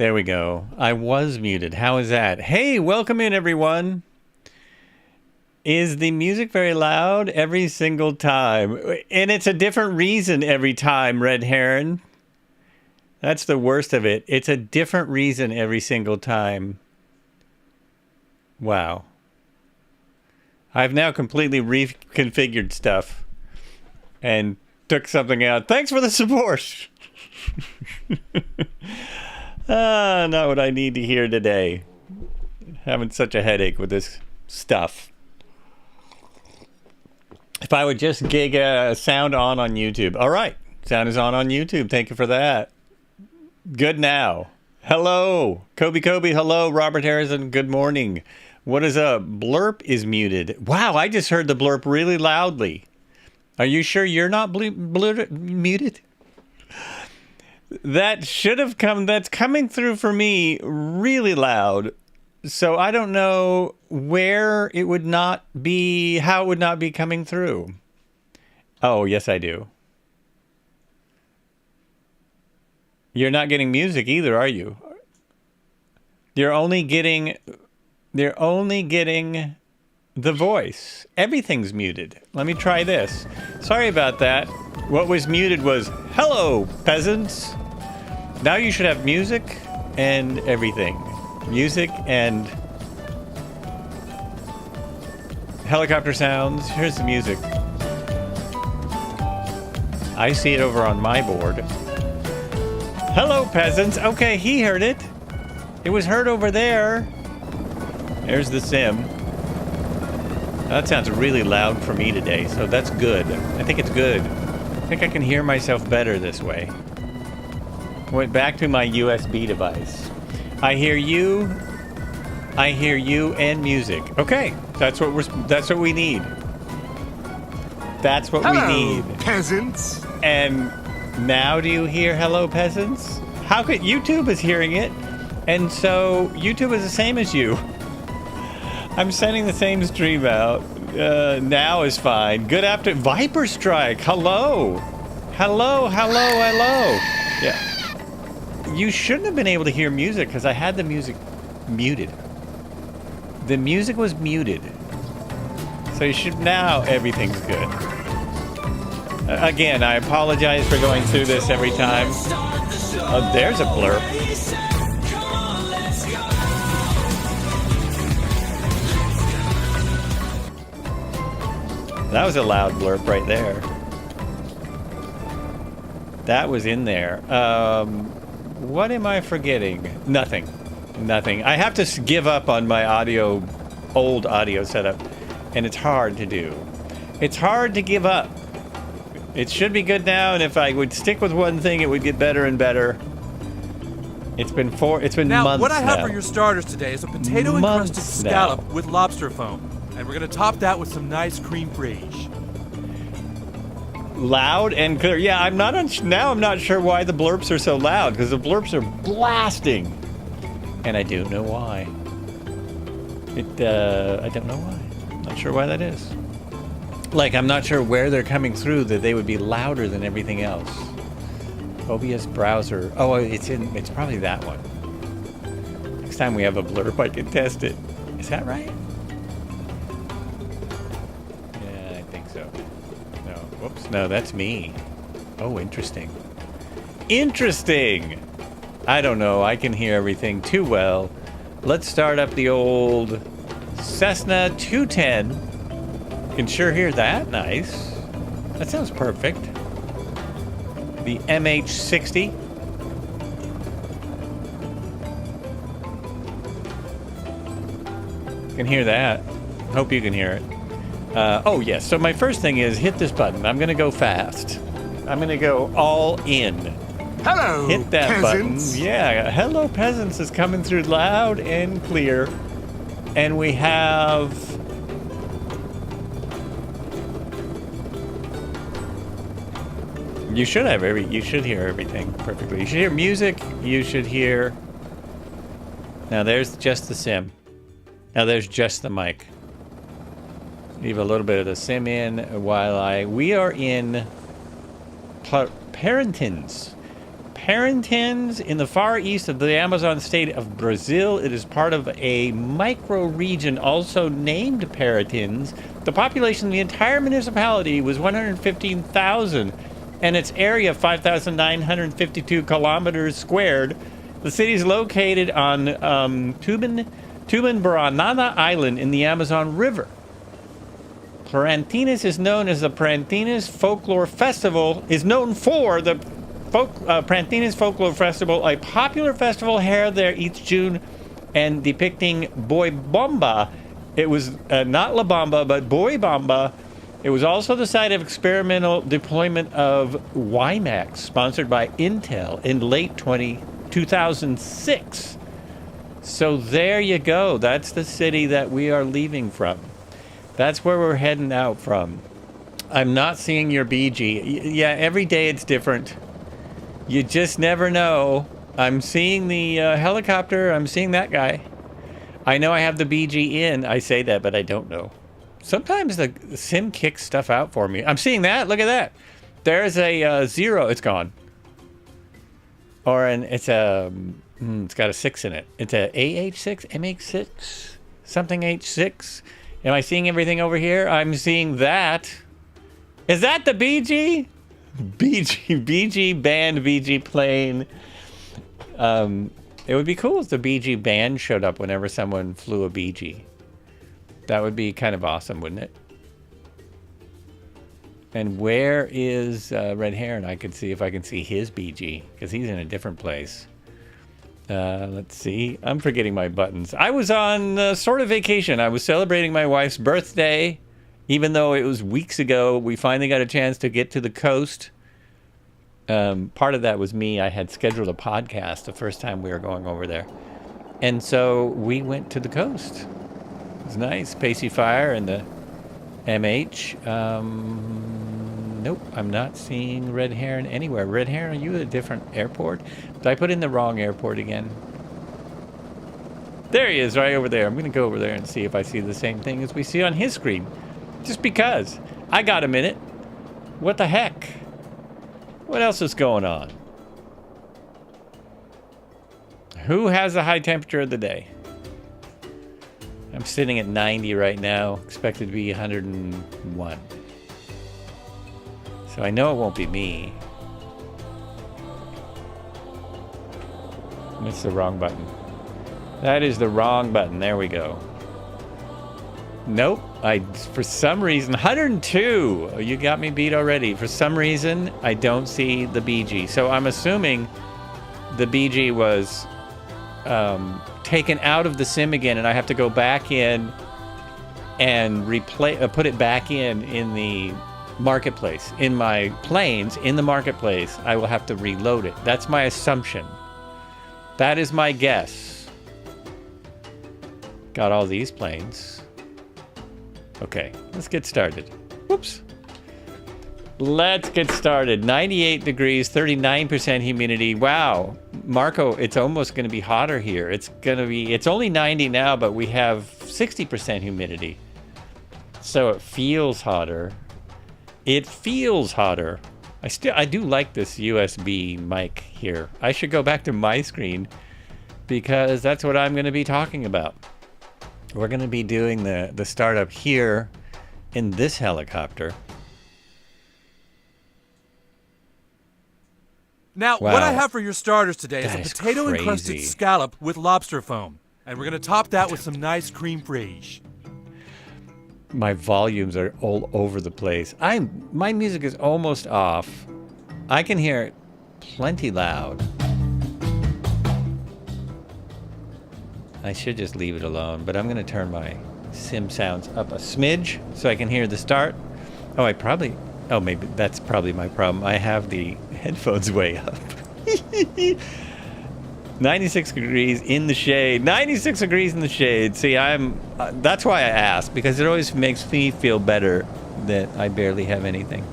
There we go. I was muted. How is that? Hey, welcome in, everyone. Is the music very loud? Every single time. And it's a different reason every time, Red Heron. That's the worst of it. It's a different reason every single time. Wow. I've now completely reconfigured stuff and took something out. Thanks for the support. Not what I need to hear today. Having such a headache with this stuff. If I would just gig sound on YouTube. All right. Sound is on YouTube. Thank you for that. Good now. Hello. Kobe. Hello. Robert Harrison. Good morning. What is a blurp is muted? Wow. I just heard the blurp really loudly. Are you sure you're not muted? That should have come. That's coming through for me really loud. So I don't know where it would not be, how it would not be coming through. Oh, yes, I do. You're not getting music either, are you? They're only getting the voice. Everything's muted. Let me try this. Sorry about that. What was muted was, hello, peasants. Now you should have music and everything. Music and helicopter sounds. Here's the music. I see it over on my board. Hello, peasants. Okay, he heard it. It was heard over there. There's the sim. That sounds really loud for me today, so that's good. I think it's good. I think I can hear myself better this way. Went back to my USB device. I hear you and music. Okay, that's what we need. That's what we need. Peasants. And now do you hear hello, peasants? How could YouTube is hearing it? And so YouTube is the same as you. I'm sending the same stream out. Now is fine. Good after Viper Strike. Hello. Hello. Yeah. You shouldn't have been able to hear music because I had the music muted. The music was muted. So you should now everything's good. Again, I apologize for going through this every time. Oh, there's a blurb. That was a loud blurb right there. That was in there. What am I forgetting? Nothing. I have to give up on my old audio setup, and it's hard to do. It's hard to give up. It should be good now, and if I would stick with one thing, it would get better and better. It's been months now. What I have for your starters today is a potato-encrusted scallop with lobster foam, and we're gonna top that with some nice cream fraiche. Loud and clear. Yeah, I'm not sure why the blurps are so loud, because the blurps are blasting. And I do know why. I don't know why. Not sure why that is. Like, I'm not sure where they're coming through that they would be louder than everything else. OBS browser. Oh, it's probably that one. Next time we have a blurb, I can test it. Is that right? Yeah, I think so. No, whoops, no, that's me. Oh, interesting. Interesting! I don't know, I can hear everything too well. Let's start up the old Cessna 210. You can sure hear that, nice. That sounds perfect. The MH60. You can hear that. Hope you can hear it. Oh yes, so my first thing is hit this button. I'm gonna go fast. I'm gonna go all in. Hello, hit that peasants. button. Yeah, hello peasants is coming through loud and clear. And we have... You should hear everything perfectly. You should hear music. You should hear... Now there's just the sim. Now there's just the mic. Leave a little bit of the sim in while we are in Parintins. Parintins in the far east of the Amazon state of Brazil. It is part of a micro-region also named Parintins. The population of the entire municipality was 115,000, and its area 5,952 kilometers squared. The city is located on Tuban-Baranada Island in the Amazon River. Parintins is known as the Parintins Folklore Festival, is known for the Parintins Folklore Festival, a popular festival held there each June and depicting Boi Bomba. It was not La Bamba, but Boi Bomba. It was also the site of experimental deployment of WiMAX, sponsored by Intel in late 2006. So there you go. That's the city that we are leaving from. That's where we're heading out from. I'm not seeing your BG. Yeah, every day it's different. You just never know. I'm seeing the helicopter. I'm seeing that guy. I know I have the BG in. I say that, but I don't know. Sometimes the sim kicks stuff out for me. I'm seeing that. Look at that. There's a 0. It's gone. Or it's got a 6 in it. It's a AH6, MH6, something H6. Am I seeing everything over here? I'm seeing that. Is that the BG? BG band, BG plane. It would be cool if the BG band showed up whenever someone flew a BG. That would be kind of awesome, wouldn't it? And where is Red Heron? I could see if I can see his BG, because he's in a different place. Let's see. I'm forgetting my buttons. I was on sort of vacation. I was celebrating my wife's birthday. Even though it was weeks ago, we finally got a chance to get to the coast. Part of that was me. I had scheduled a podcast the first time we were going over there. And so we went to the coast. It was nice. Pacey Fire and the MH. Nope, I'm not seeing Red Heron anywhere. Red Heron, are you at a different airport? Did I put in the wrong airport again? There he is, right over there. I'm going to go over there and see if I see the same thing as we see on his screen. Just because. I got a minute. What the heck? What else is going on? Who has the high temperature of the day? I'm sitting at 90 right now. Expected to be 101. So I know it won't be me. It's the wrong button. That is the wrong button. There we go. Nope. For some reason, 102. Oh, you got me beat already. For some reason, I don't see the BG. So I'm assuming the BG was taken out of the sim again, and I have to go back in and put it back in the marketplace. In my planes, in the marketplace, I will have to reload it. That's my assumption. That is my guess. Got all these planes. Okay, let's get started. Whoops. Let's get started. 98 degrees, 39% humidity. Wow. Marco, it's almost going to be hotter here. It's only 90 now, but we have 60% humidity. So it feels hotter. It feels hotter. I do like this USB mic here. I should go back to my screen because that's what I'm going to be talking about. We're going to be doing the startup here in this helicopter. Now, Wow. what I have for your starters today is That a is potato-encrusted crazy. scallop with lobster foam. And we're going to top that with some nice cream fraiche. My volumes are all over the place. My music is almost off. I can hear it plenty loud. I should just leave it alone, but I'm going to turn my sim sounds up a smidge so I can hear the start. Maybe that's probably my problem. I have the headphones way up. 96 degrees in the shade. 96 degrees in the shade. See, that's why I asked, because it always makes me feel better that I barely have anything.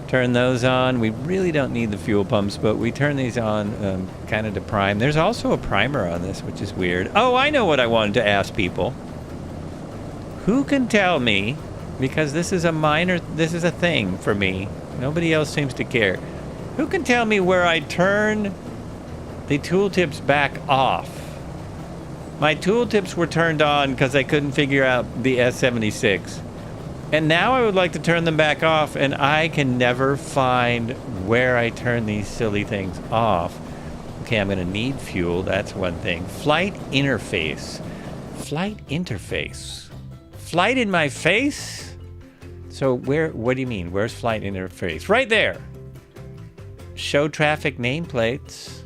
Turn those on. We really don't need the fuel pumps, but we turn these on kind of to prime. There's also a primer on this, which is weird. Oh, I know what I wanted to ask people. Who can tell me, because this is a thing for me. Nobody else seems to care. Who can tell me where I turn the tooltips back off? My tooltips were turned on because I couldn't figure out the S76. And now I would like to turn them back off, and I can never find where I turn these silly things off. Okay, I'm going to need fuel. That's one thing. Flight interface. Flight interface. Flight in my face? So what do you mean? Where's flight interface? Right there. Show traffic nameplates.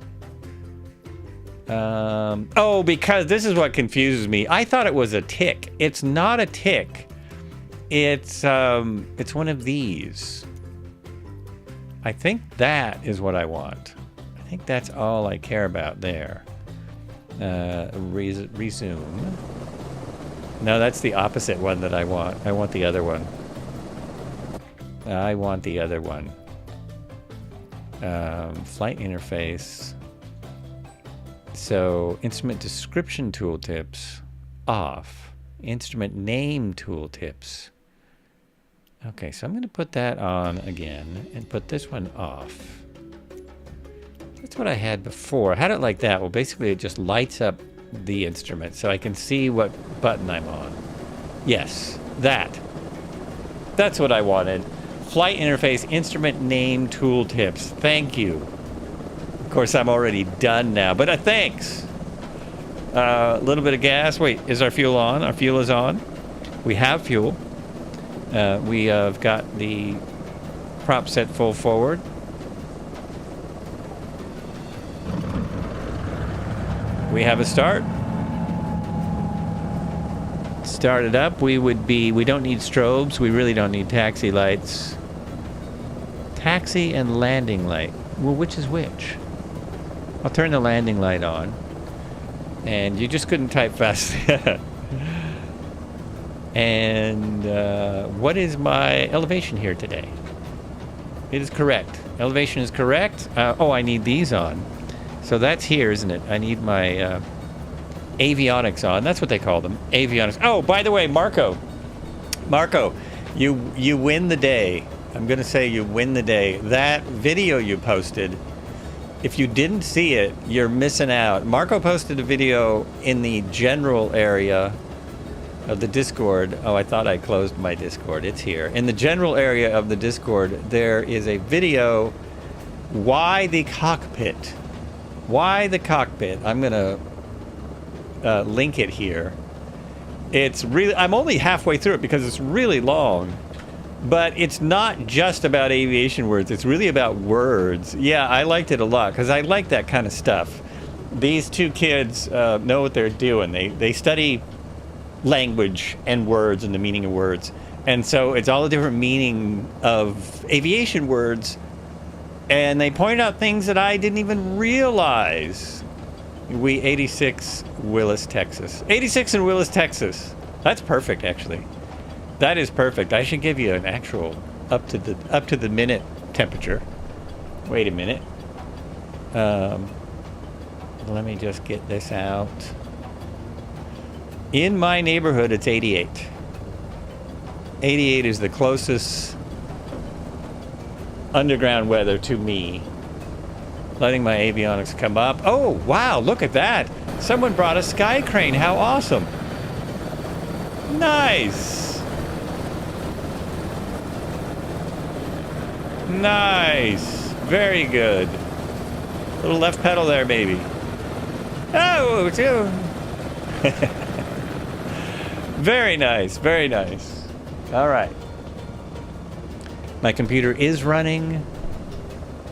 Oh, because this is what confuses me. I thought it was a tick. It's not a tick. It's one of these. I think that is what I want. I think that's all I care about there. Resume. No, that's the opposite one that I want. I want the other one. I want the other one. Flight interface. So, instrument description tooltips, off. Instrument name tooltips. Okay, so I'm going to put that on again and put this one off. That's what I had before. I had it like that. Well, basically, it just lights up the instrument so I can see what button I'm on. Yes, that. That's what I wanted. Flight interface, instrument name tooltips. Thank you. Of course, I'm already done now, but thanks. A little bit of gas. Wait, is our fuel on? Our fuel is on. We have fuel. We have got the prop set full forward. We have a start. Start it up. We don't need strobes. We really don't need taxi lights. Taxi and landing light. Well, which is which? I'll turn the landing light on. And you just couldn't type fast. And what is my elevation here today? It is correct. Elevation is correct. Oh, I need these on. So that's here, isn't it? I need my avionics on. That's what they call them. Avionics. Oh, by the way, Marco, you win the day. I'm going to say you win the day. That video you posted, if you didn't see it, you're missing out. Marco posted a video in the general area of the Discord. Oh, I thought I closed my Discord. It's here. In the general area of the Discord, there is a video, Why the Cockpit? Why the Cockpit? I'm going to link it here. It's really, I'm only halfway through it because it's really long. But it's not just about aviation words. It's really about words. Yeah, I liked it a lot because I like that kind of stuff. These two kids know what they're doing. They study language and words and the meaning of words. And so it's all the different meaning of aviation words. And they point out things that I didn't even realize. 86 Willis, Texas. 86 in Willis, Texas. That's perfect, actually. That is perfect. I should give you an actual up to the minute temperature. Wait a minute. Let me just get this out. In my neighborhood, it's 88. 88 is the closest underground weather to me. Letting my avionics come up. Oh, wow, look at that. Someone brought a sky crane. How awesome. Nice. Nice. Very good. Little left pedal there, baby. Oh, too. Very nice. Very nice. All right. My computer is running.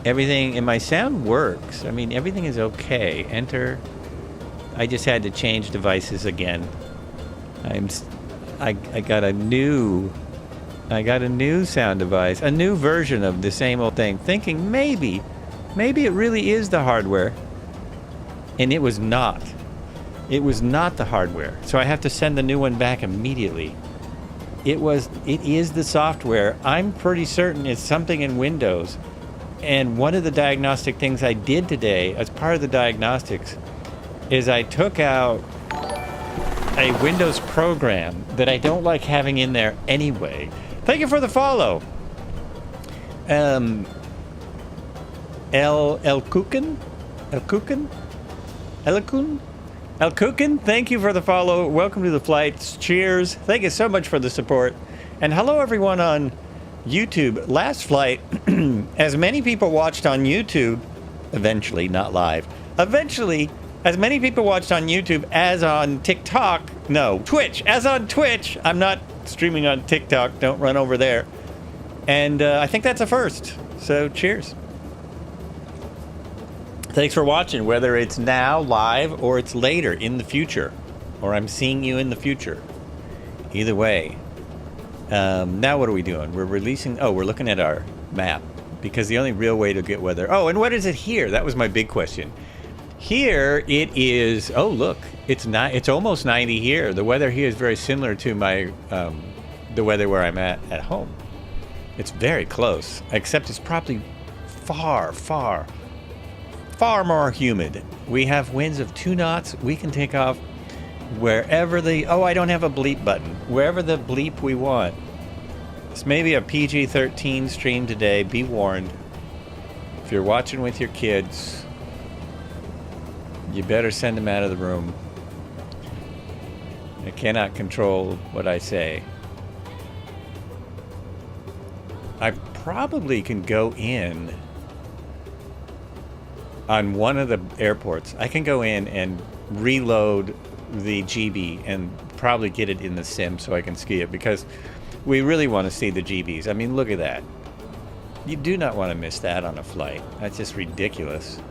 Everything in my sound works. I mean, everything is okay. Enter. I just had to change devices again. I got a new sound device, a new version of the same old thing, thinking maybe it really is the hardware. And it was not. It was not the hardware. So I have to send the new one back immediately. It is the software. I'm pretty certain it's something in Windows. And one of the diagnostic things I did today, as part of the diagnostics, is I took out a Windows program that I don't like having in there anyway. Thank you for the follow. El Kukin? El Kukin? Elikun? El Kukin, thank you for the follow. Welcome to the flights. Cheers. Thank you so much for the support. And hello everyone on YouTube. Last flight, as many people watched on YouTube, eventually, not live, eventually, as many people watched on YouTube as on TikTok, no, Twitch, as on Twitch. I'm not streaming on TikTok, don't run over there. And I think that's a first, so cheers. Thanks for watching, whether it's now, live, or it's later, in the future. Or I'm seeing you in the future. Either way. Now what are we doing? We're releasing... Oh, we're looking at our map. Because the only real way to get weather... Oh, and what is it here? That was my big question. Here, it is... Oh, look. It's almost 90 here. The weather here is very similar to my... the weather where I'm at home. It's very close. Except it's probably far, far... far more humid. We have winds of 2 knots. We can take off wherever the... Oh, I don't have a bleep button. Wherever the bleep we want. This may be a PG-13 stream today. Be warned. If you're watching with your kids, you better send them out of the room. I cannot control what I say. I probably can go in on one of the airports. I can go in and reload the GB and probably get it in the sim so I can ski it, because we really want to see the GBs. I mean, look at that. You do not want to miss that on a flight. That's just ridiculous.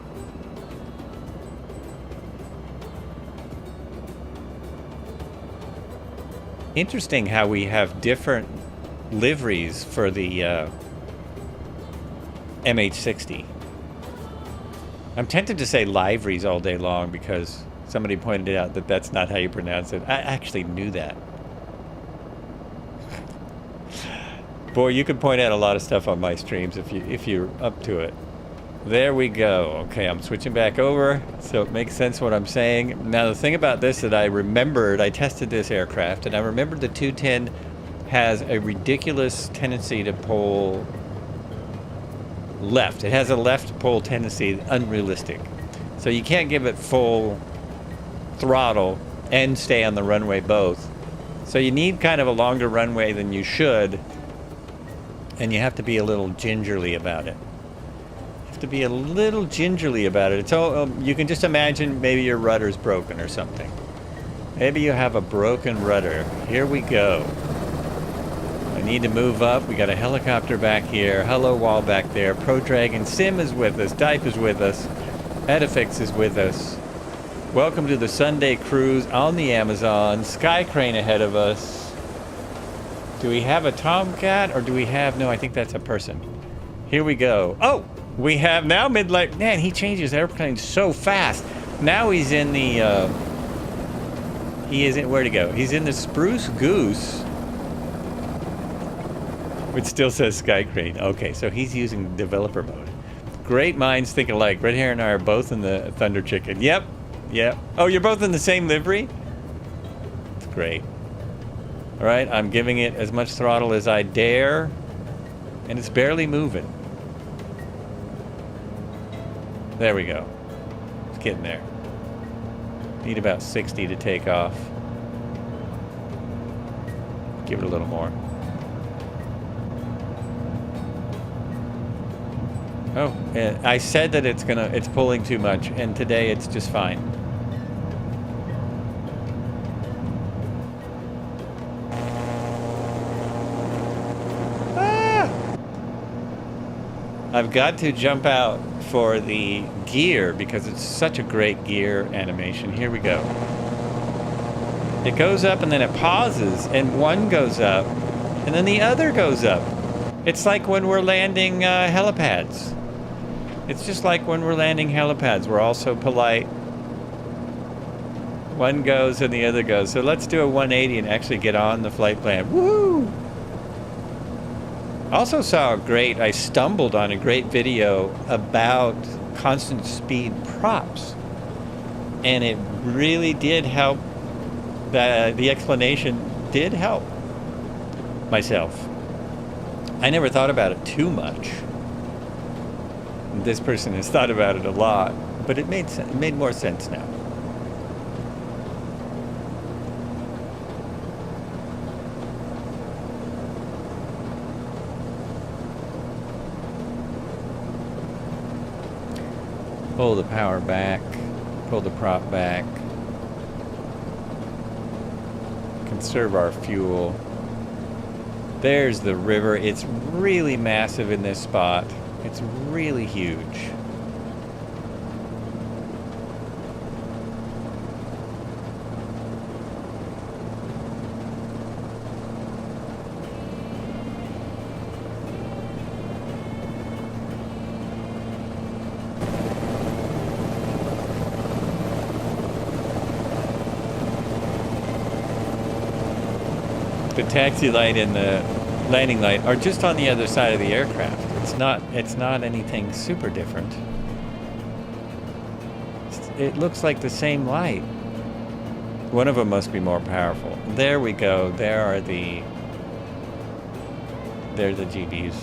Interesting how we have different liveries for the MH60. I'm tempted to say liveries all day long because somebody pointed out that that's not how you pronounce it. I actually knew that. Boy, you can point out a lot of stuff on my streams if you're up to it. There we go. Okay, I'm switching back over, so it makes sense what I'm saying. Now, the thing about this that I remembered, I tested this aircraft, and I remembered the 210 has a ridiculous tendency to pull left. It has a left pull tendency, unrealistic. So you can't give it full throttle and stay on the runway both. So you need kind of a longer runway than you should, and you have to be a little gingerly about it. You have to be a little gingerly about it. It's all, you can just imagine maybe your rudder's broken or something. Maybe you have a broken rudder. Here we go. I need to move up. We got a helicopter back here. Hello wall back there. Pro Dragon Sim is with us. Dipe is with us. Edifix is with us. Welcome to the Sunday cruise on the Amazon. Sky Crane ahead of us. Do we have a Tomcat or do we have... No, I think that's a person. Here we go. Oh, we have now mid-light. Man, he changes airplanes so fast. Now he's in the... he is in... Where'd he go? He's in the Spruce Goose. Which still says Sky Crane. Okay, so he's using developer mode. Great minds think alike. Red Hair and I are both in the Thunder Chicken. Yep. Yep. Oh, you're both in the same livery? It's great. All right, I'm giving it as much throttle as I dare, and it's barely moving. There we go. It's getting there. Need about 60 to take off. Give it a little more. Oh, and I said that it's pulling too much, and today it's just fine. I've got to jump out for the gear because it's such a great gear animation. Here we go. It goes up and then it pauses and one goes up and then the other goes up. It's like when we're landing helipads. It's just like when we're landing helipads. We're all so polite. One goes and the other goes. So let's do a 180 and actually get on the flight plan. Woohoo! Also I stumbled on a great video about constant speed props. And it really did help, the explanation did help myself. I never thought about it too much. This person has thought about it a lot, but it made more sense now. Pull the power back, pull the prop back, conserve our fuel. There's the river. It's really massive in this spot. It's really huge. The taxi light and the landing light are just on the other side of the aircraft. It's not anything super different. It looks like the same light. One of them must be more powerful. There we go. They're the GBs.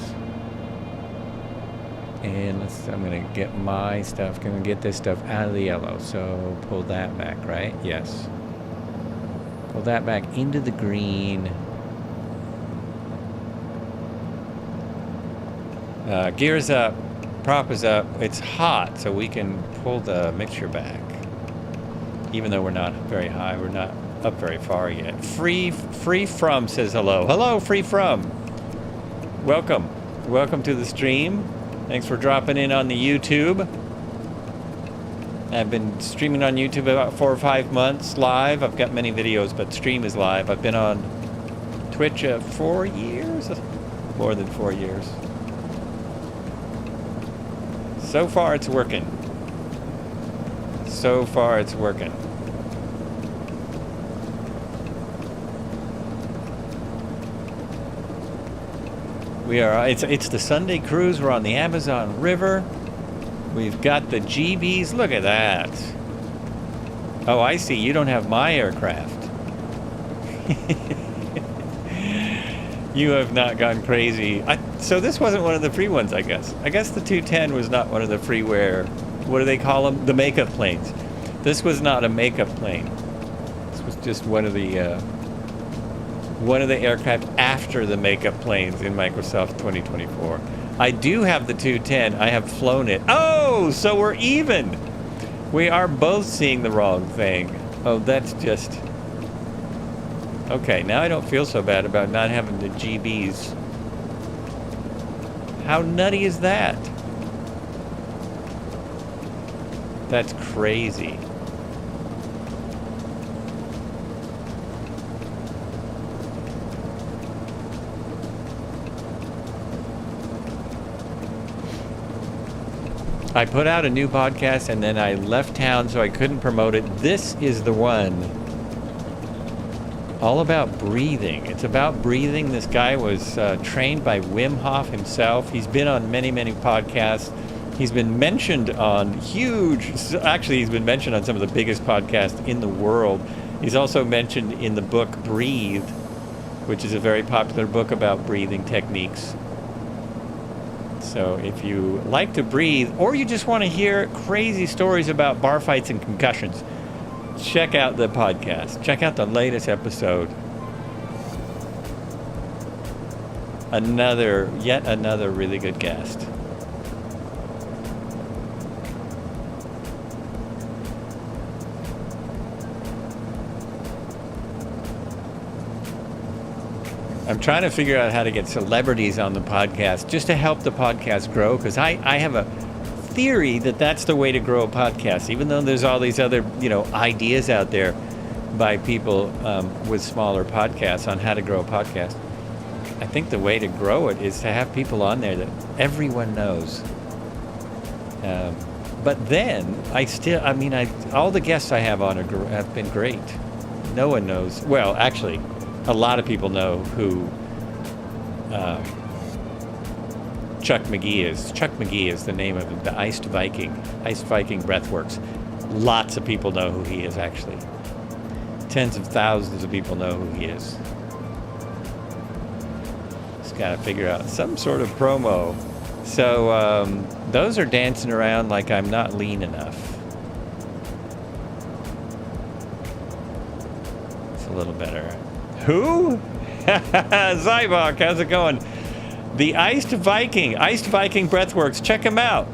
And I'm gonna get my stuff. Gonna get this stuff out of the yellow. So pull that back, right? Yes. Pull that back into the green. Gears up, prop is up. It's hot, so we can pull the mixture back. Even though we're not very high, we're not up very far yet. Free from says hello. Hello, free from. Welcome. Welcome to the stream. Thanks for dropping in on the YouTube. I've been streaming on YouTube about 4 or 5 months live. I've got many videos, but stream is live. I've been on Twitch 4 years, more than 4 years. So far it's working. So far it's working. We are, it's the Sunday cruise. We're on the Amazon River. We've got the GBs. Look at that. Oh, I see. You don't have my aircraft. You have not gone crazy. So this wasn't one of the free ones, I guess. I guess the 210 was not one of the freeware. What do they call them? The makeup planes. This was not a makeup plane. This was just one of the aircraft after the makeup planes in Microsoft 2024. I do have the 210. I have flown it. Oh, so we're even. We are both seeing the wrong thing. Oh, that's just... Okay, now I don't feel so bad about not having the GBs. How nutty is that? That's crazy. I put out a new podcast and then I left town so I couldn't promote it. This is the one. All about breathing. It's about breathing. This guy was trained by Wim Hof himself. He's been on many, many podcasts. He's been mentioned on actually he's been mentioned on some of the biggest podcasts in the world. He's also mentioned in the book Breathe, which is a very popular book about breathing techniques. So if you like to breathe, or you just want to hear crazy stories about bar fights and concussions, check out the podcast. Check out the latest episode. Yet another really good guest. I'm trying to figure out how to get celebrities on the podcast just to help the podcast grow, because I have a theory that that's the way to grow a podcast, even though there's all these other ideas out there by people with smaller podcasts on how to grow a podcast. I think the way to grow it is to have people on there that everyone knows. But then all the guests I have on have been great. No one knows. Well, actually, a lot of people know who Chuck McGee is. Chuck McGee is the name of the Iced Viking Breathworks. Lots of people know who he is, actually. Tens of thousands of people know who he is. Just gotta figure out some sort of promo So those are dancing around like I'm not lean enough. It's a little better. Who? Zybok, how's it going? The Iced Viking Breathworks. Check him out.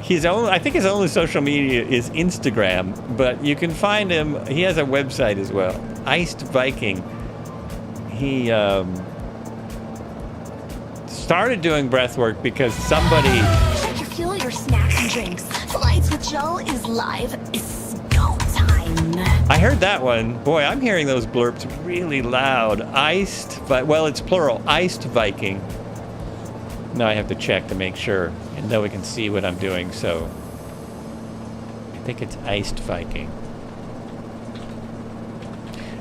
I think his only social media is Instagram, but you can find him. He has a website as well. Iced Viking. He started doing breathwork because somebody. Check your fuel, your snacks and drinks. Flights with Joel is live. It's go time. I heard that one. Boy, I'm hearing those blurps really loud. Iced, but well, it's plural. Iced Viking. Now I have to check to make sure, and then we can see what I'm doing. So I think it's Iced Viking.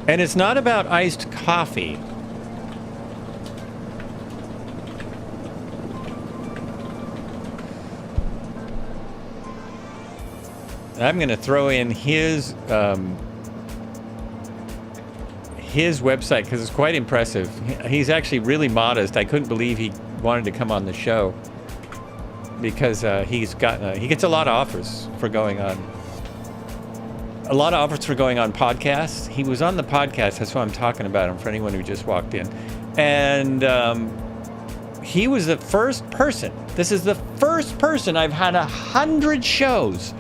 And it's not about iced coffee. I'm going to throw in his website because it's quite impressive. He's actually really modest. I couldn't believe he wanted to come on the show because he gets a lot of offers for going on. A lot of offers for going on podcasts. He was on the podcast. That's why I'm talking about him for anyone who just walked in. And he was the first person. This is the first person I've had 100 shows.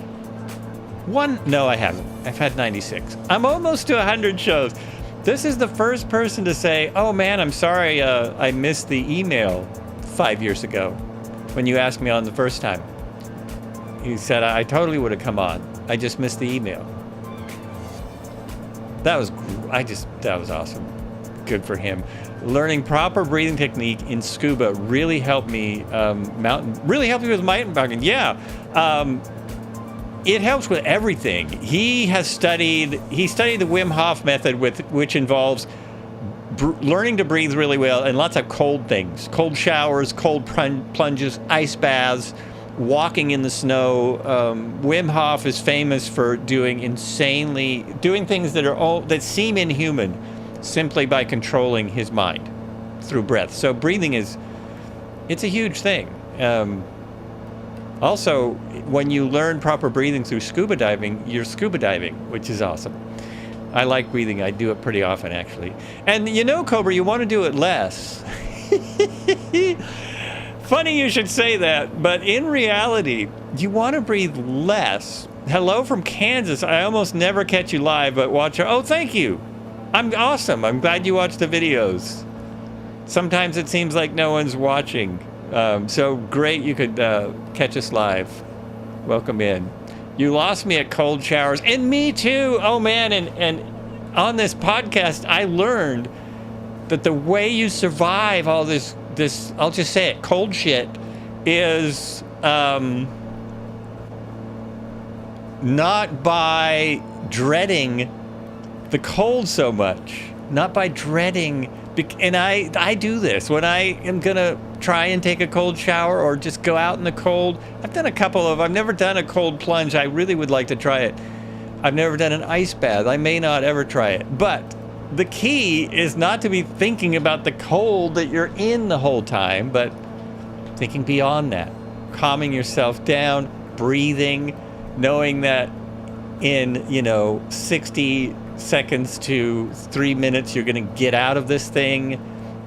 No, I haven't. I've had 96. I'm almost to 100 shows. This is the first person to say, oh man, I'm sorry I missed the email 5 years ago when you asked me on the first time. He said, I totally would have come on. I just missed the email. That was awesome. Good for him. Learning proper breathing technique in scuba really helped me with mountain biking. Yeah. It helps with everything. He studied the Wim Hof method, which involves learning to breathe really well and lots of cold things. Cold showers, cold plunges, ice baths, walking in the snow. Wim Hof is famous for doing things that seem inhuman simply by controlling his mind through breath. So breathing it's a huge thing. Also, when you learn proper breathing through scuba diving, you're scuba diving, which is awesome. I like breathing. I do it pretty often, actually. And Cobra, you want to do it less. Funny you should say that, but in reality, you want to breathe less. Hello from Kansas. I almost never catch you live, but watch. Oh, thank you. I'm awesome. I'm glad you watch the videos. Sometimes it seems like no one's watching. So great you could catch us live. Welcome in. You lost me at cold showers, and me too. Oh man, and on this podcast, I learned that the way you survive all this I'll just say it, cold shit, is not by dreading the cold so much, not by dreading. And I do this when I am gonna try and take a cold shower or just go out in the cold. I've never done a cold plunge. I really would like to try it. I've never done an ice bath. I may not ever try it. But the key is not to be thinking about the cold that you're in the whole time, but thinking beyond that, calming yourself down, breathing, knowing that in 60 seconds to 3 minutes you're going to get out of this thing.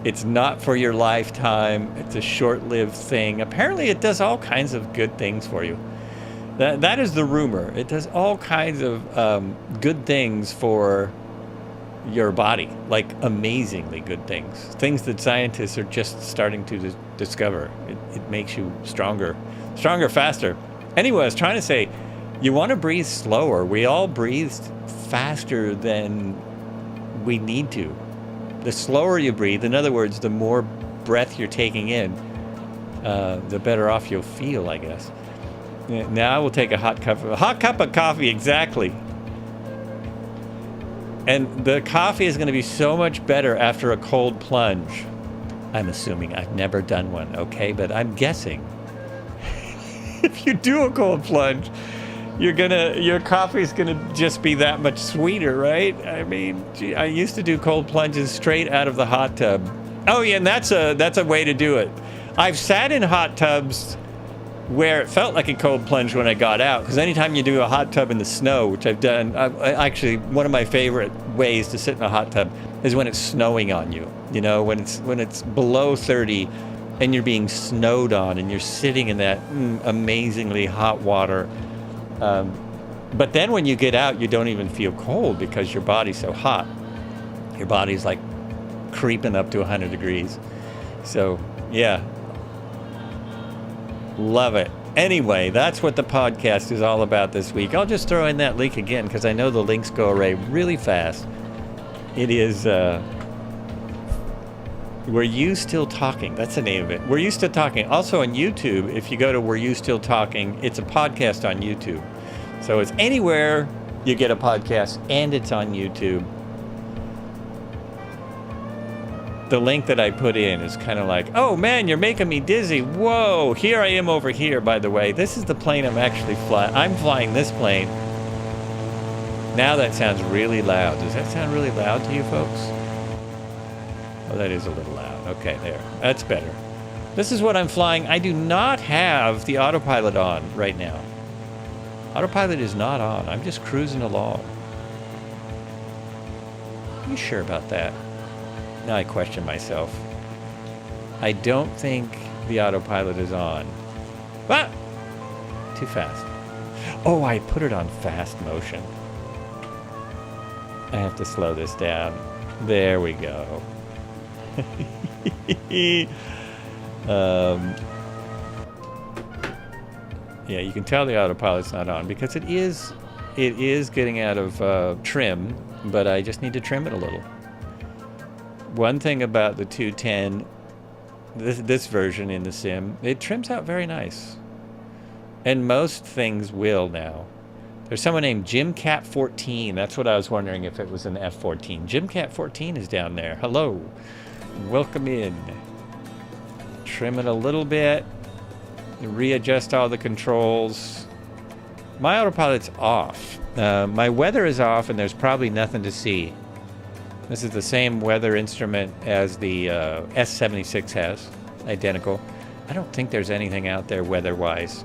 It's not for your lifetime. It's a short-lived thing. Apparently it does all kinds of good things for you. That is the rumor. It does all kinds of good things for your body, like amazingly good things that scientists are just starting to discover. It makes you stronger, faster. Anyway, I was trying to say, you want to breathe slower. We all breathe faster than we need to. The slower you breathe, in other words, the more breath you're taking in, the better off you'll feel, I guess. Now we'll take a hot cup of coffee, exactly. And the coffee is going to be so much better after a cold plunge. I'm assuming. I've never done one, okay? But I'm guessing. If you do a cold plunge, your coffee's gonna just be that much sweeter, right? I mean, gee, I used to do cold plunges straight out of the hot tub. Oh yeah, and that's a way to do it. I've sat in hot tubs where it felt like a cold plunge when I got out, because anytime you do a hot tub in the snow, which I've done, actually one of my favorite ways to sit in a hot tub is when it's snowing on you. You know, when it's below 30 and you're being snowed on and you're sitting in that amazingly hot water. But then when you get out, you don't even feel cold because your body's so hot. Your body's like creeping up to 100 degrees. So, yeah. Love it. Anyway, that's what the podcast is all about this week. I'll just throw in that link again because I know the links go away really fast. It is, Were You Still Talking? That's the name of it. Were You Still Talking? Also on YouTube, if you go to Were You Still Talking, it's a podcast on YouTube. So it's anywhere you get a podcast, and it's on YouTube. The link that I put in is kind of like, oh man, you're making me dizzy. Whoa, here I am over here, by the way. This is the plane I'm actually flying. I'm flying this plane. Now that sounds really loud. Does that sound really loud to you folks? Oh, that is a little loud. Okay, there. That's better. This is what I'm flying. I do not have the autopilot on right now. Autopilot is not on. I'm just cruising along. Are you sure about that? Now I question myself. I don't think the autopilot is on. Ah! Too fast. Oh, I put it on fast motion. I have to slow this down. There we go. Yeah, you can tell the autopilot's not on because it is getting out of trim, but I just need to trim it a little. One thing about the 210, this version in the sim, it trims out very nice. And most things will now. There's someone named JimCat14. That's what I was wondering if it was an F14. JimCat14 is down there. Hello. Welcome in. Trim it a little bit. Readjust all the controls. My autopilot's off. My weather is off and there's probably nothing to see. This is the same weather instrument as the S76 has. Identical. I don't think there's anything out there weather-wise.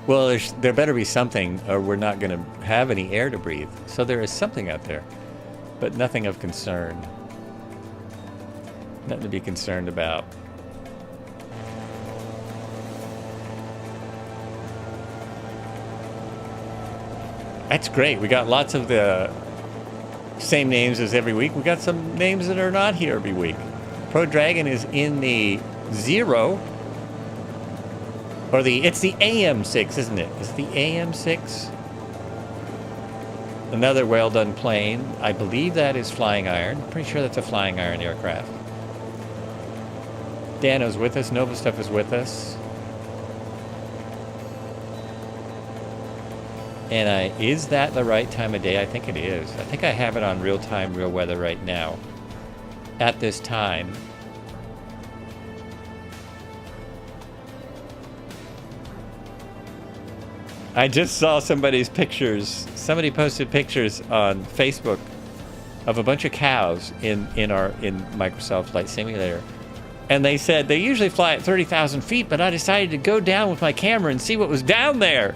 Well, there better be something or we're not going to have any air to breathe. So there is something out there, but nothing of concern. Nothing to be concerned about. That's great. We got lots of the same names as every week. We got some names that are not here every week. Pro Dragon is in the 0. Or it's the AM6, isn't it? Is it the AM6? Another well-done plane. I believe that is Flying Iron. Pretty sure that's a Flying Iron aircraft. Dano's with us. Nova Stuff is with us. And is that the right time of day? I think it is. I think I have it on real time, real weather right now. At this time. I just saw somebody's pictures. Somebody posted pictures on Facebook of a bunch of cows in Microsoft Flight Simulator. And they said they usually fly at 30,000 feet, but I decided to go down with my camera and see what was down there.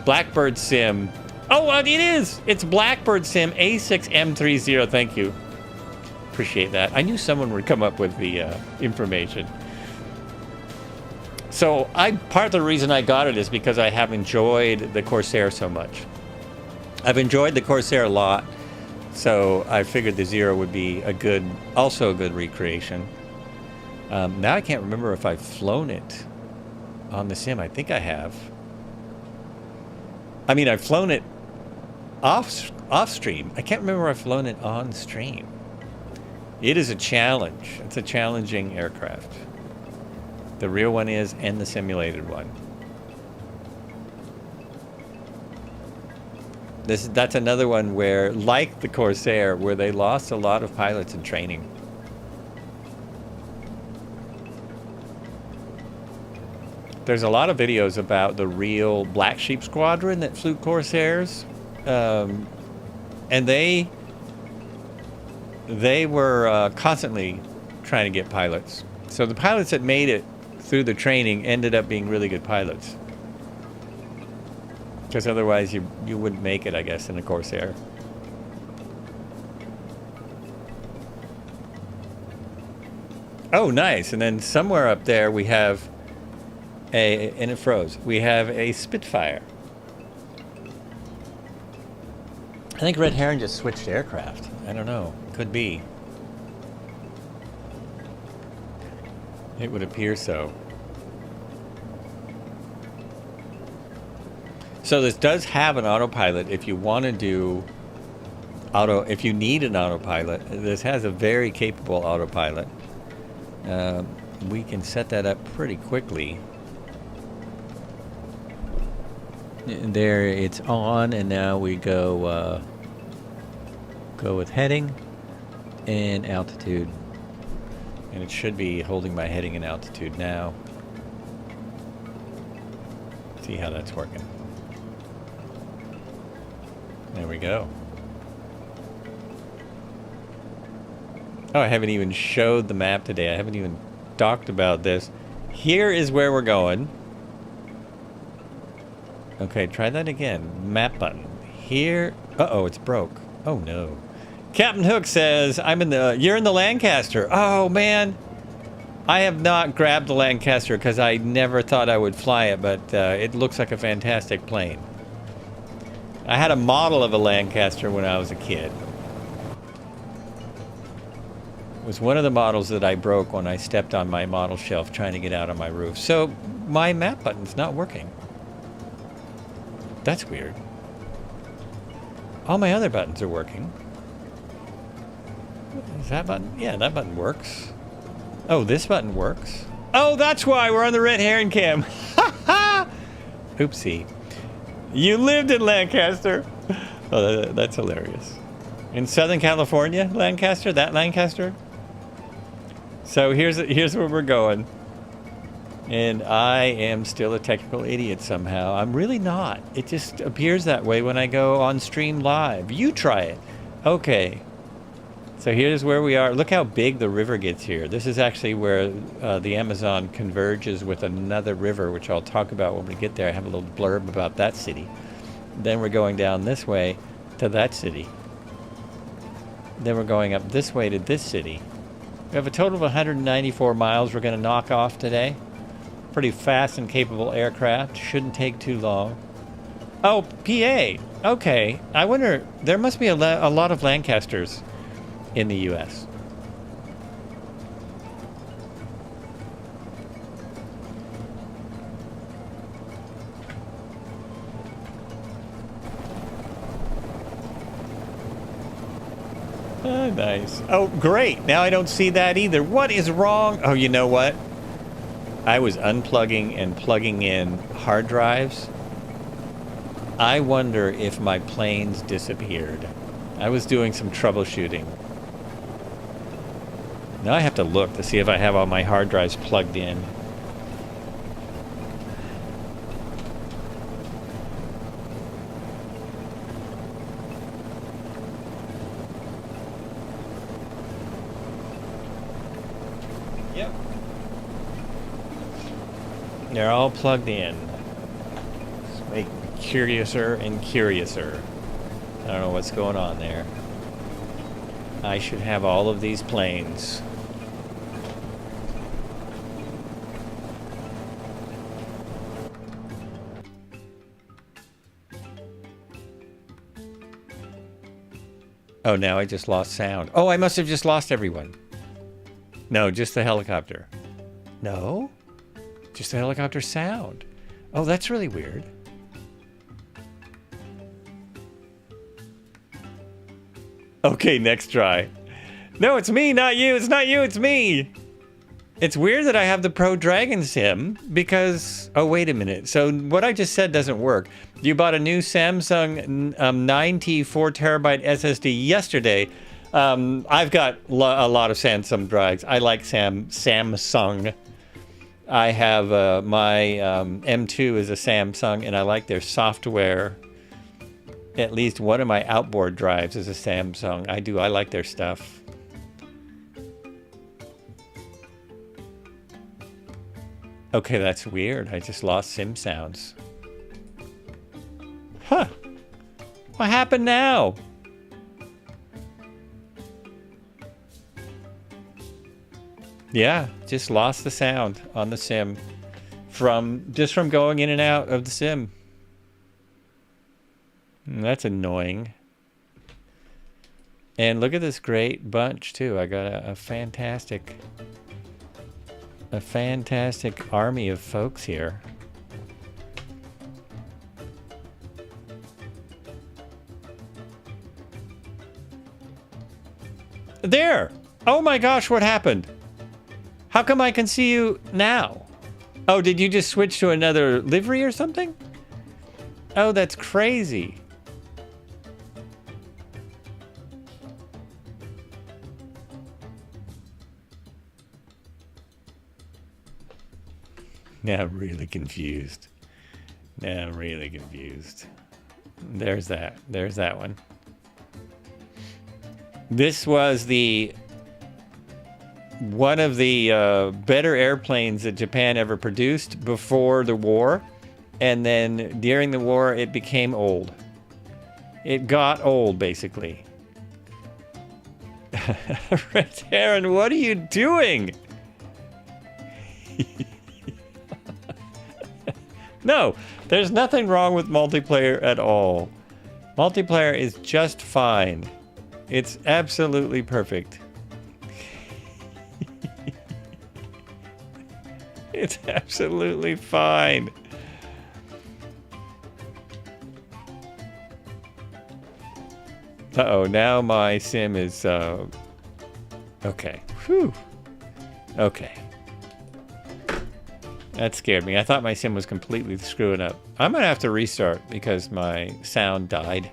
Blackbird Sim. Oh, it is. It's Blackbird Sim A6M30. Thank you. Appreciate that. I knew someone would come up with the information. So part of the reason I got it is because I have enjoyed the Corsair so much. I've enjoyed the Corsair a lot, so I figured the 0 would be also a good recreation. Now I can't remember if I've flown it on the sim. I think I have. I mean, I've flown it off stream. I can't remember if I've flown it on stream. It is a challenge. It's a challenging aircraft. The real one is, and the simulated one. That's another one where, like the Corsair, where they lost a lot of pilots in training. There's a lot of videos about the real Black Sheep Squadron that flew Corsairs, and they were constantly trying to get pilots. So the pilots that made it through the training ended up being really good pilots. Because otherwise you wouldn't make it, I guess, in a Corsair. Oh, nice. And then somewhere up there we have and it froze. We have a Spitfire. I think Red Heron just switched aircraft. I don't know. Could be. It would appear so. So this does have an autopilot if you want to do if you need an autopilot. This has a very capable autopilot. We can set that up pretty quickly. There, it's on, and now we go with heading and altitude. And it should be holding my heading and altitude now. See how that's working. There we go. Oh, I haven't even showed the map today. I haven't even talked about this. Here is where we're going. Okay, try that again. Map button. Here. Uh-oh, it's broke. Oh, no. Captain Hook says, you're in the Lancaster. Oh, man. I have not grabbed the Lancaster because I never thought I would fly it, but it looks like a fantastic plane. I had a model of a Lancaster when I was a kid. It was one of the models that I broke when I stepped on my model shelf trying to get out on my roof. So my map button's not working. That's weird. All my other buttons are working. Is that button? Yeah, that button works. Oh, this button works. Oh, that's why we're on the Red Heron cam. Ha ha! Oopsie. You lived in Lancaster. Oh, that's hilarious. In Southern California, Lancaster? That Lancaster? So here's where we're going. And I am still a technical idiot somehow. I'm really not. It just appears that way when I go on stream live. You try it. Okay. So here's where we are. Look how big the river gets here. This is actually where the Amazon converges with another river, which I'll talk about when we get there. I have a little blurb about that city. Then we're going down this way to that city. Then we're going up this way to this city. We have a total of 194 miles we're going to knock off today. Pretty fast and capable aircraft. Shouldn't take too long. Oh, PA. Okay. I wonder, there must be a lot of Lancasters in the U.S. Oh, nice. Oh, great. Now I don't see that either. What is wrong? Oh, you know what? I was unplugging and plugging in hard drives. I wonder if my planes disappeared. I was doing some troubleshooting. Now I have to look to see if I have all my hard drives plugged in. Yep. They're all plugged in. It's making me curiouser and curiouser. I don't know what's going on there. I should have all of these planes. Oh, now I just lost sound. Oh, I must have just lost everyone. No, just the helicopter. No? Just the helicopter sound. Oh, that's really weird. Okay, next try. No, it's me, not you. It's not you, it's me. It's weird that I have the Pro Dragon Sim because... Oh, wait a minute. So what I just said doesn't work. You bought a new Samsung 9T 4TB SSD yesterday. I've got a lot of Samsung drives. I like Samsung. I have my M2 is a Samsung, and I like their software. At least one of my outboard drives is a Samsung. I like their stuff. Okay, that's weird. I just lost sim sounds. Huh. What happened now? Yeah, just lost the sound on the sim from going in and out of the sim. That's annoying. And look at this great bunch too. I got a fantastic army of folks here. There! Oh my gosh, what happened? How come I can see you now? Oh, did you just switch to another livery or something? Oh, that's crazy. Now I'm really confused. Now I'm really confused. There's that. There's that one. This was one of the better airplanes that Japan ever produced before the war. And then during the war, it became old. It got old, basically. Red Heron, what are you doing? No, there's nothing wrong with multiplayer at all. Multiplayer is just fine. It's absolutely perfect. It's absolutely fine. Uh-oh, now my sim is, okay. Whew. Okay. That scared me. I thought my sim was completely screwing up. I'm gonna have to restart because my sound died.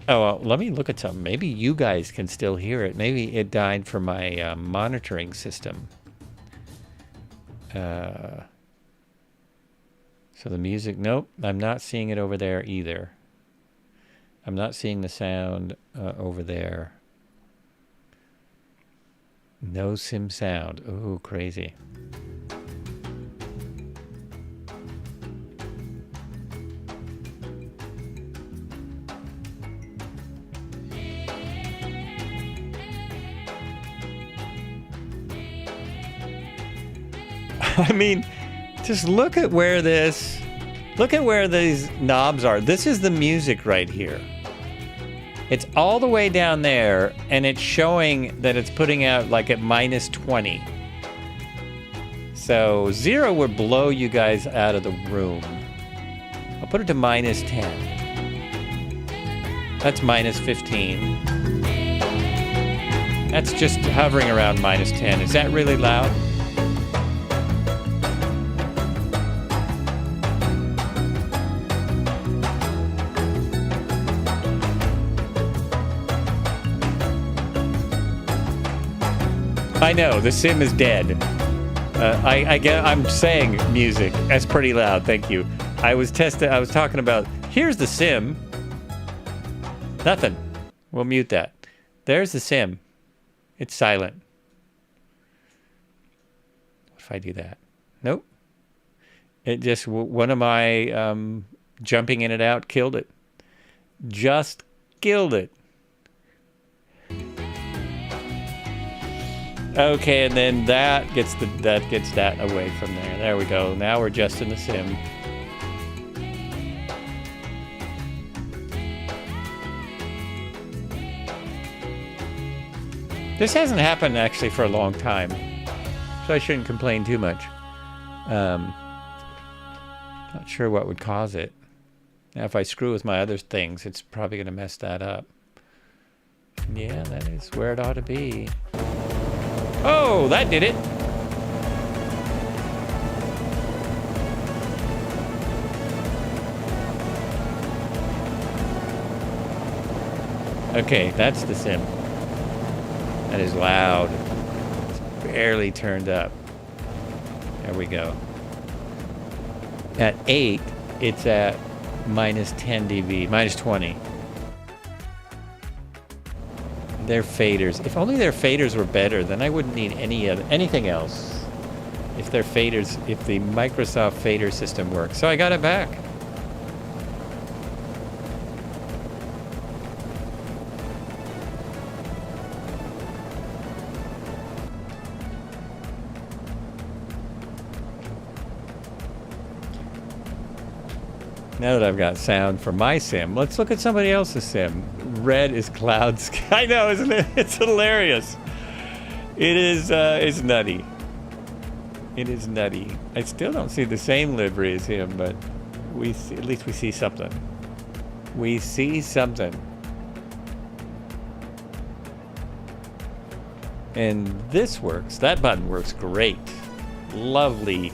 Oh, well, let me look at something. Maybe you guys can still hear it. Maybe it died from my monitoring system. So the music, nope, I'm not seeing it over there either. I'm not seeing the sound over there. No sim sound. Ooh, crazy. I mean, just look at where these knobs are. This is the music right here. It's all the way down there, and it's showing that it's putting out like at -20. So 0 would blow you guys out of the room. I'll put it to -10. That's -15. That's just hovering around -10. Is that really loud? I know, the sim is dead. I'm saying music. That's pretty loud, thank you. I was talking about, here's the sim. Nothing. We'll mute that. There's the sim. It's silent. What if I do that? Nope. It just, one of my jumping in and out killed it. Just killed it. Okay, and then that gets that away from there. There we go. Now we're just in the sim. This hasn't happened actually for a long time, so I shouldn't complain too much. Not sure what would cause it. Now, if I screw with my other things, it's probably going to mess that up. Yeah, that is where it ought to be. Oh, that did it. Okay, that's the sim. That is loud. It's barely turned up. There we go. At 8, it's at -10 dB, -20. Their faders. If only their faders were better, then I wouldn't need anything else. If their faders, if the Microsoft fader system works. So I got it back. Now that I've got sound for my sim, let's look at somebody else's sim. Red is cloud sky. I know, isn't it? It's hilarious. It is, it's nutty. It is nutty. I still don't see the same livery as him, but we see, at least we see something. We see something. And this works. That button works great. Lovely.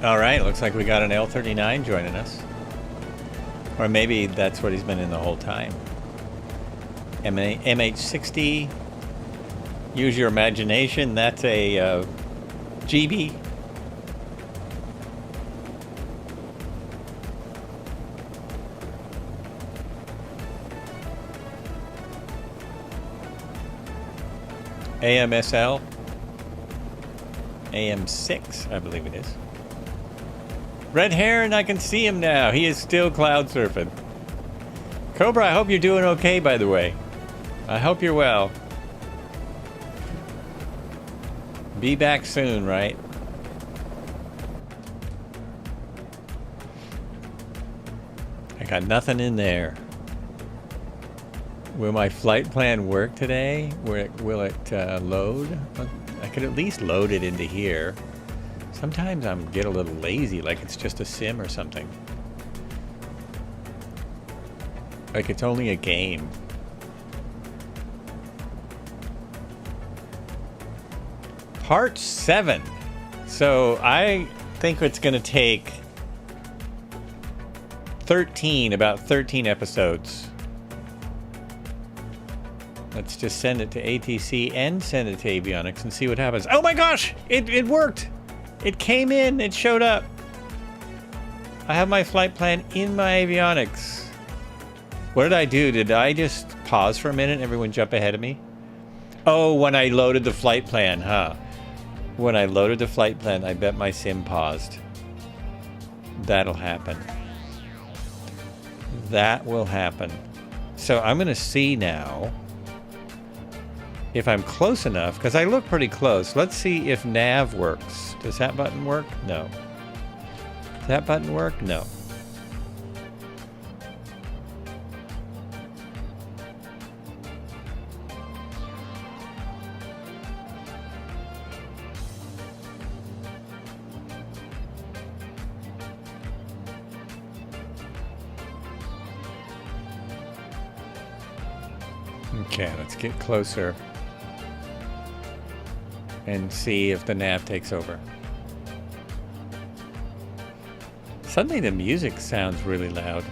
All right, looks like we got an L39 joining us. Or maybe that's what he's been in the whole time. MH60. Use your imagination. That's a GB. AMSL. AM6, I believe it is. Red hair, and I can see him now. He is still cloud surfing. Cobra, I hope you're doing okay, by the way. I hope you're well. Be back soon, right? I got nothing in there. Will my flight plan work today? Will it load? I could at least load it into here. Sometimes I get a little lazy, like it's just a sim or something. Like it's only a game. Part 7. So I think it's going to take about 13 episodes. Let's just send it to ATC and send it to avionics and see what happens. Oh my gosh! It worked! It came in, it showed up. I have my flight plan in my avionics. What did I do? Did I just pause for a minute and everyone jump ahead of me? Oh, when I loaded the flight plan, huh? When I loaded the flight plan, I bet my sim paused. That'll happen. That will happen. So I'm going to see now if I'm close enough, because I look pretty close. Let's see if nav works. Does that button work? No. Does that button work? No. Okay, let's get closer and see if the nav takes over. Suddenly the music sounds really loud.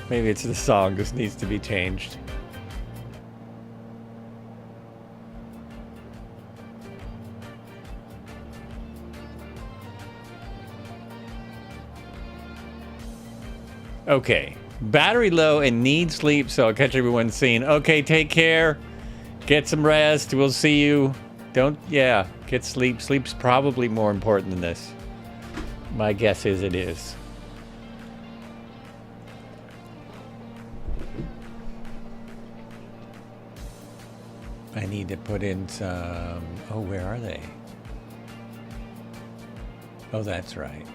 Maybe it's the song just needs to be changed. Okay, battery low and need sleep, so I'll catch everyone soon. Okay, take care. Get some rest. We'll see you. Get sleep. Sleep's probably more important than this. My guess is it is. I need to put in some... Oh, where are they? Oh, that's right.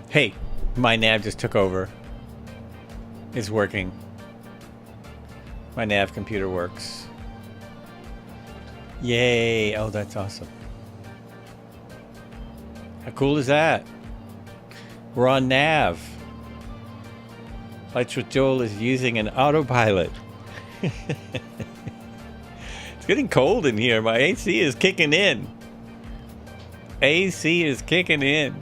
Hey, my nav just took over. It's working. My nav computer works. Yay! Oh, that's awesome. How cool is that? We're on nav. FlightsWithJoel is using an autopilot. It's getting cold in here. My AC is kicking in. AC is kicking in.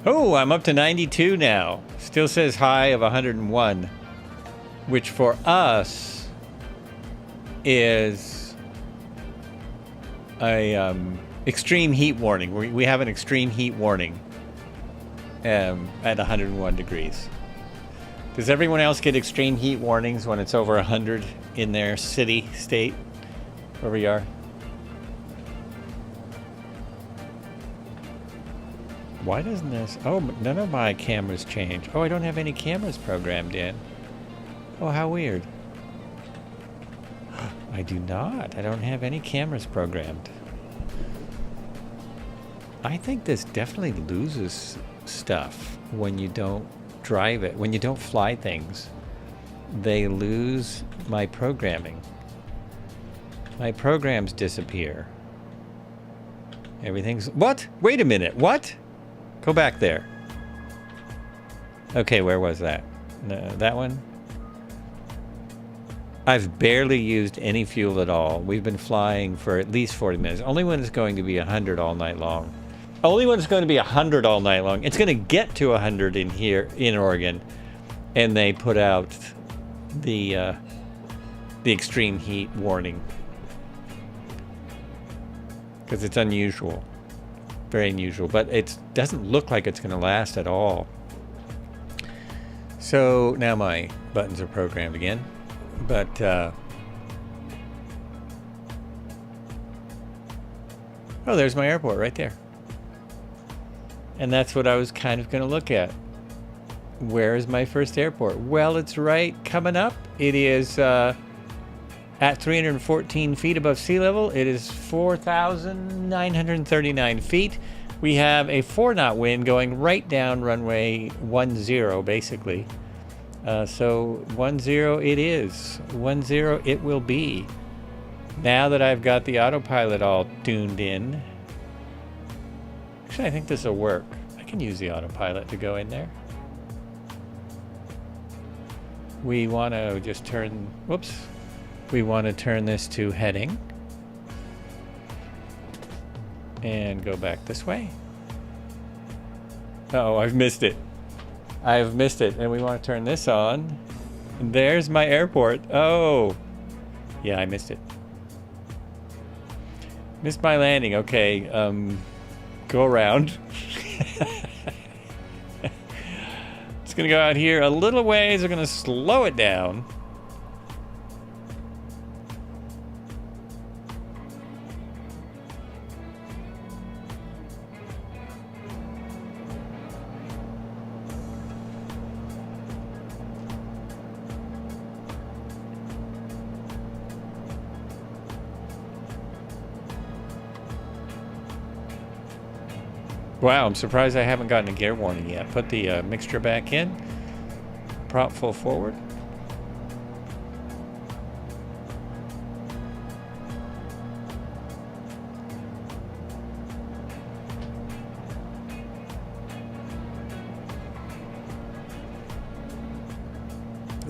Oh, I'm up to 92 now. Still says high of 101, which for us is a extreme heat warning. We have an extreme heat warning at 101 degrees. Does everyone else get extreme heat warnings when it's over 100 in their city, state, where we are? Why doesn't this... Oh, none of my cameras change. Oh, I don't have any cameras programmed in. Oh, how weird. I do not. I don't have any cameras programmed. I think this definitely loses stuff when you don't drive it. When you don't fly things, they lose my programming. My programs disappear. Everything's... What? Wait a minute. What? Go back there. Okay, where was that? No, that one? I've barely used any fuel at all. We've been flying for at least 40 minutes. Only when it's going to be 100 all night long. Only when it's going to be 100 all night long. It's going to get to 100 in here in Oregon, and they put out the extreme heat warning because it's unusual. Very unusual, but it doesn't look like it's going to last at all. So now my buttons are programmed again, but oh, there's my airport right there. And that's what I was kind of going to look at. Where is my first airport? Well, it's right coming up. It is at 314 feet above sea level. It is 4,939 feet. We have a 4-knot wind going right down runway 10, basically. So 10 it is. 10 it will be. Now that I've got the autopilot all tuned in. Actually, I think this will work. I can use the autopilot to go in there. We want to just turn... Whoops. We want to turn this to heading and go back this way. Oh, I've missed it. I've missed it. And we want to turn this on. And there's my airport. Oh, yeah, I missed it. Missed my landing. Okay, go around. It's going to go out here a little ways. We're going to slow it down. Wow, I'm surprised I haven't gotten a gear warning yet. Put the mixture back in. Prop full forward.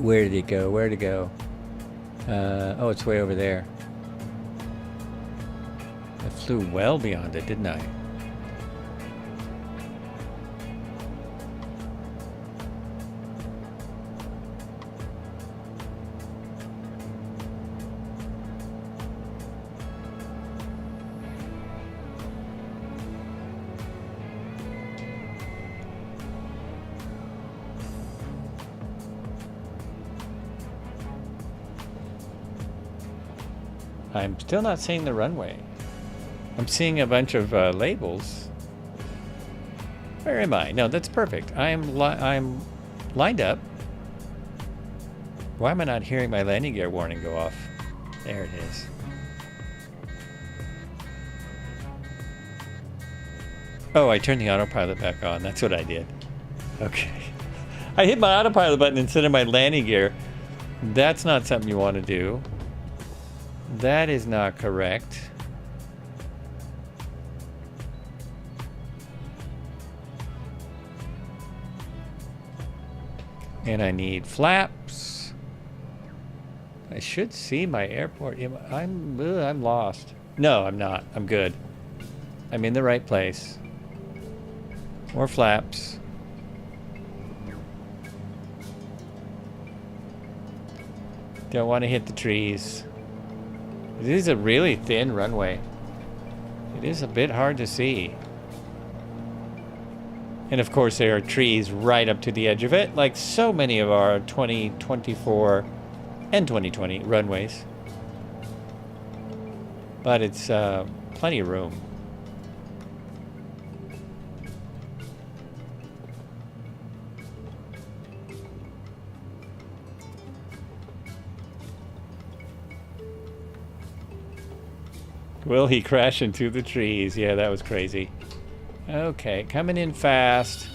Where did it go? Where did it go? Oh, it's way over there. I flew well beyond it, didn't I? I'm still not seeing the runway. I'm seeing a bunch of labels. Where am I? No, that's perfect. I'm lined up. Why am I not hearing my landing gear warning go off? There it is. Oh, I turned the autopilot back on. That's what I did. Okay. I hit my autopilot button instead of my landing gear. That's not something you want to do. That is not correct. And I need flaps. I should see my airport. I'm lost. No, I'm not. I'm good. I'm in the right place. More flaps. Don't want to hit the trees. It is a really thin runway. It is a bit hard to see. And of course there are trees right up to the edge of it, like so many of our 2024 and 2020 runways. But it's plenty of room. Will he crash into the trees? Yeah, that was crazy. Okay, coming in fast.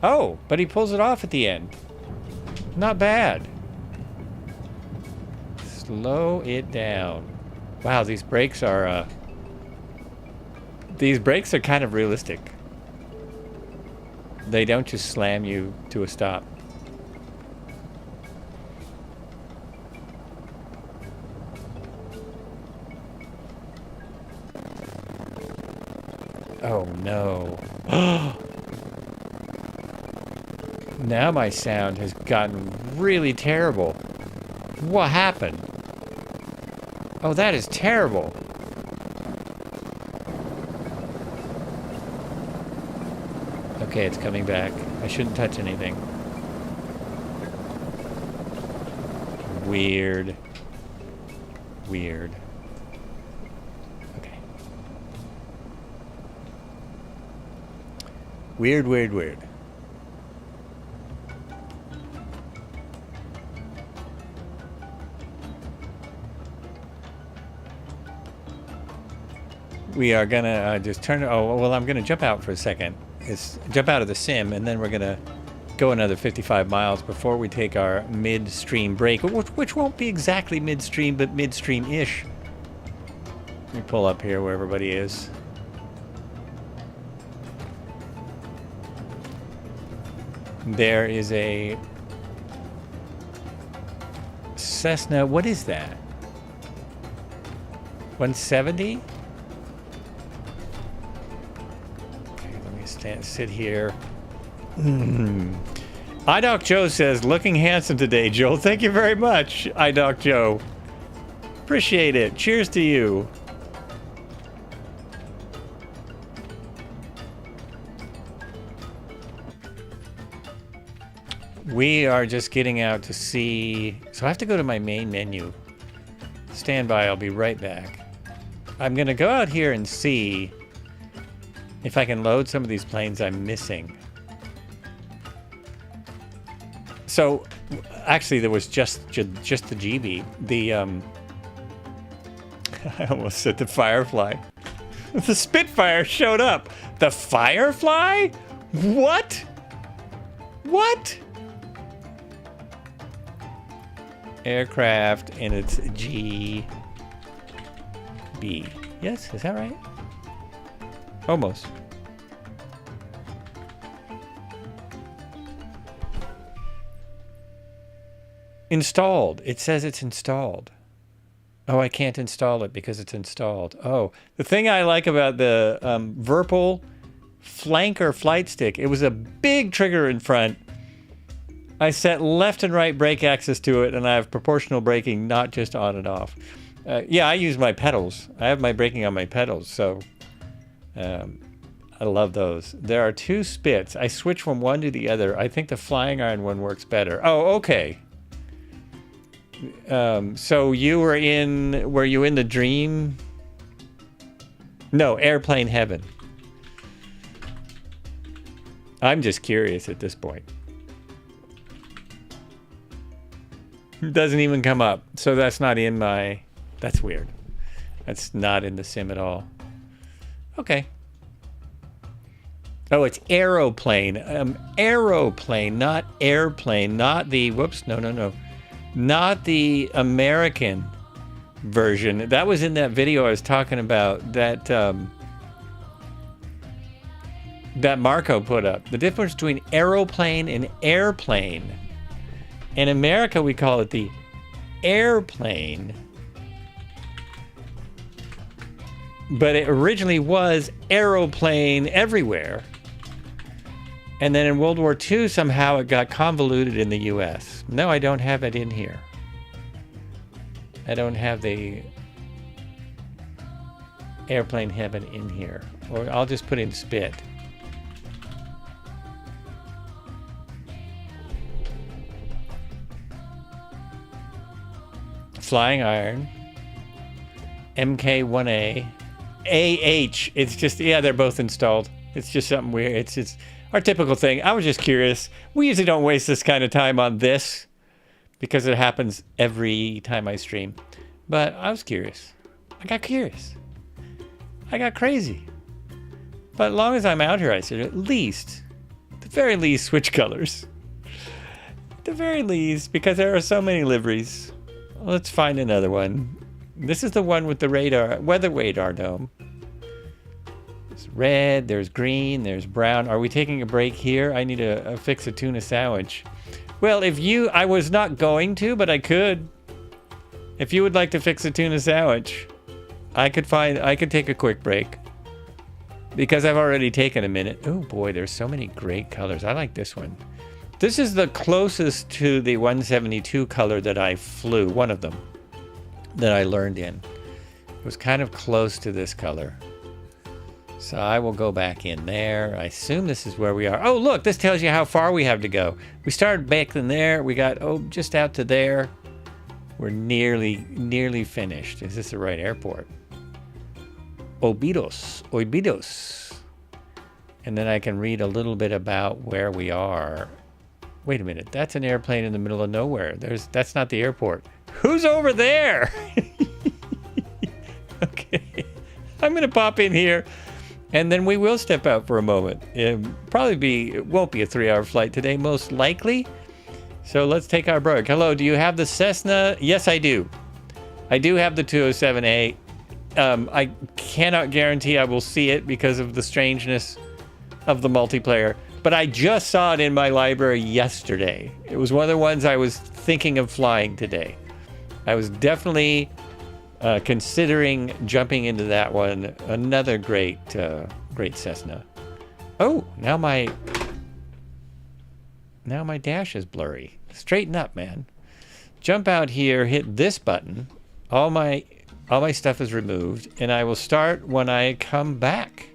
Oh, but he pulls it off at the end. Not bad. Slow it down. Wow, these brakes are kind of realistic. They don't just slam you to a stop. Oh no. Now my sound has gotten really terrible. What happened? Oh, that is terrible. Okay, it's coming back. I shouldn't touch anything. Weird. Weird. Okay. Weird, weird, weird. We are gonna just turn. Oh, well, I'm gonna jump out for a second. Jump out of the sim, and then we're gonna go another 55 miles before we take our midstream break, which won't be exactly midstream, but midstream-ish. Let me pull up here where everybody is. There is a Cessna. What is that? 170? Sit here. iDoc Joe says, looking handsome today, Joel. Thank you very much, iDoc Joe. Appreciate it. Cheers to you. We are just getting out to see. So I have to go to my main menu. Stand by, I'll be right back. I'm going to go out here and see if I can load some of these planes I'm missing. So, actually, there was just the GB. I almost said the Firefly. The Spitfire showed up. The Firefly? What? What? Aircraft, and it's GB. Yes, is that right? Almost. Installed. It says it's installed. Oh, I can't install it because it's installed. Oh, the thing I like about the Virpil flanker flight stick, it was a big trigger in front. I set left and right brake axis to it, and I have proportional braking, not just on and off. Yeah, I use my pedals. I have my braking on my pedals, so I love those. There are 2 spits. I switch from one to the other. I think the flying iron one works better. Oh, okay. So were you in the dream? No, airplane heaven. I'm just curious at this point. It doesn't even come up. So that's not in my, that's weird. That's not in the sim at all. Okay. Oh, it's aeroplane. Aeroplane, not airplane, not the, whoops, no. Not the American version. That was in that video I was talking about that that Marco put up. The difference between aeroplane and airplane. In America, we call it the airplane. But it originally was aeroplane everywhere. And then in World War II, somehow it got convoluted in the US. No, I don't have it in here. I don't have the airplane heaven in here. Or I'll just put in spit. Flying iron. MK1A. AH. It's just, yeah, they're both installed. It's just something weird. It's just our typical thing. I was just curious. We usually don't waste this kind of time on this because it happens every time I stream. But I was curious. I got curious. I got crazy. But as long as I'm out here, I said at the very least, switch colors. At the very least, because there are so many liveries. Let's find another one. This is the one with the radar, weather radar dome. There's red, there's green, there's brown. Are we taking a break here? I need to fix a tuna sandwich. Well, I was not going to, but I could. If you would like to fix a tuna sandwich, I could take a quick break. Because I've already taken a minute. Oh boy, there's so many great colors. I like this one. This is the closest to the 172 color that I flew, one of them, that I learned in. It was kind of close to this color. So I will go back in there. I assume this is where we are. Oh, look, this tells you how far we have to go. We started back in there. We got, just out to there. We're nearly finished. Is this the right airport? Obidos. And then I can read a little bit about where we are. Wait a minute, that's an airplane in the middle of nowhere. That's not the airport. Who's over there? Okay, I'm gonna pop in here and then we will step out for a moment. It won't be a 3-hour flight today, most likely. So let's take our break. Hello, do you have the Cessna? Yes, I do. I do have the 207A. I cannot guarantee I will see it because of the strangeness of the multiplayer. But I just saw it in my library yesterday. It was one of the ones I was thinking of flying today. I was definitely considering jumping into that one. Another great Cessna. Oh, now my dash is blurry. Straighten up, man. Jump out here, hit this button. All my stuff is removed, and I will start when I come back.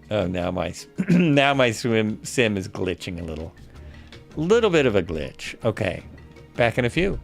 Oh, now my sim is glitching a little. Little bit of a glitch. Okay, back in a few.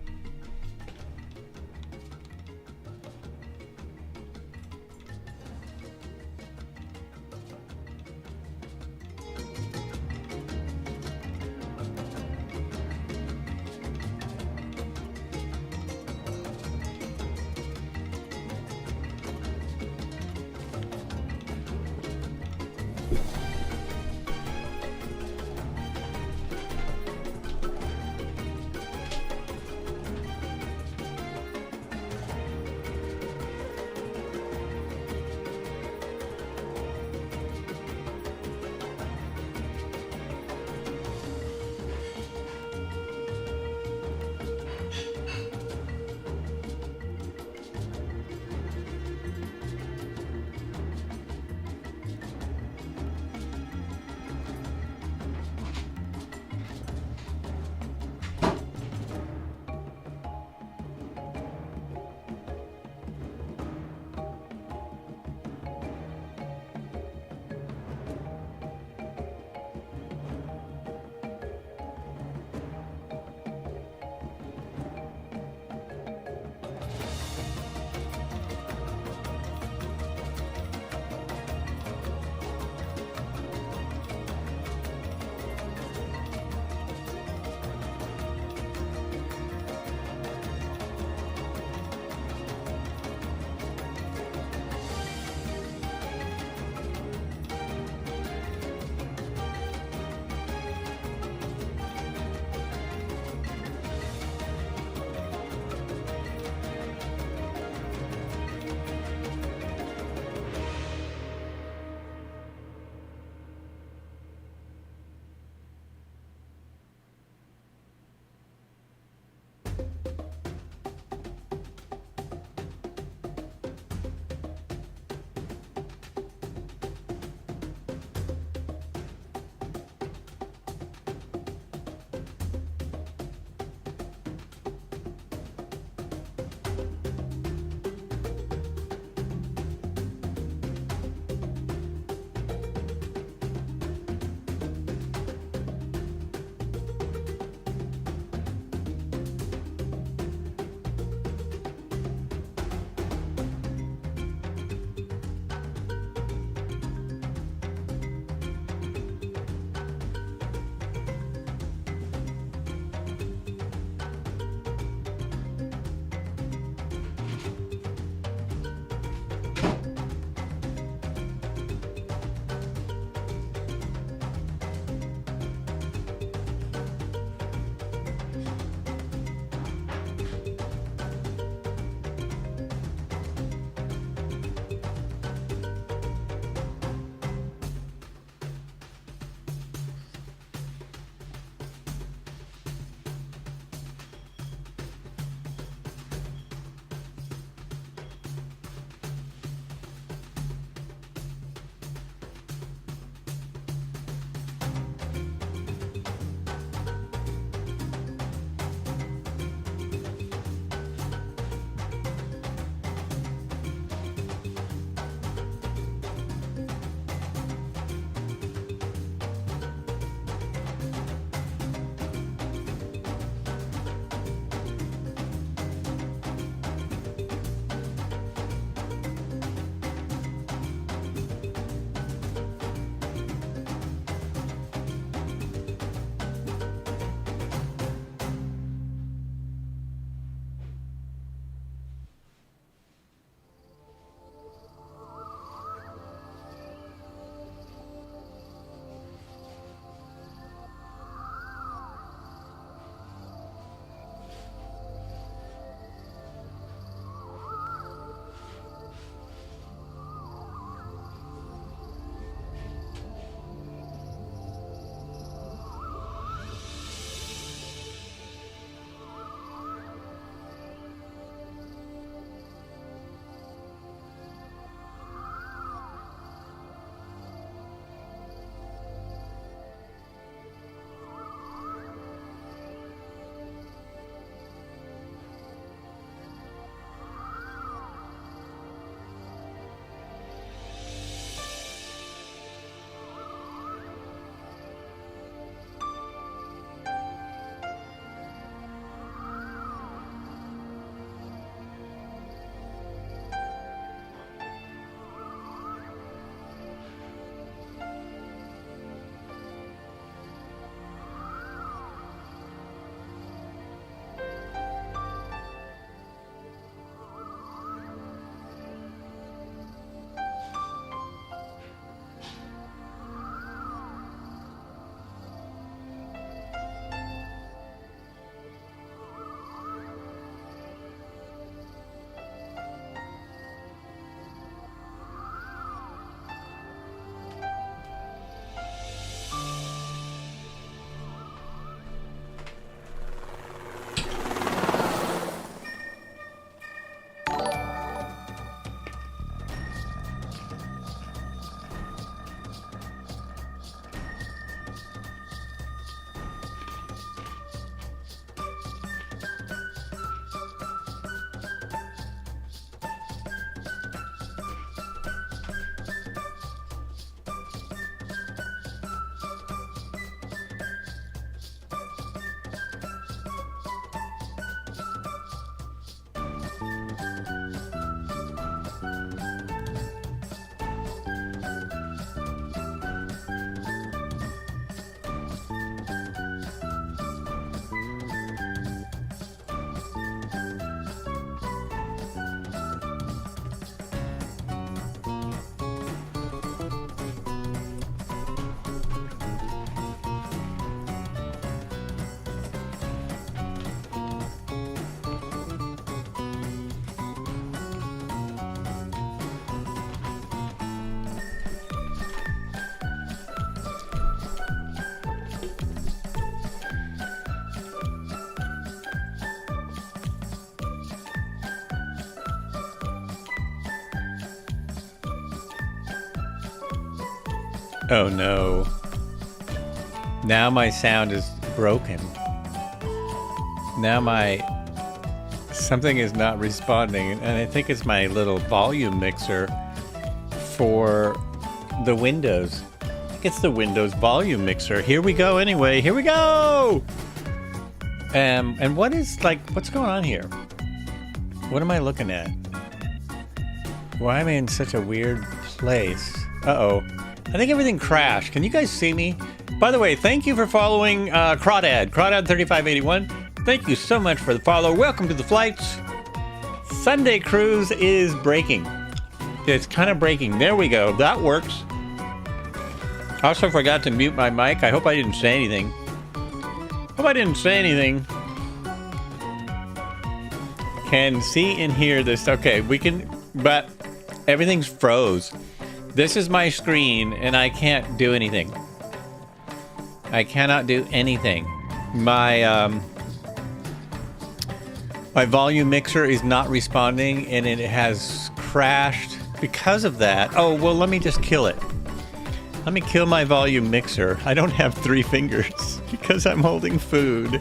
Oh no. Now my sound is broken. Now something is not responding, and I think it's my little volume mixer for the Windows. I think it's the Windows volume mixer. Here we go anyway. Here we go! And what's going on here? What am I looking at? Why am I in such a weird place? Uh-oh. I think everything crashed. Can you guys see me? By the way, thank you for following Crawdad3581. Thank you so much for the follow. Welcome to the flights. Sunday cruise is breaking. It's kind of breaking. There we go. That works. Also forgot to mute my mic. I hope I didn't say anything. Hope I didn't say anything. Can see and hear this. Okay, we can, but everything's froze. This is my screen and I can't do anything. I cannot do anything. My volume mixer is not responding and it has crashed because of that. Oh, well, let me just kill it. Let me kill my volume mixer. I don't have 3 fingers because I'm holding food.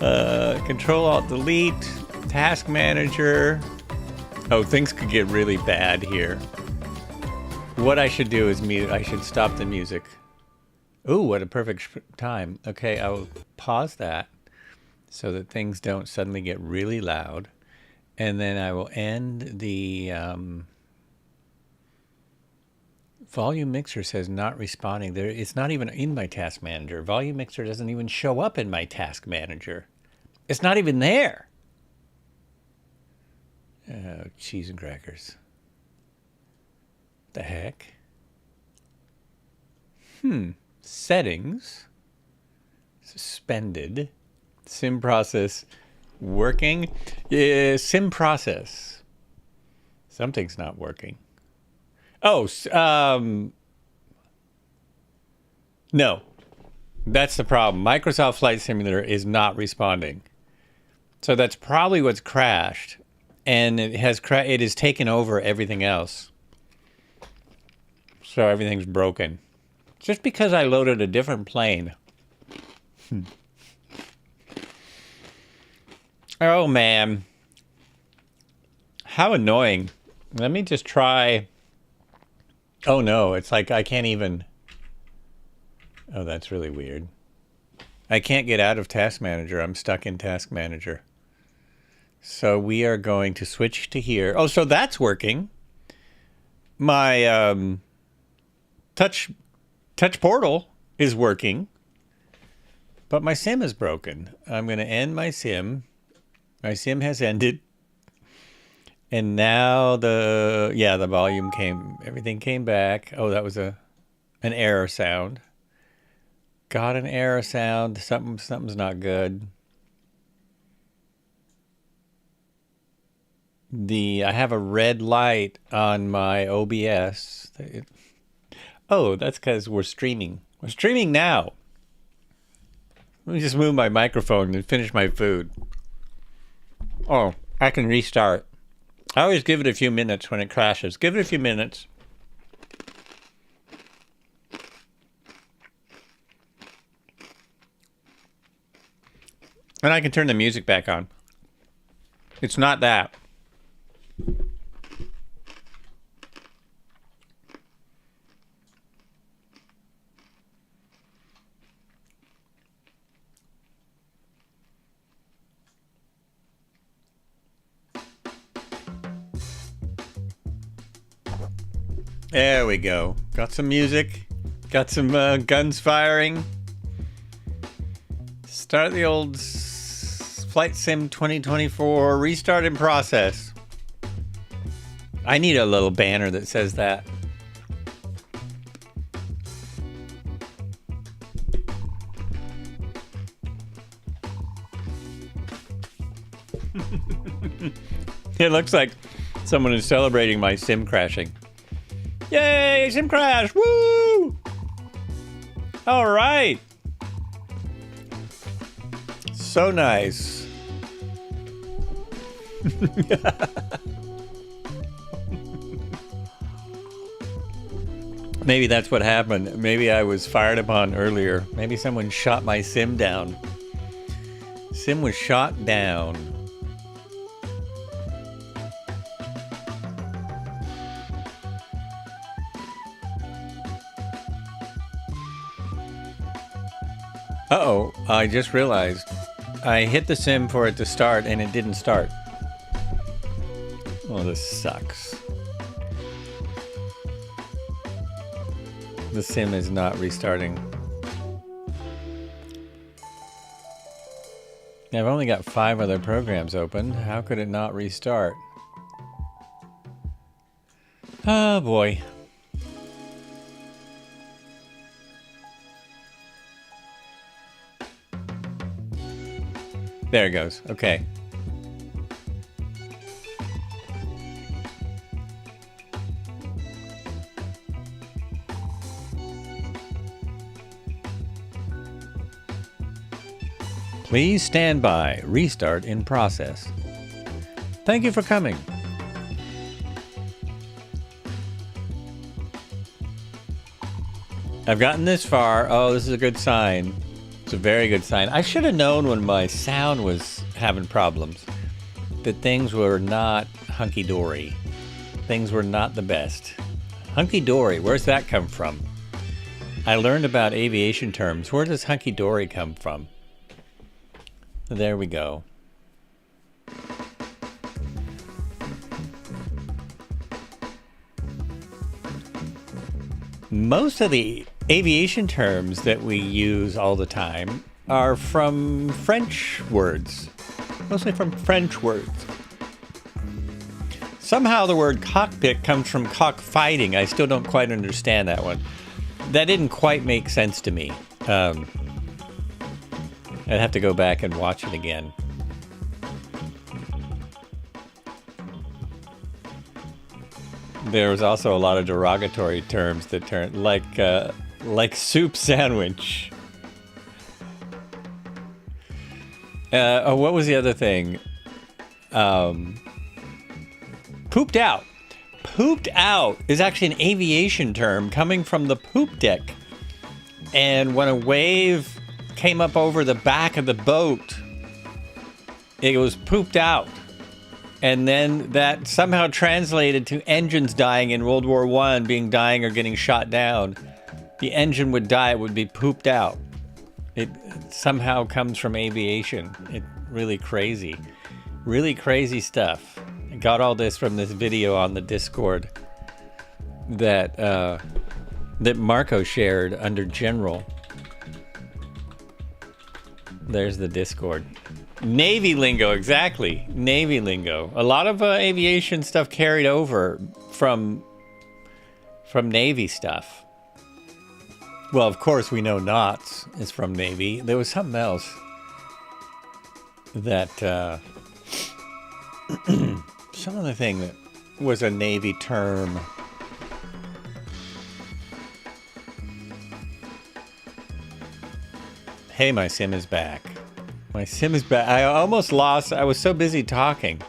Control-Alt-Delete, Task Manager. Oh, things could get really bad here. What I should do is mute. I should stop the music. Ooh, what a perfect time. Okay, I'll pause that so that things don't suddenly get really loud. And then I will end the volume mixer says not responding. It's not even in my task manager. Volume mixer doesn't even show up in my task manager. It's not even there. Oh, cheese and crackers. The heck? Settings. Suspended. Sim process working. Yeah, sim process. Something's not working. Oh, no. That's the problem. Microsoft Flight Simulator is not responding. So that's probably what's crashed. And it has taken over everything else. So everything's broken. Just because I loaded a different plane. Oh, man. How annoying. Let me just try. Oh, no. It's like I can't even. Oh, that's really weird. I can't get out of Task Manager. I'm stuck in Task Manager. So we are going to switch to here. Oh, so that's working. My touch portal is working. But my sim is broken. I'm going to end my sim. My sim has ended. And now the volume everything came back. Oh, that was an error sound. Got an error sound. Something's not good. I have a red light on my OBS. Oh, that's because we're streaming. We're streaming now. Let me just move my microphone and finish my food. Oh, I can restart. I always give it a few minutes when it crashes. Give it a few minutes. And I can turn the music back on. It's not that. There we go. Got some music. Got some guns firing. Start the old Flight Sim 2024 restart in process. I need a little banner that says that. It looks like someone is celebrating my sim crashing. Yay, sim crash! Woo! All right. So nice. Maybe that's what happened. Maybe I was fired upon earlier. Maybe someone shot my sim down. Sim was shot down. Uh-oh, I just realized. I hit the sim for it to start and it didn't start. Oh, this sucks. The sim is not restarting. I've only got 5 other programs open. How could it not restart? Oh boy. There it goes. Okay. Please stand by. Restart in process. Thank you for coming. I've gotten this far. Oh, this is a good sign. It's a very good sign. I should have known when my sound was having problems that things were not hunky-dory. Things were not the best. Hunky-dory, where's that come from? I learned about aviation terms. Where does hunky-dory come from? There we go. Most of the aviation terms that we use all the time are from French words. Mostly from French words. Somehow the word cockpit comes from cockfighting. I still don't quite understand that one. That didn't quite make sense to me. I'd have to go back and watch it again. There was also a lot of derogatory terms that turned like soup sandwich. Oh, what was the other thing? Pooped out. Pooped out is actually an aviation term coming from the poop deck. And when a wave came up over the back of the boat, it was pooped out. And then that somehow translated to engines dying in World War I, being dying or getting shot down. The engine would die, it would be pooped out. It somehow comes from aviation. It's really crazy. Really crazy stuff. I got all this from this video on the Discord that Marco shared under General. There's the Discord. Navy lingo, exactly. Navy lingo. A lot of aviation stuff carried over from Navy stuff. Well, of course, we know knots is from Navy. There was something else that some other thing that was a Navy term. Hey, my sim is back. My sim is back. I was so busy talking.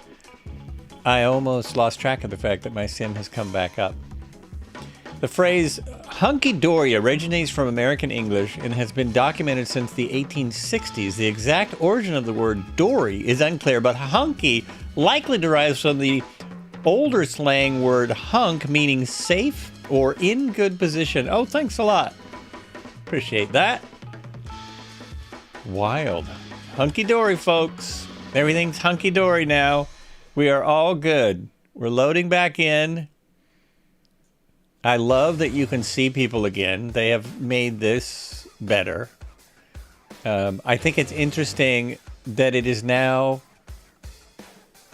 I almost lost track of the fact that my sim has come back up. The phrase hunky-dory originates from American English and has been documented since the 1860s. The exact origin of the word dory is unclear, but hunky likely derives from the older slang word hunk, meaning safe or in good position. Oh, thanks a lot. Appreciate that. Wild. Hunky-dory, folks. Everything's hunky-dory now. We are all good. We're loading back in. I love that you can see people again. They have made this better. I think it's interesting that it is now...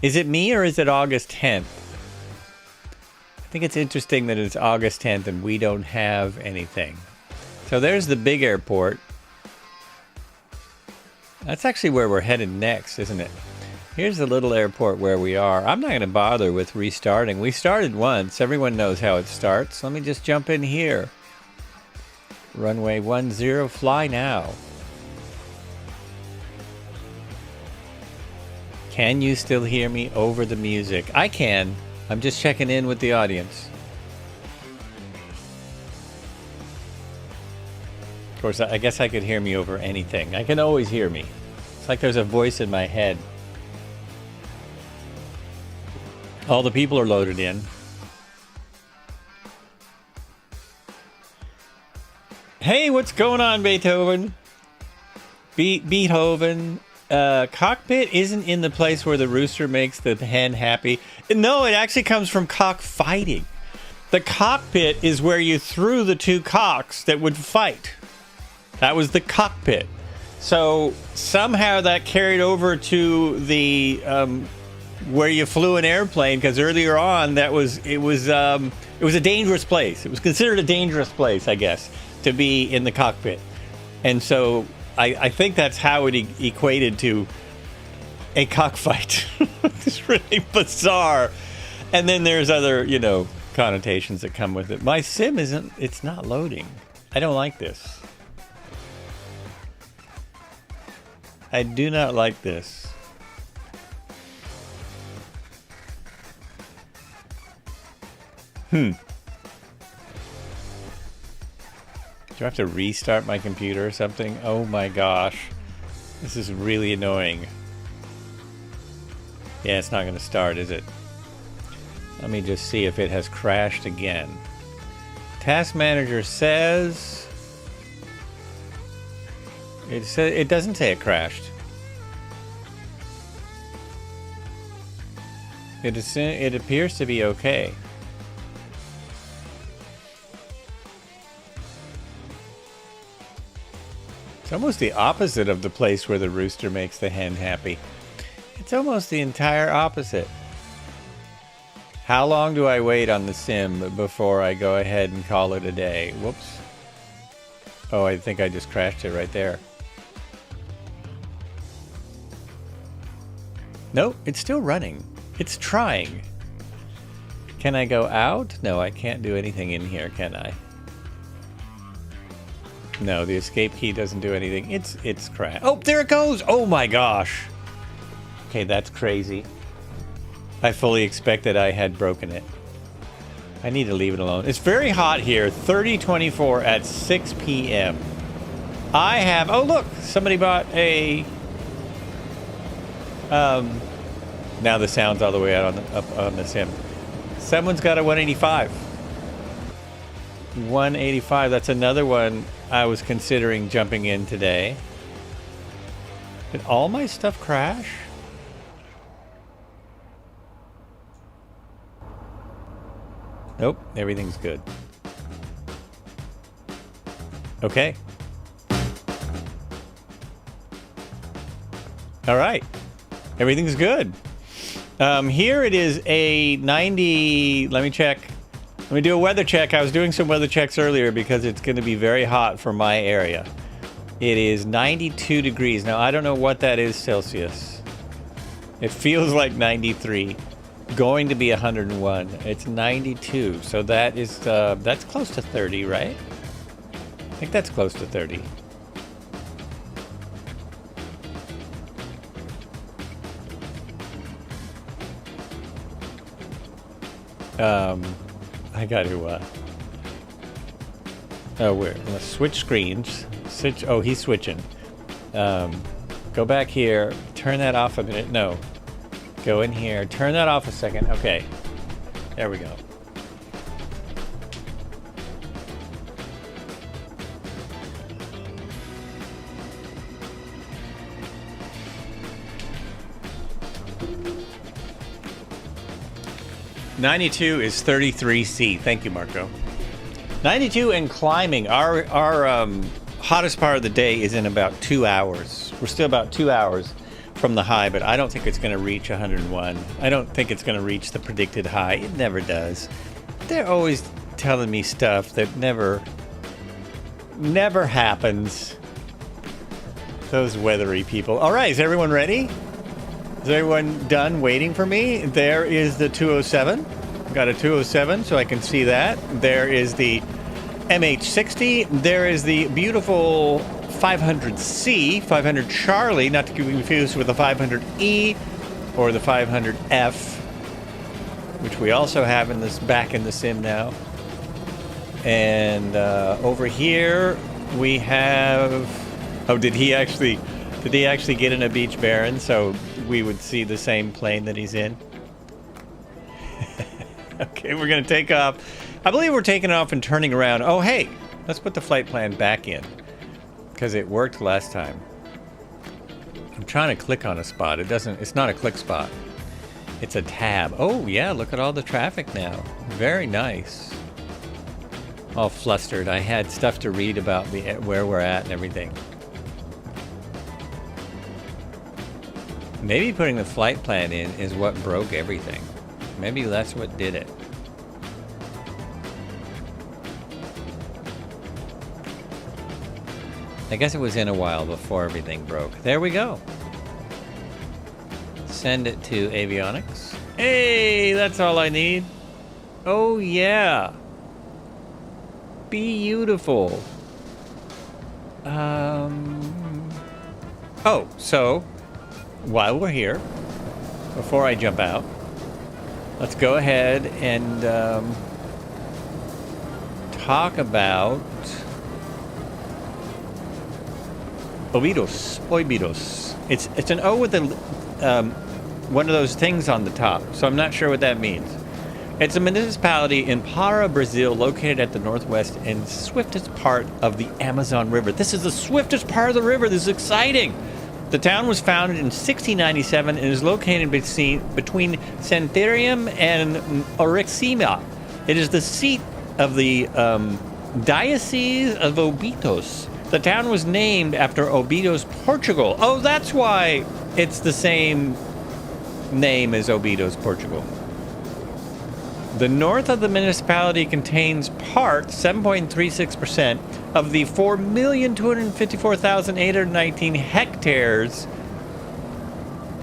Is it me or is it August 10th? I think it's interesting that it's August 10th and we don't have anything. So there's the big airport. That's actually where we're headed next, isn't it? Here's the little airport where we are. I'm not going to bother with restarting. We started once. Everyone knows how it starts. Let me just jump in here. Runway 10, fly now. Can you still hear me over the music? I can. I'm just checking in with the audience. course, I guess I could hear me over anything. I can always hear me. It's like there's a voice in my head. All the people are loaded in. Hey, what's going on, Beethoven? Beethoven. Cockpit isn't in the place where the rooster makes the hen happy. No, it actually comes from cockfighting. The cockpit is where you threw the two cocks that would fight. That was the cockpit. So somehow that carried over to the where you flew an airplane, because earlier on it was a dangerous place. It was considered a dangerous place, I guess, to be in the cockpit. And so I think that's how it equated to a cockfight. It's really bizarre. And then there's other, connotations that come with it. My sim it's not loading. I don't like this. I do not like this. Do I have to restart my computer or something? Oh my gosh. This is really annoying. Yeah, it's not going to start, is it? Let me just see if it has crashed again. Task Manager says... It doesn't say it crashed. It appears to be okay. It's almost the opposite of the place where the rooster makes the hen happy. It's almost the entire opposite. How long do I wait on the sim before I go ahead and call it a day? Whoops. Oh, I think I just crashed it right there. Nope, it's still running. It's trying. Can I go out? No, I can't do anything in here, can I? No, the escape key doesn't do anything. It's crashed. Oh, there it goes! Oh my gosh! Okay, that's crazy. I fully expected I had broken it. I need to leave it alone. It's very hot here. 3024 at 6 p.m. I have... Oh, look! Somebody bought a... Now the sound's all the way out up on the sim. Someone's got a 185. 185. That's another one I was considering jumping in today. Did all my stuff crash? Nope, everything's good. Okay. All right. Everything's good. Here it is a 90... Let me check. Let me do a weather check. I was doing some weather checks earlier because it's going to be very hot for my area. It is 92 degrees. Now, I don't know what that is Celsius. It feels like 93. Going to be 101. It's 92. So that is that's close to 30, right? I think that's close to 30. I got to let's switch screens. Oh, he's switching. Go back here. Turn that off a minute. No. Go in here. Turn that off a second. Okay. There we go. '92 is 33C. Thank you, Marco. 92 and climbing. Our hottest part of the day is in about 2 hours. We're still about 2 hours from the high, but I don't think it's going to reach 101. I don't think it's going to reach the predicted high. It never does. They're always telling me stuff that never happens. Those weathery people. All right, is everyone ready? Is everyone done waiting for me? There is the 207. Got a 207, so I can see that. There is the MH60. There is the beautiful 500C, 500 Charlie, not to be confused with the 500E or the 500F, which we also have in this back in the sim now. And over here We have... Oh, did he actually get in a Beach Baron so we would see the same plane that he's in? Okay, we're going to take off. I believe we're taking off and turning around. Oh, hey, let's put the flight plan back in because it worked last time. I'm trying to click on a spot. It's not a click spot. It's a tab. Oh, yeah, look at all the traffic now. Very nice. All flustered. I had stuff to read about where we're at and everything. Maybe putting the flight plan in is what broke everything. Maybe that's what did it. I guess it was in a while before everything broke. There we go. Send it to avionics. Hey, that's all I need. Oh, yeah. Beautiful. Oh, so while we're here, before I jump out, let's go ahead and talk about Obidos. It's an O with a one of those things on the top, so I'm not sure what that means. It's a municipality in Para, Brazil, located at the northwest and swiftest part of the Amazon River. This is the swiftest part of the river. This is exciting. The town was founded in 1697 and is located between Santarém and Orixima. It is the seat of the Diocese of Obidos. The town was named after Obidos, Portugal. Oh, that's why it's the same name as Obidos, Portugal. The north of the municipality contains part, 7.36%, of the 4,254,819 hectares.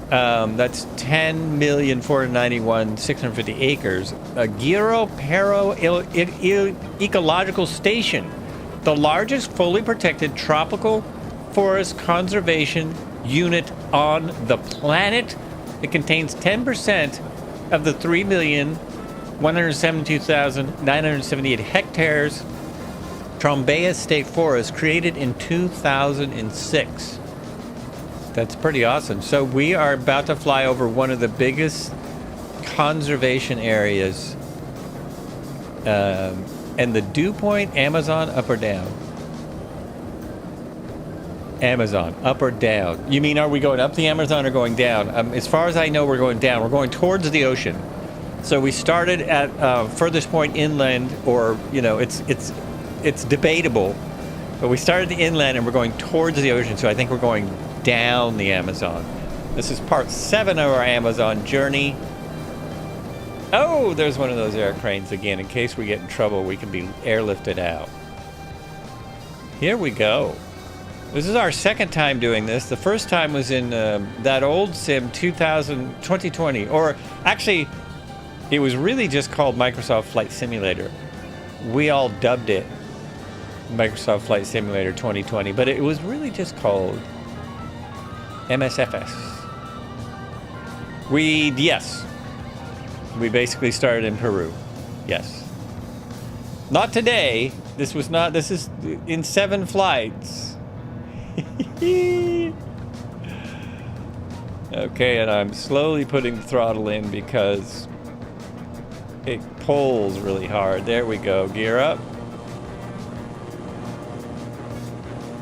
That's 10,491,650 acres. A Giro Pero Ecological Station, the largest fully protected tropical forest conservation unit on the planet. It contains 10% of the 3,172,978 hectares Trombea State Forest, created in 2006. That's pretty awesome. So we are about to fly over one of the biggest conservation areas. And the dew point, Amazon, up or down? Amazon, up or down? You mean, are we going up the Amazon or going down? As far as I know, we're going down. We're going towards the ocean. So we started at furthest point inland, or, you know, it's debatable. But we started the inland and we're going towards the ocean, so I think we're going down the Amazon. This is part 7 of our Amazon journey. Oh, there's one of those aircranes again. In case we get in trouble, we can be airlifted out. Here we go. This is our second time doing this. The first time was in that old sim 2020, or actually, it was really just called Microsoft Flight Simulator. We all dubbed it Microsoft Flight Simulator 2020, but it was really just called MSFS. We basically started in Peru. Yes. Not today. This is in 7 flights. Okay, and I'm slowly putting the throttle in because it pulls really hard. There we go. Gear up.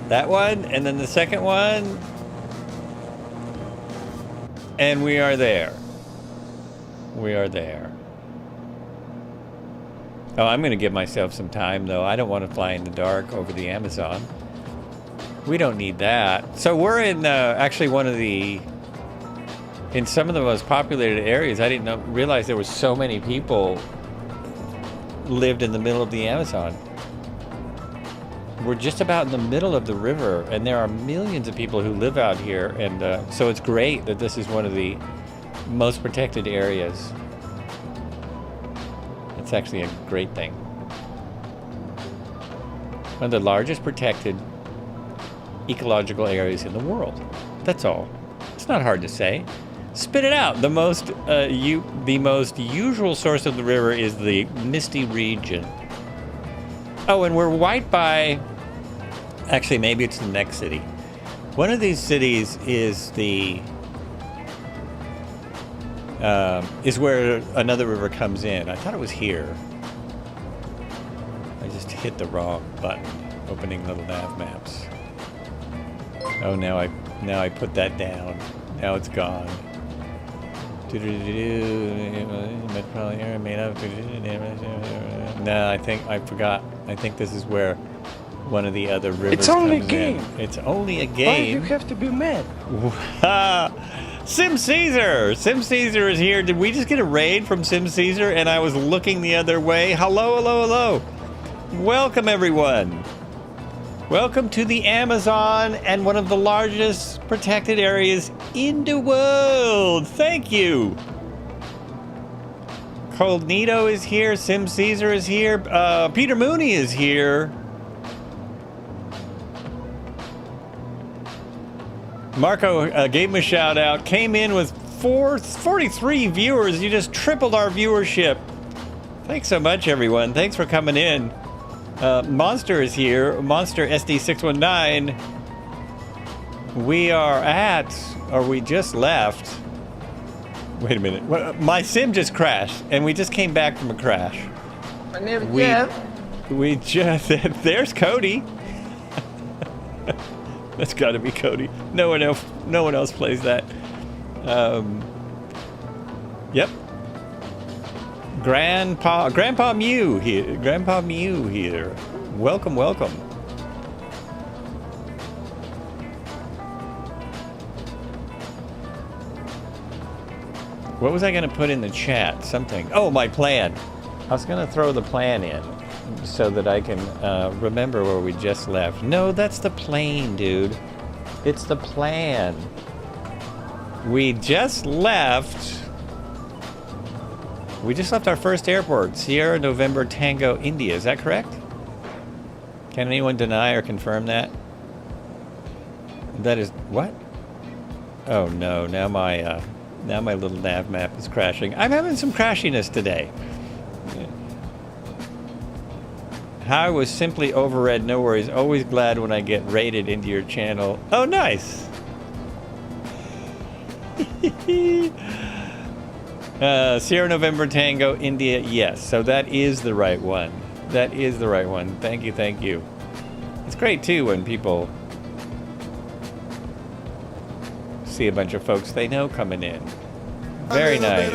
That one, and then the second one. And we are there. We are there. Oh, I'm going to give myself some time, though. I don't want to fly in the dark over the Amazon. We don't need that. So we're in actually one of the... in some of the most populated areas. I didn't realize there were so many people lived in the middle of the Amazon. We're just about in the middle of the river, and there are millions of people who live out here, and so it's great that this is one of the most protected areas. It's actually a great thing. One of the largest protected ecological areas in the world. That's all. It's not hard to say. Spit it out. The most usual source of the river is the misty region. Oh, and we're right by Actually, maybe it's the next city. One of these cities is the is where another river comes in. I thought it was here. I just hit the wrong button, opening little nav maps. Oh, now I put that down. Now it's gone. No, I think I forgot. I think this is where one of the other rivers It's only a comes game. in. It's only a Why game. do you have to be mad? Sim Caesar! Sim Caesar is here. Did we just get a raid from Sim Caesar and I was looking the other way? Hello, hello, hello. Welcome, everyone. Welcome to the Amazon and one of the largest protected areas in the world. Thank you. Carenado is here. Sim Caesar is here. Peter Mooney is here. Marco gave him a shout out. Came in with 43 viewers. You just tripled our viewership. Thanks so much, everyone. Thanks for coming in. Monster is here. Monster SD619. We are at, or we just left. Wait a minute. My sim just crashed, and we just came back from a crash. My name is Jeff. We just, there's Cody. That's got to be Cody. No one else plays that. Yep. Grandpa Mew here. Grandpa Mew here. Welcome, welcome. What was I going to put in the chat? Something. Oh, my plan. I was going to throw the plan in so that I can remember where we just left. No, that's the plane, dude. It's the plan. We just left. We just left our first airport, Sierra November Tango, India. Is that correct? Can anyone deny or confirm that? That is what? Oh no! Now my little nav map is crashing. I'm having some crashiness today. How was simply overread, no worries. Always glad when I get rated into your channel. Oh, nice. Sierra November Tango, India, yes. So that is the right one. That is the right one. Thank you, thank you. It's great, too, when people see a bunch of folks they know coming in. Very nice.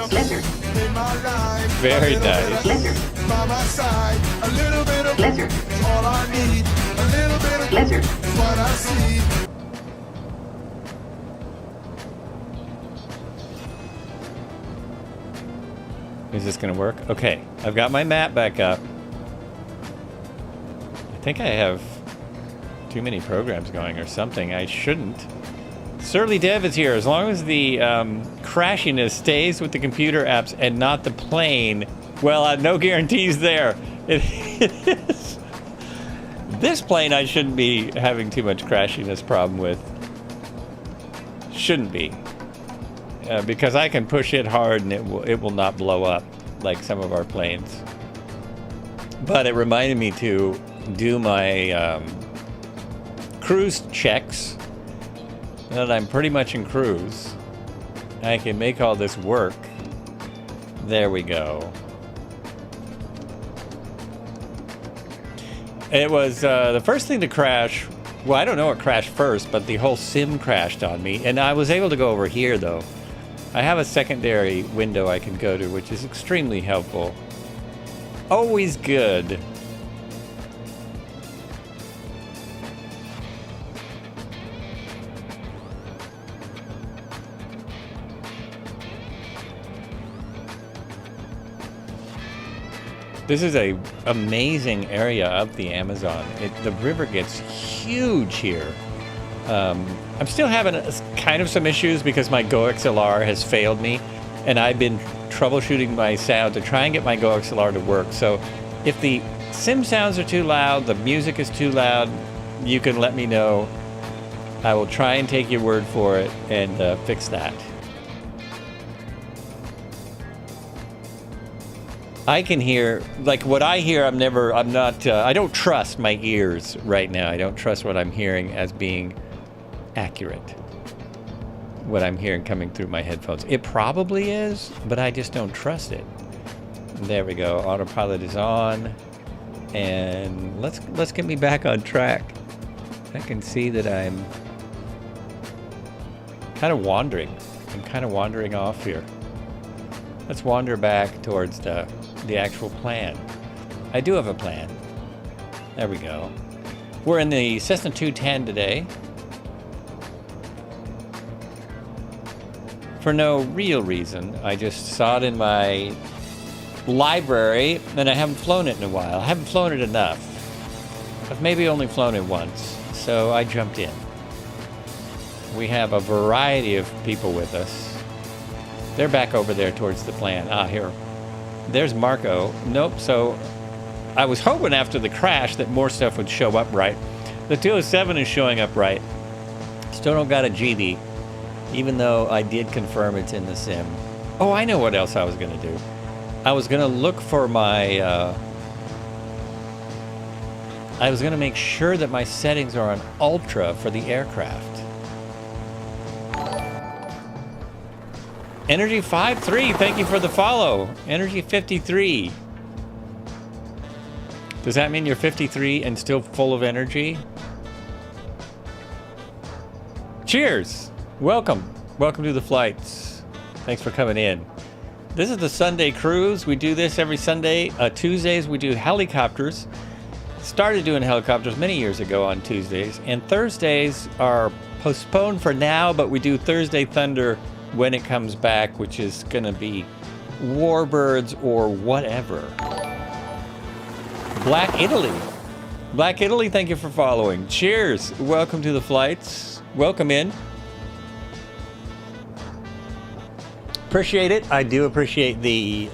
Very nice. By my side, a little bit of pleasure is all I need. A little bit of pleasure is what I see. Is this gonna work? Okay, I've got my map back up. I think I have too many programs going or something. I shouldn't. Surly Dev is here. As long as the crashiness stays with the computer apps and not the plane, well, no guarantees there. It is. This plane I shouldn't be having too much crashiness problem with. Shouldn't be. Because I can push it hard and it will not blow up like some of our planes. But it reminded me to do my cruise checks. Now that I'm pretty much in cruise, I can make all this work. There we go. It was the first thing to crash. Well, I don't know what crashed first, but the whole sim crashed on me. And I was able to go over here, though. I have a secondary window I can go to, which is extremely helpful. Always good. This is a amazing area of the Amazon. The river gets huge here. I'm still having kind of some issues because my GoXLR has failed me, and I've been troubleshooting my sound to try and get my GoXLR to work. So if the sim sounds are too loud, the music is too loud, you can let me know. I will try and take your word for it and fix that. I can hear, like what I hear, I'm not, I don't trust my ears right now. I don't trust what I'm hearing as being accurate. What I'm hearing coming through my headphones. It probably is, but I just don't trust it. There we go. Autopilot is on. And let's get me back on track. I can see that I'm kind of wandering. I'm kind of wandering off here. Let's wander back towards the actual plan. I do have a plan. There we go. We're in the Cessna 210 today. For no real reason. I just saw it in my library, and I haven't flown it in a while. I haven't flown it enough. I've maybe only flown it once, so I jumped in. We have a variety of people with us. They're back over there towards the plan. Ah, here. There's Marco. Nope, so I was hoping after the crash that more stuff would show up right. The 207 is showing up right. Still don't got a GD, even though I did confirm it's in the sim. Oh, I know what else I was going to do. I was going to look for my... I was going to make sure that my settings are on Ultra for the aircraft. Energy53, thank you for the follow. Energy53. Does that mean you're 53 and still full of energy? Cheers! Welcome. Welcome to the flights. Thanks for coming in. This is the Sunday cruise. We do this every Sunday. Tuesdays we do helicopters. Started doing helicopters many years ago on Tuesdays. And Thursdays are postponed for now, but we do Thursday Thunder when it comes back, which is going to be Warbirds or whatever. Black Italy. Black Italy, thank you for following. Cheers. Welcome to the flights. Welcome in. Appreciate it. I do appreciate the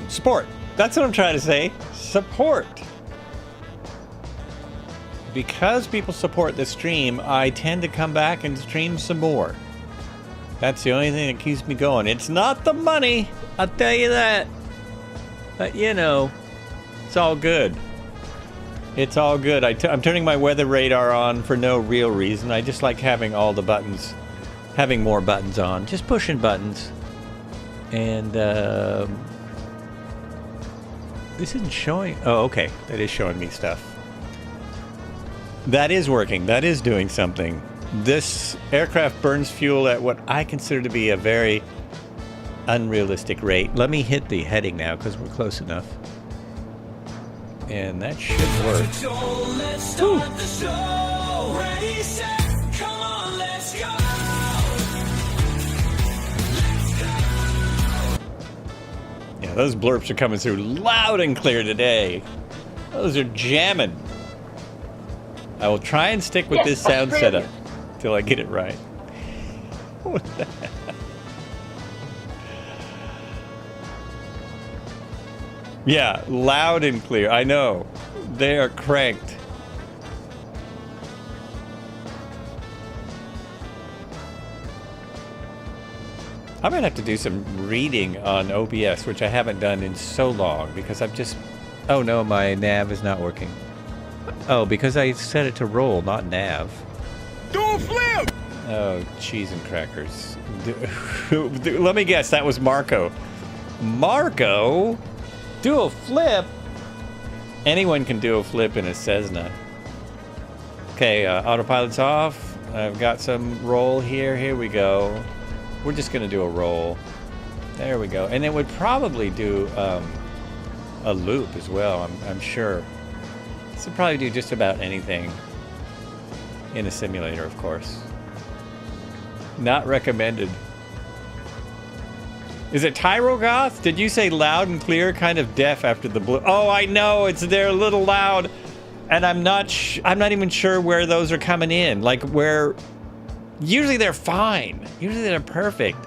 support. That's what I'm trying to say. Support. Because people support the stream, I tend to come back and stream some more. That's the only thing that keeps me going. It's not the money, I'll tell you that. But you know, it's all good. It's all good. I'm turning my weather radar on for no real reason. I just like having all the buttons, having more buttons on. Just pushing buttons. And this isn't showing. Oh, okay. That is showing me stuff. That is working. That is doing something. This aircraft burns fuel at what I consider to be a very unrealistic rate. Let me hit the heading now because we're close enough. And that should work. Yeah, those blurps are coming through loud and clear today. Those are jamming. I will try and stick with this sound setup till I get it right. What the heck? Yeah, loud and clear. I know. They are cranked. I might have to do some reading on OBS, which I haven't done in so long because I've just... Oh no, my nav is not working. Oh, because I set it to roll, not nav. Do a flip! Oh, cheese and crackers. Let me guess, that was Marco. Marco? Do a flip? Anyone can do a flip in a Cessna. Okay, autopilot's off. I've got some roll here. Here we go. We're just going to do a roll. There we go. And it would probably do a loop as well, I'm sure. This would probably do just about anything in a simulator, of course. Not recommended. Is it Tyrogoth? Did you say loud and clear, kind of deaf after the blue? Oh, I know, they're a little loud, and I'm not even sure where those are coming in. Like where, usually they're fine. Usually they're perfect.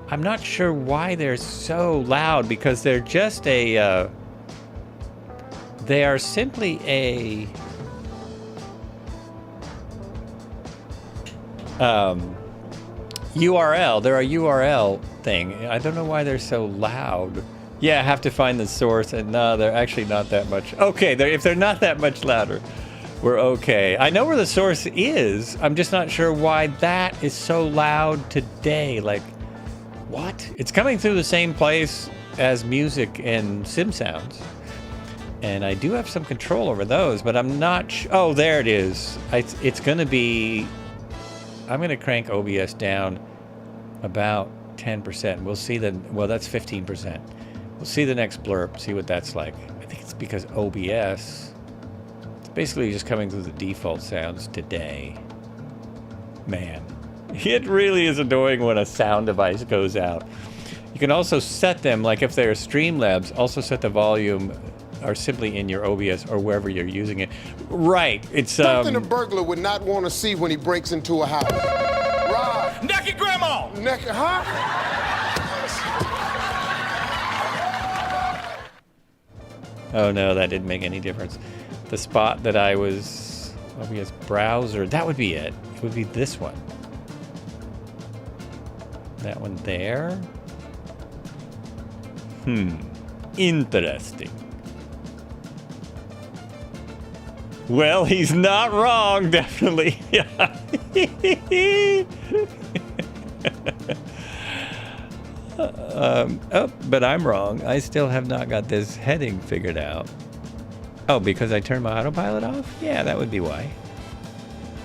I'm not sure why they're so loud because they're just a, they are simply a, URL. They're a URL thing. I don't know why they're so loud. Yeah, I have to find the source, and no, they're actually not that much. Okay, if they're not that much louder, we're okay. I know where the source is. I'm just not sure why that is so loud today. Like, what? It's coming through the same place as music and sim sounds. And I do have some control over those, but I'm not oh, there it is. It's going to be... I'm going to crank OBS down about 10%. We'll see the... Well, that's 15%. We'll see the next blurb, see what that's like. I think it's because OBS... It's basically just coming through the default sounds today. Man. It really is annoying when a sound device goes out. You can also set them, like if they're Streamlabs, also set the volume... or simply in your OBS or wherever you're using it. Right, it's something a burglar would not want to see when he breaks into a house. Right. Naked grandma! Naked, huh? Oh no, that didn't make any difference. The spot that I was... OBS browser, that would be it. It would be this one. That one there? Interesting. Well, he's not wrong, definitely. Oh, but I'm wrong. I still have not got this heading figured out. Oh, because I turned my autopilot off? Yeah, that would be why.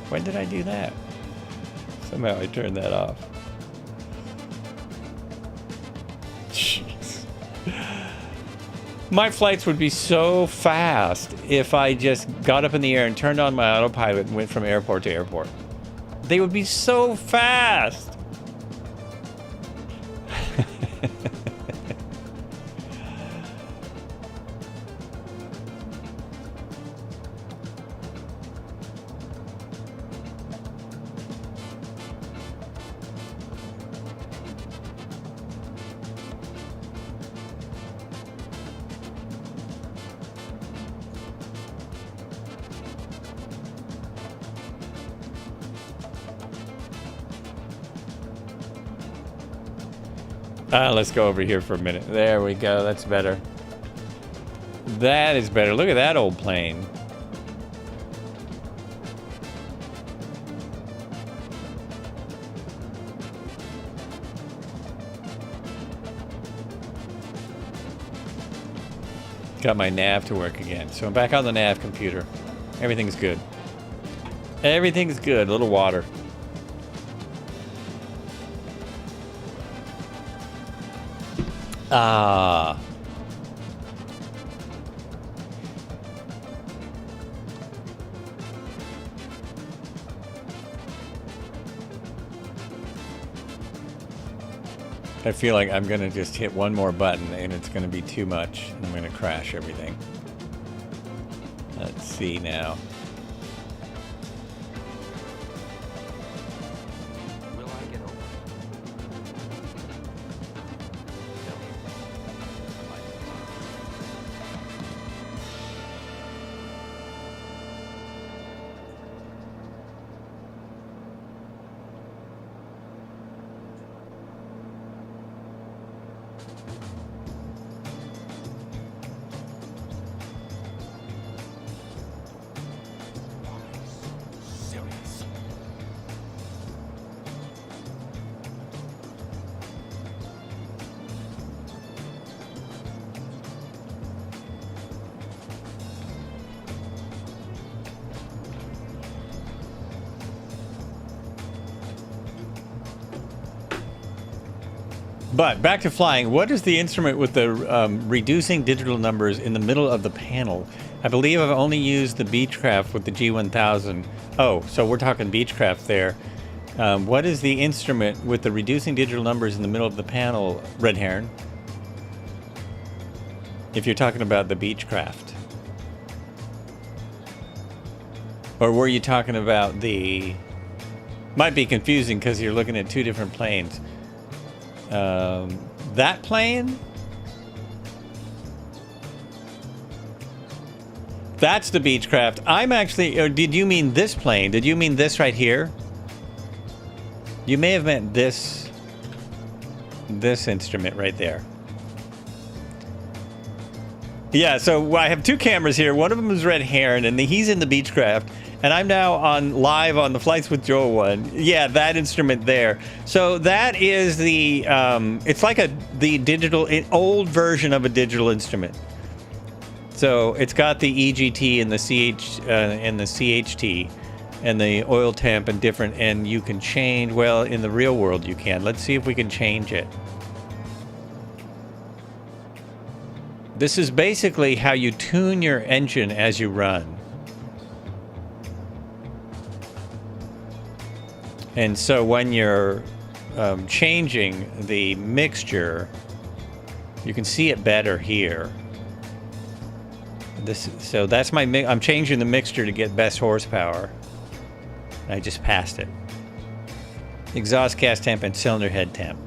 When did I do that? Somehow I turned that off. Jeez. My flights would be so fast if I just got up in the air and turned on my autopilot and went from airport to airport. They would be so fast. Let's go over here for a minute. There we go. That's better. That is better. Look at that old plane. Got my nav to work again. So I'm back on the nav computer. Everything's good. Everything's good. A little water. Ah. I feel like I'm gonna just hit one more button and it's gonna be too much and I'm gonna crash everything. Let's see now. But back to flying. What is the instrument with the reducing digital numbers in the middle of the panel? I believe I've only used the Beechcraft with the G1000. Oh, so we're talking Beechcraft there. What is the instrument with the reducing digital numbers in the middle of the panel, Red Heron? If you're talking about the Beechcraft. Or were you talking about the... Might be confusing because you're looking at two different planes. That plane? That's the Beechcraft. I'm actually... Or did you mean this plane? Did you mean this right here? You may have meant this instrument right there. Yeah, so I have two cameras here. One of them is Red Heron, and he's in the Beechcraft. And I'm now live on the Flights with Joel one. Yeah, that instrument there. So that is the, it's like the digital, old version of a digital instrument. So it's got the EGT and the CHT and the oil temp and different, and you can change, well, in the real world you can. Let's see if we can change it. This is basically how you tune your engine as you run. And so when you're changing the mixture, you can see it better here. So that's my I'm changing the mixture to get best horsepower. I just passed it. Exhaust gas temp and cylinder head temp.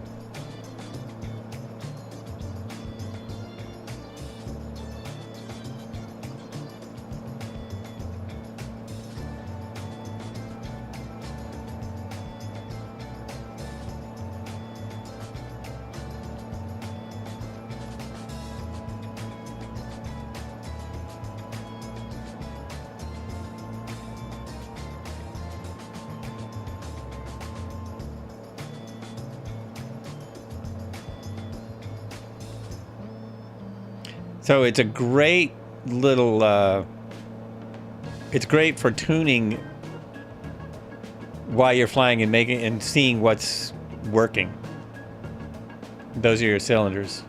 So it's a great little, it's great for tuning while you're flying and making and seeing what's working. Those are your cylinders.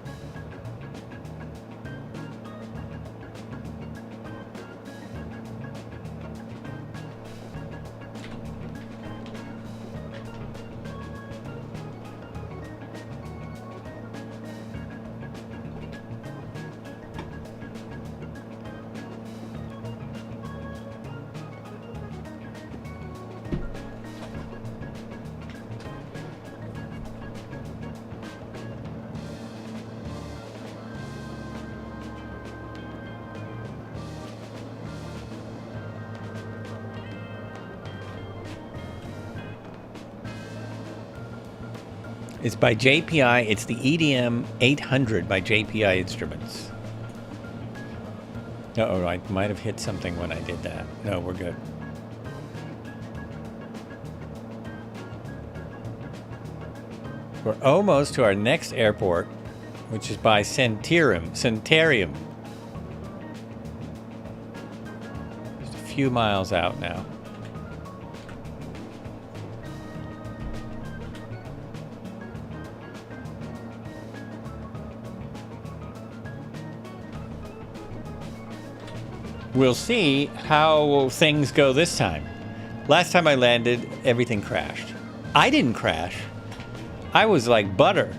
It's by JPI. It's the EDM 800 by JPI Instruments. Uh-oh, I might have hit something when I did that. No, we're good. We're almost to our next airport, which is by Centarium. Just a few miles out now. We'll see how things go this time. Last time I landed, everything crashed. I didn't crash. I was like butter.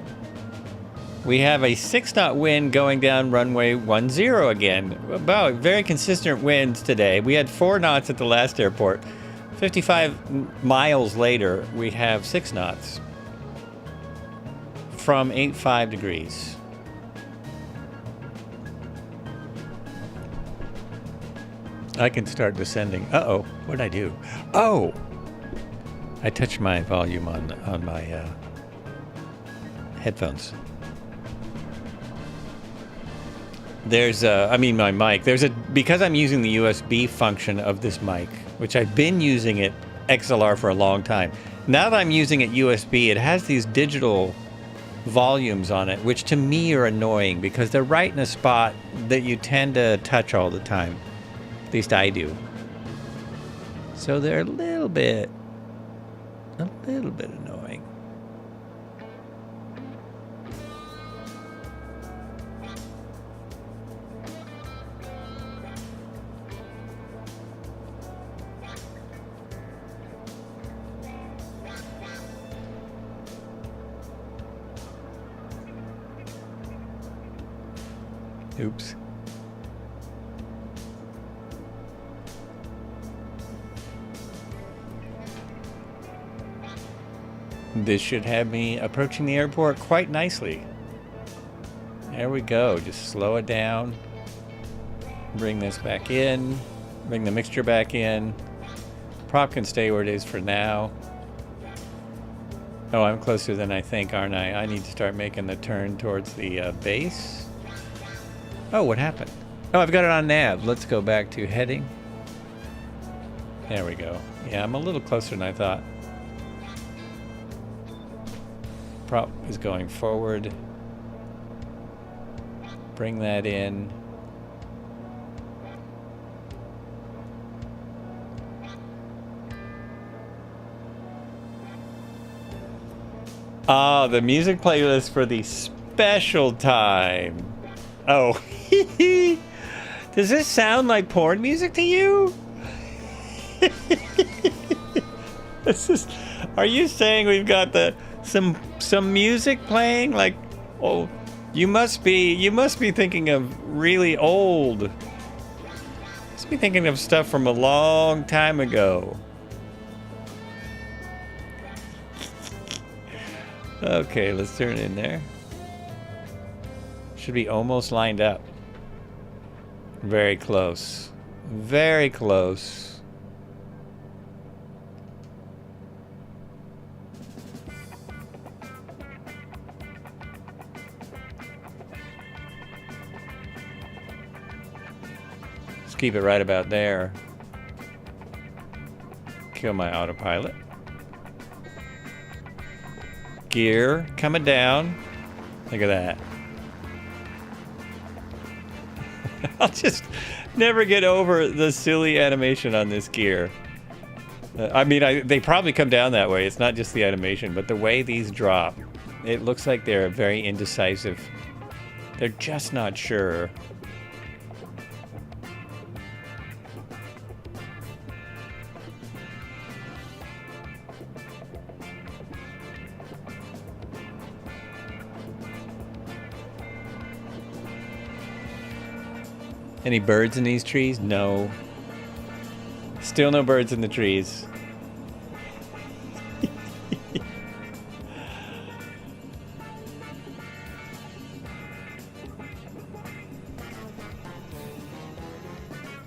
We have a 6-knot wind going down runway 10 again. About very consistent winds today. We had 4 knots at the last airport. 55 miles later, we have 6 knots from 85 degrees. I can start descending. Uh-oh, what'd I do? Oh! I touched my volume on my headphones. There's my mic. Because I'm using the USB function of this mic, which I've been using it XLR for a long time. Now that I'm using it USB, it has these digital volumes on it, which to me are annoying because they're right in a spot that you tend to touch all the time. At least I do. So they're a little bit annoying. Oops. This should have me approaching the airport quite nicely. There we go. Just slow it down. Bring this back in. Bring the mixture back in. Prop can stay where it is for now. Oh, I'm closer than I think, aren't I? I need to start making the turn towards the base. Oh, what happened? Oh, I've got it on nav. Let's go back to heading. There we go. Yeah, I'm a little closer than I thought. Prop is going forward. Bring that in. Ah, the music playlist for the special time. Oh, does this sound like porn music to you? This is. Are you saying we've got some music playing? Like, oh, you must be thinking of really old. You must be thinking of stuff from a long time ago. Okay, let's turn it in there. Should be almost lined up. Very close. Very close. Let's keep it right about there. Kill my autopilot. Gear coming down. Look at that. I'll just never get over the silly animation on this gear. I mean, they probably come down that way. It's not just the animation, but the way these drop, it looks like they're very indecisive. They're just not sure. Any birds in these trees? No. Still no birds in the trees.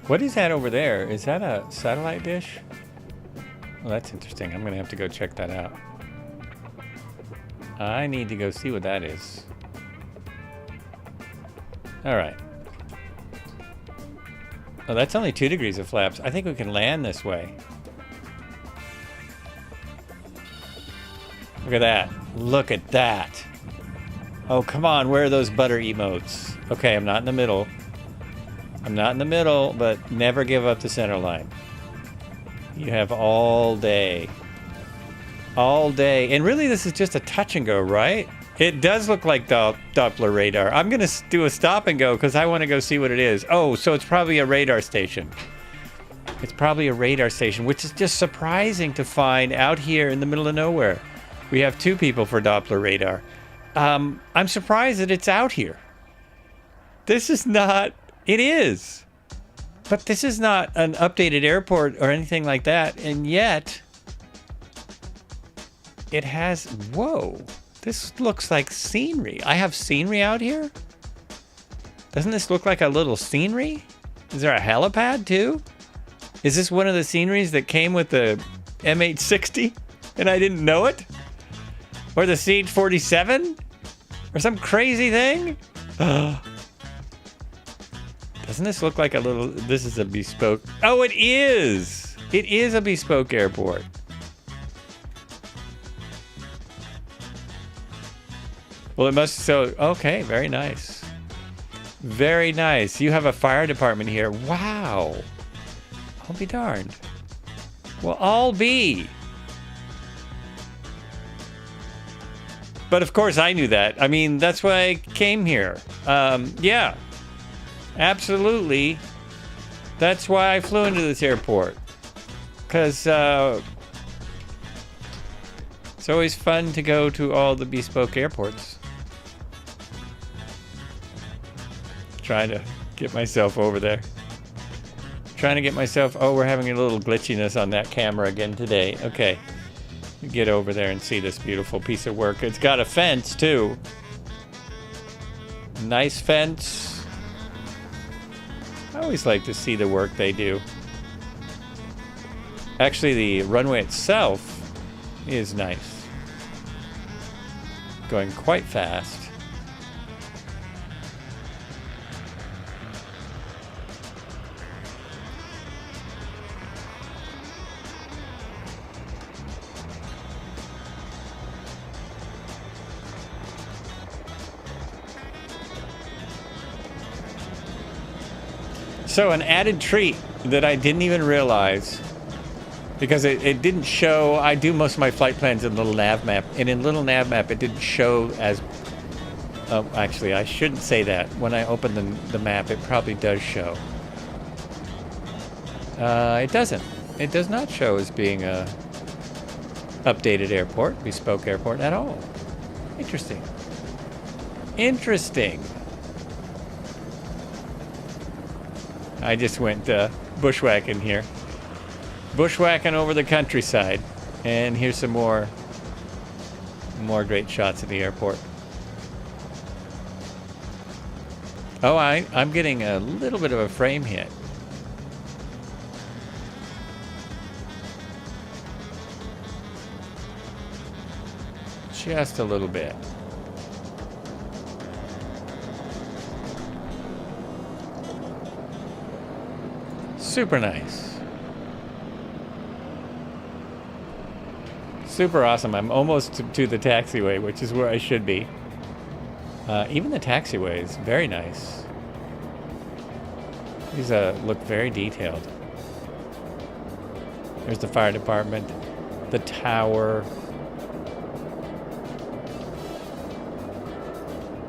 What is that over there? Is that a satellite dish? Well, that's interesting. I'm going to have to go check that out. I need to go see what that is. All right. Oh, that's only 2 degrees of flaps. I think we can land this way. Look at that. Look at that. Oh, come on. Where are those butter emotes? Okay, I'm not in the middle. I'm not in the middle, but never give up the center line. You have all day. All day. And really, this is just a touch and go, right? It does look like Doppler radar. I'm going to do a stop and go because I want to go see what it is. Oh, so it's probably a radar station. It's probably a radar station, which is just surprising to find out here in the middle of nowhere. We have 2 people for Doppler radar. I'm surprised that it's out here. This is not... It is. But this is not an updated airport or anything like that. And yet... It has... Whoa. This looks like scenery. I have scenery out here? Doesn't this look like a little scenery? Is there a helipad too? Is this one of the sceneries that came with the M860 and I didn't know it? Or the CH-47? Or some crazy thing? Doesn't this look like a little... This is a bespoke... Oh, it is! It is a bespoke airport. Well, it must... So, okay, very nice. Very nice. You have a fire department here. Wow. I'll be darned. Well, I'll be. But of course I knew that. I mean, that's why I came here. Yeah. Absolutely. That's why I flew into this airport. Because, it's always fun to go to all the bespoke airports. Trying to get myself over there. Trying to get myself... Oh, we're having a little glitchiness on that camera again today. Okay. Get over there and see this beautiful piece of work. It's got a fence, too. Nice fence. I always like to see the work they do. Actually, the runway itself is nice. going quite fast. So an added treat that I didn't even realize, because it didn't show. I do most of my flight plans in little nav map, and in little nav map it didn't show as, actually I shouldn't say that. When I open the map, it probably does show. It doesn't. It does not show as being a updated airport, bespoke airport at all. Interesting. Interesting. I just went bushwhacking here. Bushwhacking over the countryside. And here's some more great shots of the airport. Oh, I'm getting a little bit of a frame hit. Just a little bit. Super nice. Super awesome. I'm almost to the taxiway, which is where I should be. Even the taxiway is very nice. These look very detailed. There's the fire department, the tower,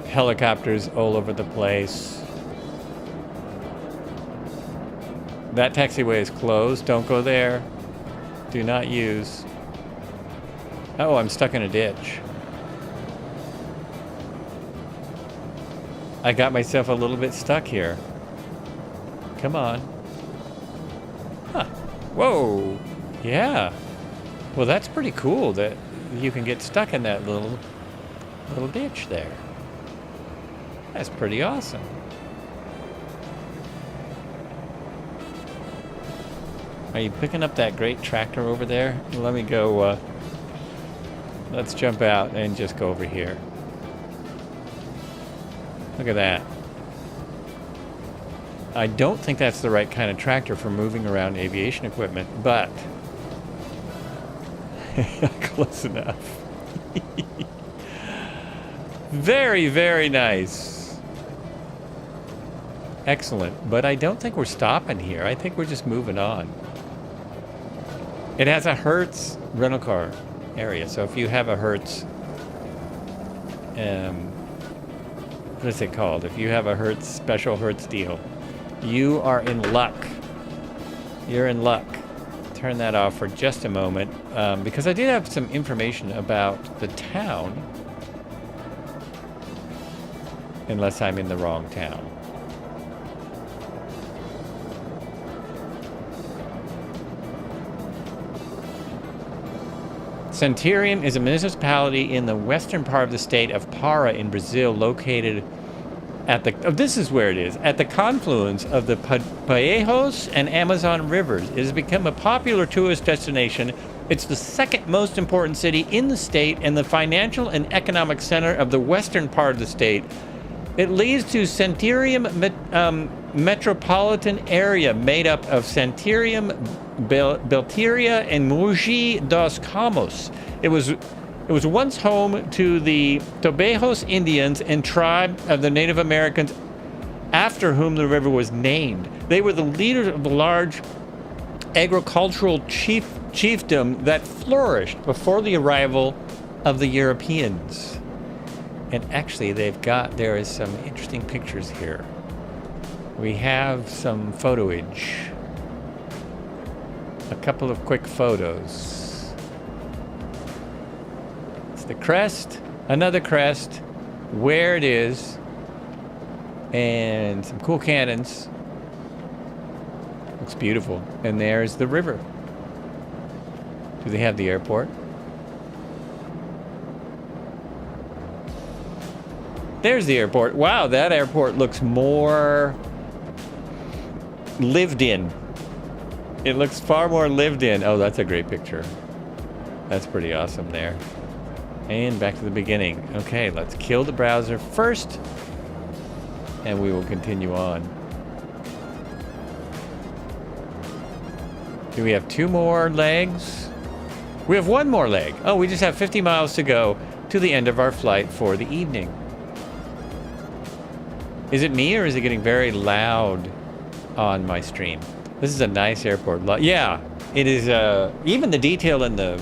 helicopters all over the place. That taxiway is closed. Don't go there. Do not use. Oh, I'm stuck in a ditch. I got myself a little bit stuck here. Come on. Huh. Whoa. Yeah. Well, that's pretty cool that you can get stuck in that little ditch there. That's pretty awesome. Are you picking up that great tractor over there? Let me go, let's jump out and just go over here. Look at that. I don't think that's the right kind of tractor for moving around aviation equipment, but close enough. Very, very nice. Excellent. But I don't think we're stopping here. I think we're just moving on. It has a Hertz rental car area. So if you have a Hertz, what is it called? If you have a Hertz, special Hertz deal, you are in luck. You're in luck. Turn that off for just a moment, because I did have some information about the town, unless I'm in the wrong town. Santarém is a municipality in the western part of the state of Pará in Brazil, located at the, this is where it is, at the confluence of the Paejos and Amazon rivers. It has become a popular tourist destination. It's the second most important city in the state and the financial and economic center of the western part of the state. It leads to Santarém metropolitan area made up of Santarém, Belteria, and Mogi dos Camões. It was once home to the Tobejos Indians and tribe of the Native Americans, after whom the river was named. They were the leaders of the large agricultural chiefdom that flourished before the arrival of the Europeans. And actually, there is some interesting pictures here. We have some photoage. A couple of quick photos. It's the crest, another crest, where it is, and some cool cannons. Looks beautiful. And there's the river. Do they have the airport? There's the airport. Wow, that airport looks more lived in. It looks far more lived in. Oh, that's a great picture. That's pretty awesome there. And back to the beginning. Okay, let's kill the browser first, and we will continue on. Do we have 2 more legs? We have 1 more leg. Oh, we just have 50 miles to go to the end of our flight for the evening. Is it me, or is it getting very loud on my stream? This is a nice airport. Yeah, it is. Even the detail in the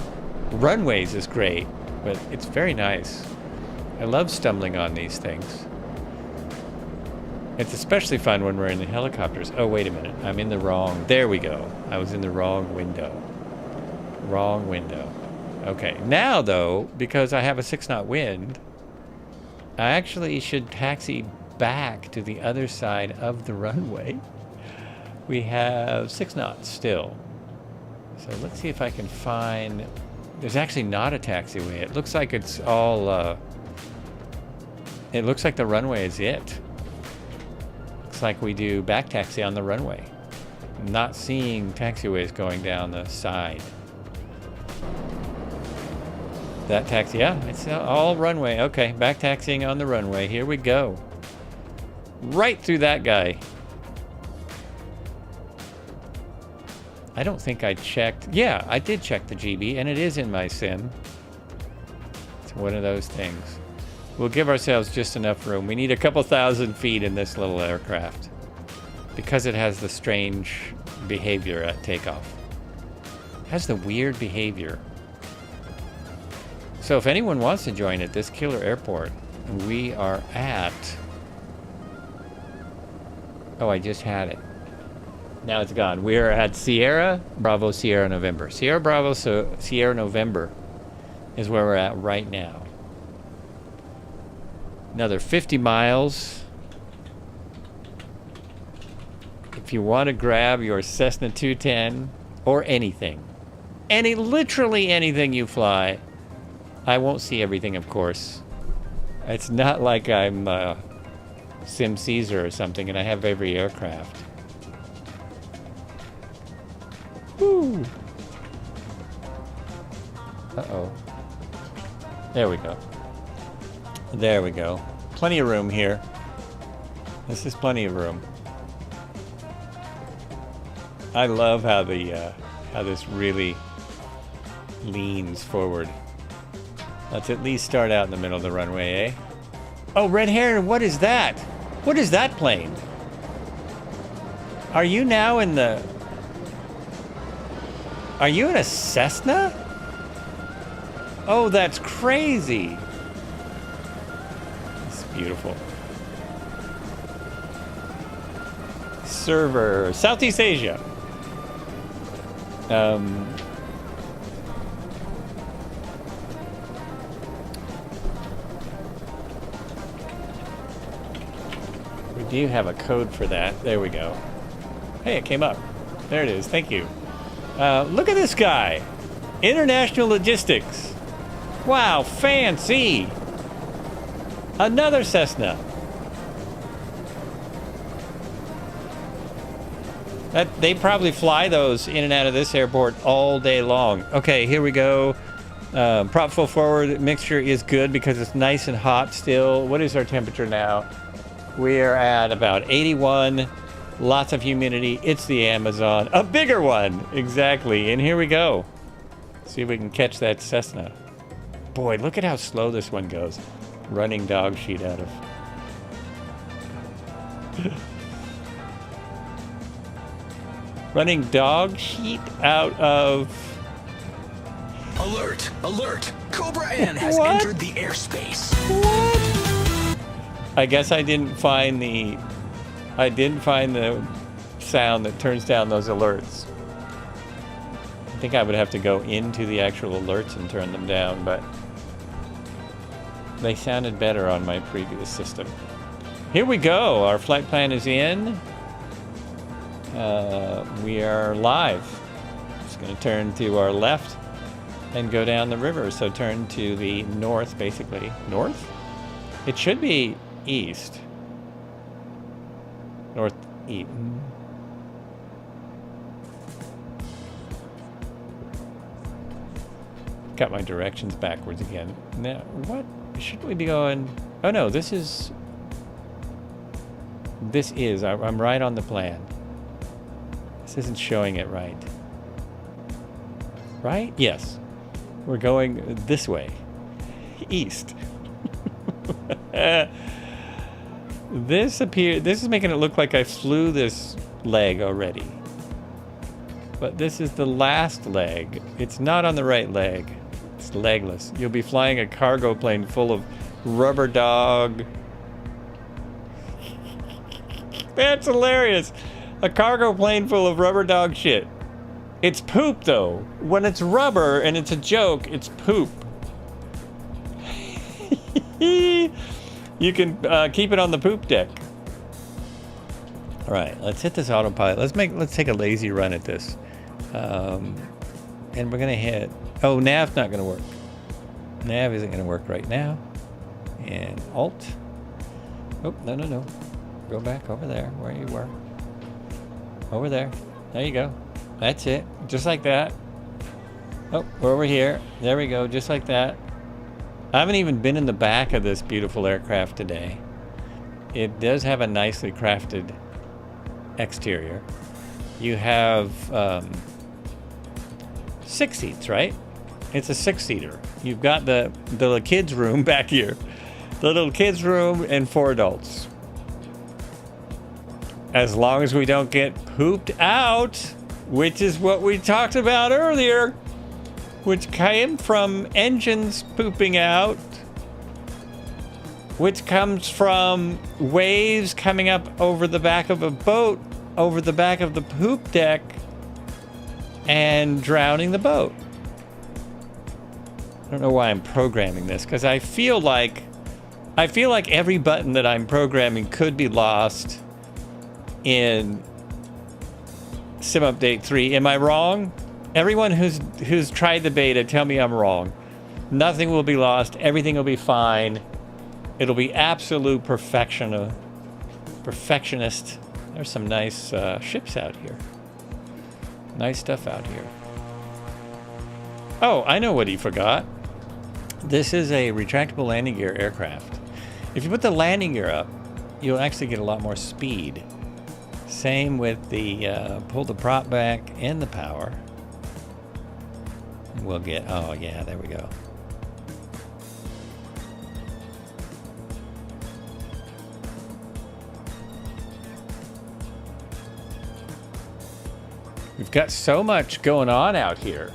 runways is great, but it's very nice. I love stumbling on these things. It's especially fun when we're in the helicopters. Oh, wait a minute. I'm in the wrong... There we go. I was in the wrong window. Wrong window. Okay. Now, though, because I have a 6-knot wind, I actually should taxi back to the other side of the runway. We have 6 knots still. So let's see if I can find... There's actually not a taxiway. It looks like it's all... It looks like the runway is it. Looks like we do back taxi on the runway. I'm not seeing taxiways going down the side. That taxi, yeah, it's all runway. Okay, back taxiing on the runway. Here we go. Right through that guy. I don't think I checked. Yeah, I did check the GB, and it is in my sim. It's one of those things. We'll give ourselves just enough room. We need a couple thousand feet in this little aircraft because it has the strange behavior at takeoff. It has the weird behavior. So if anyone wants to join at this killer airport, we are at... Oh, I just had it. Now it's gone. We are at Sierra Bravo Sierra November. Sierra Bravo Sierra November is where we're at right now. Another 50 miles. If you want to grab your Cessna 210 or anything, literally anything you fly, I won't see everything, of course. It's not like I'm Sim Caesar or something and I have every aircraft. Woo! Uh-oh. There we go. There we go. Plenty of room here. This is plenty of room. I love how the how this really leans forward. Let's at least start out in the middle of the runway, eh? Oh, red hair, what is that? What is that plane? Are you now in the... Are you in a Cessna? Oh, that's crazy. It's beautiful. Server, Southeast Asia. We do have a code for that. There we go. Hey, it came up. There it is. Thank you. Look at this guy. International Logistics. Wow, fancy. Another Cessna. They probably fly those in and out of this airport all day long. Okay, here we go. Prop full forward mixture is good because it's nice and hot still. What is our temperature now? We are at about 81. Lots of humidity. It's the Amazon. A bigger one! Exactly. And here we go. See if we can catch that Cessna. Boy, look at how slow this one goes. Running dog sheet out of... Running dog sheet out of... Alert! Alert! Cobra N has What? entered the airspace. What? I guess I didn't find the sound that turns down those alerts. I think I would have to go into the actual alerts and turn them down, but they sounded better on my previous system. Here we go. Our flight plan is in. We are live. Just going to turn to our left and go down the river. So turn to the north, basically. North? It should be east. Northeast. got my directions backwards again. Now, what should we be going? Oh no, this is. I'm right on the plan. This isn't showing it right. Right? Yes. We're going this way. East. This is making it look like I flew this leg already. But this is the last leg. It's not on the right leg. It's legless. You'll be flying a cargo plane full of rubber dog. That's hilarious. A cargo plane full of rubber dog shit. It's poop though. When it's rubber and it's a joke, it's poop. You can keep it on the poop deck. All right, let's hit this autopilot. Let's take a lazy run at this. And we're gonna hit. Oh, nav's not gonna work. Nav isn't gonna work right now. And Alt. Oh, no. Go back over there where you were. Over there. There you go. That's it. Just like that. Oh, we're over here. There we go. Just like that. I haven't even been in the back of this beautiful aircraft today. It does have a nicely crafted exterior. You have 6 seats, right? It's a 6-seater. You've got the little kids' room back here. The little kids' room and 4 adults. As long as we don't get pooped out, which is what we talked about earlier, which came from engines pooping out, which comes from waves coming up over the back of a boat, over the back of the poop deck, and drowning the boat. I don't know why I'm programming this, because I feel like every button that I'm programming could be lost in Sim Update 3. Am I wrong? Everyone who's tried the beta, tell me I'm wrong. Nothing will be lost. Everything will be fine. It'll be absolute perfectionist. There's some nice ships out here. Nice stuff out here. Oh, I know what he forgot. This is a retractable landing gear aircraft. If you put the landing gear up, you'll actually get a lot more speed. Same with the pull the prop back and the power. We'll get, oh yeah, there we go. We've got so much going on out here.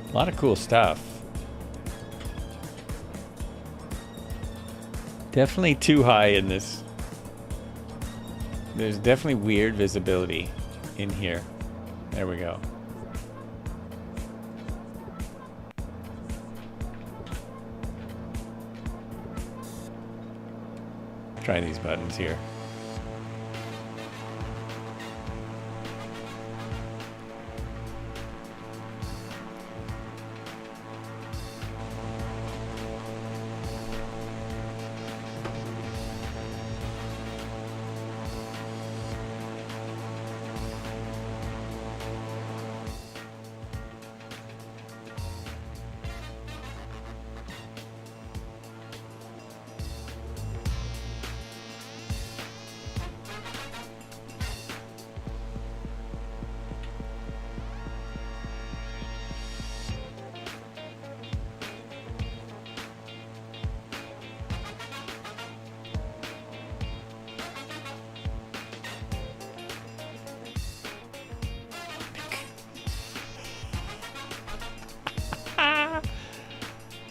A lot of cool stuff. Definitely too high in this. There's definitely weird visibility in here. There we go. Try these buttons here.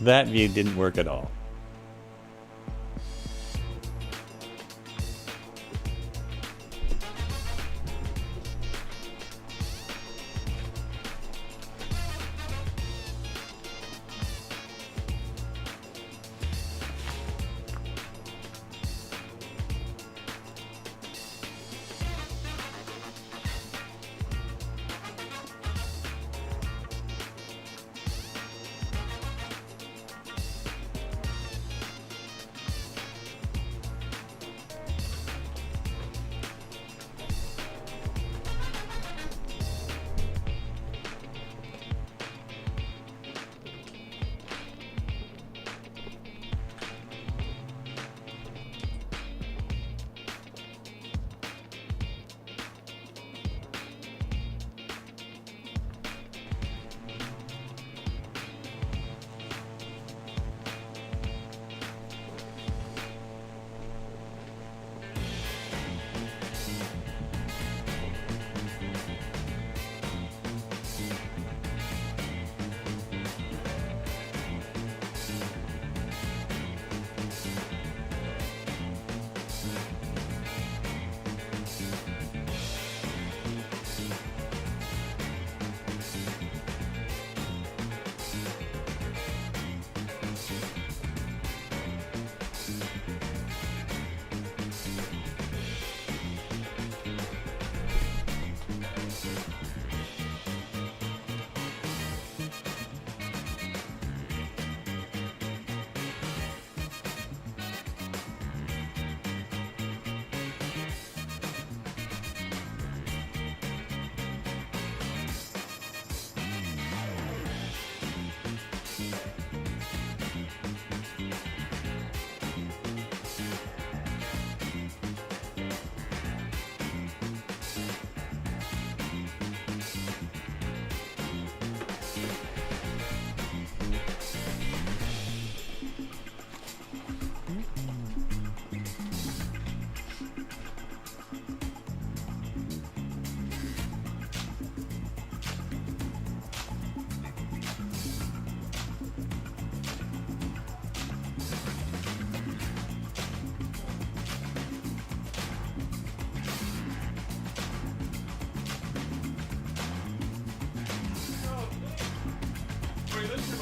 That view didn't work at all.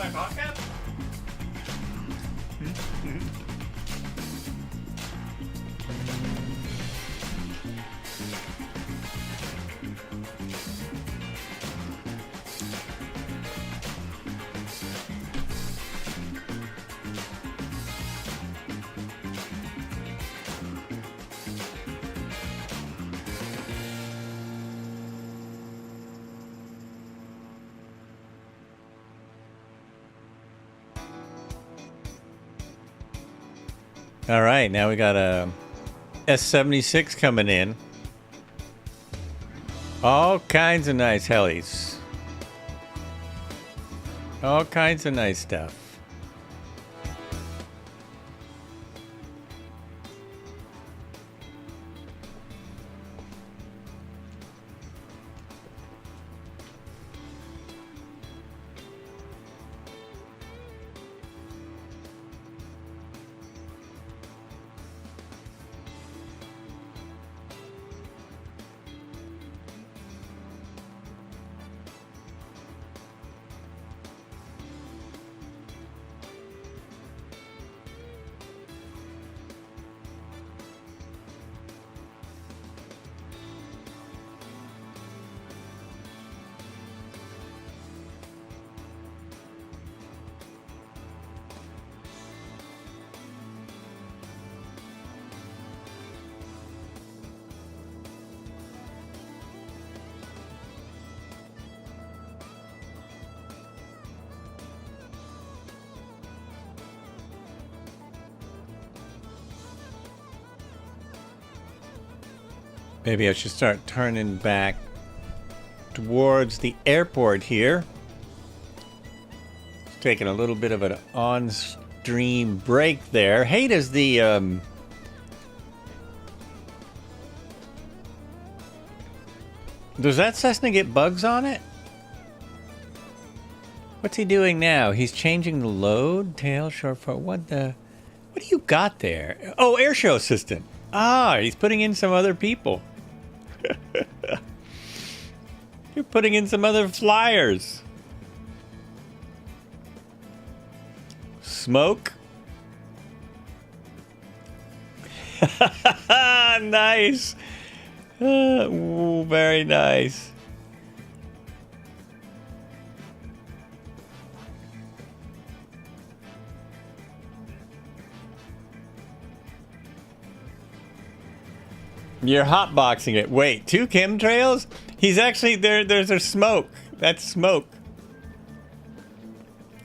my podcast? All right, now we got a S76 coming in. All kinds of nice helis. All kinds of nice stuff. Maybe I should start turning back towards the airport here. Taking a little bit of an on-stream break there. Hey, does the does that Cessna get bugs on it? What's he doing now? He's changing the load, tail, short for what do you got there? Oh, airshow assistant. Ah, he's putting in some other people. You're putting in some other flyers. Smoke. Nice. Ooh, very nice. You're hotboxing it. Wait, 2 chemtrails? He's actually there. There's a smoke. That's smoke.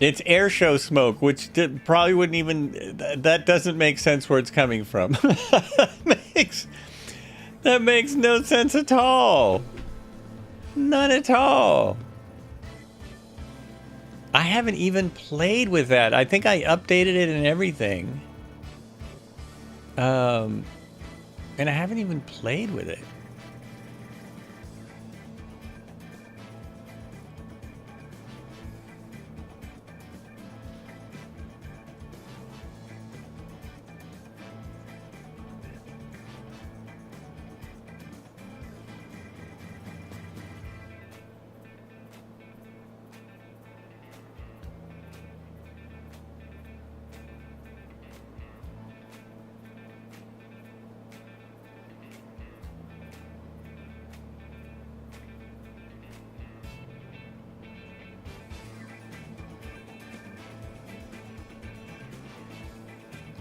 It's air show smoke, which probably wouldn't even. That doesn't make sense where it's coming from. That makes no sense at all. None at all. I haven't even played with that. I think I updated it and everything. And I haven't even played with it.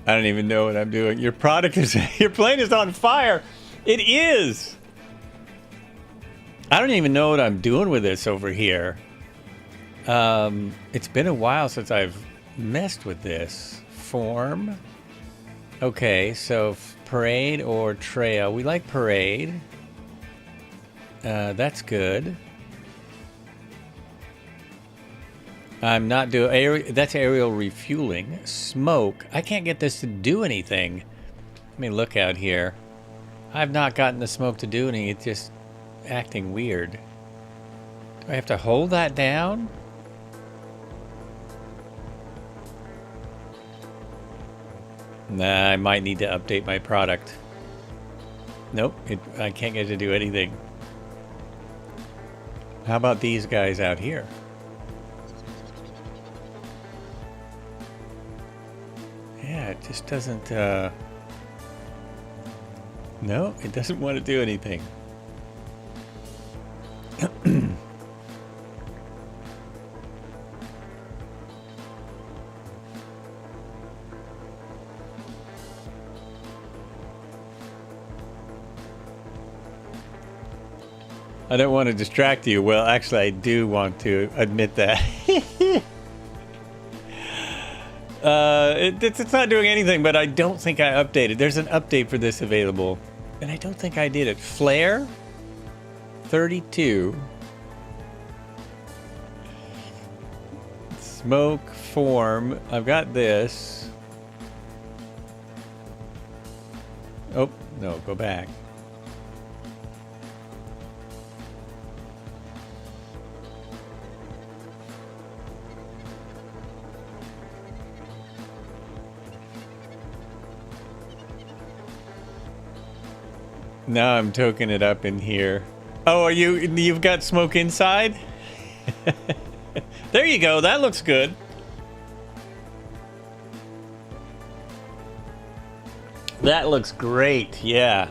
I don't even know what I'm doing. Your product is... Your plane is on fire. It is. I don't even know what I'm doing with this over here. It's been a while since I've messed with this. Form. Okay, so parade or trail. We like parade. That's good. I'm not doing... That's aerial refueling. Smoke. I can't get this to do anything. Let me look out here. I've not gotten the smoke to do anything. It's just acting weird. Do I have to hold that down? Nah, I might need to update my product. Nope, I can't get it to do anything. How about these guys out here? it just doesn't, no, it doesn't want to do anything. I don't want to distract you. Well, actually, I do want to admit that. It's not doing anything, but I don't think I updated. There's an update for this available, and I don't think I did it. Flare 32. Smoke form. I've got this. Oh, no, go back. Now I'm toking it up in here. Oh, you've got smoke inside? There you go. That looks good. That looks great. Yeah.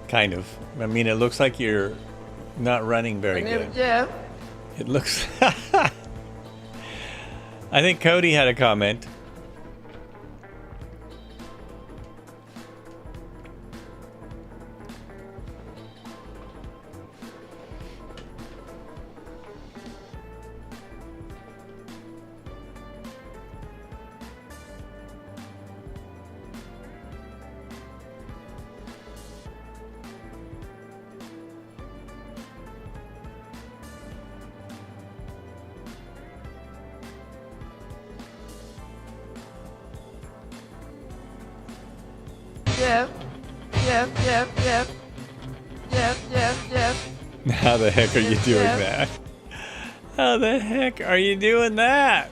Kind of. I mean, it looks like you're not running very good. Yeah. It looks... I think Cody had a comment. Yeah. How the heck are you doing that? How the heck are you doing that?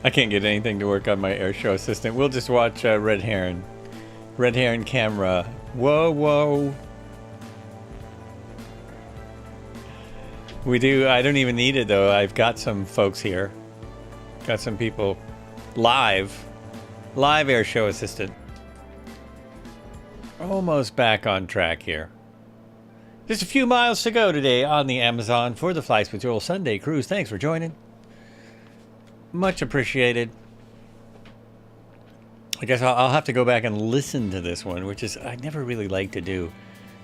I can't get anything to work on my airshow assistant. We'll just watch Red Heron. Red Heron camera. Whoa, whoa. We do. I don't even need it though. I've got some folks here. Got some people live. Live airshow assistant. Almost back on track here. Just a few miles to go today on the Amazon for the Flights with Joel Sunday cruise. Thanks for joining. Much appreciated. I guess I'll have to go back and listen to this one, which is I never really like to do,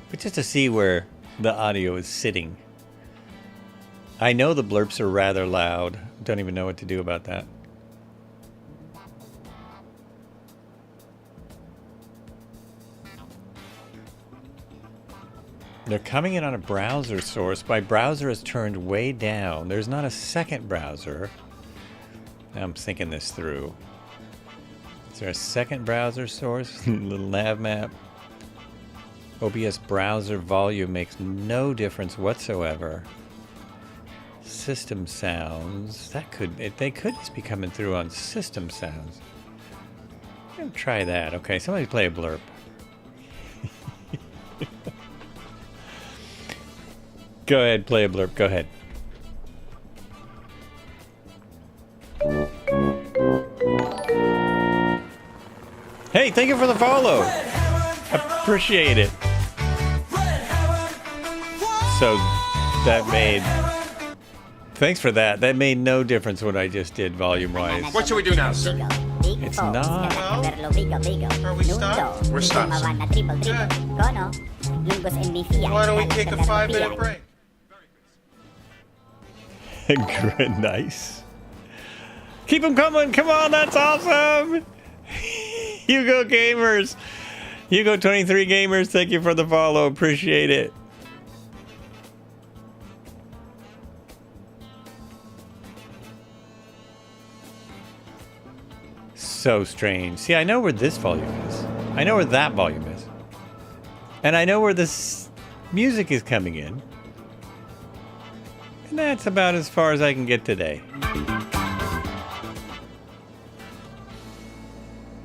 but just to see where the audio is sitting. I know the blurps are rather loud. Don't even know what to do about that. They're coming in on a browser source. My browser is turned way down. There's not a second browser. I'm thinking this through. Is there a second browser source? Little nav map. OBS browser volume makes no difference whatsoever. System sounds. That could... They could just be coming through on system sounds. I'm gonna try that. Okay, somebody play a blurb. Go ahead, play a blurb. Go ahead. Hey, thank you for the follow. Appreciate it. So that made... Thanks for that. That made no difference what I just did volume-wise. What should we do now, sir? It's not. Are we stopped? We're stopped, sir. Why don't we take a 5-minute break? Nice. Keep them coming. Come on, that's awesome. Hugo Gamers. Hugo 23 Gamers, thank you for the follow. Appreciate it. So strange. See, I know where this volume is. I know where that volume is. And I know where this music is coming in. And that's about as far as I can get today.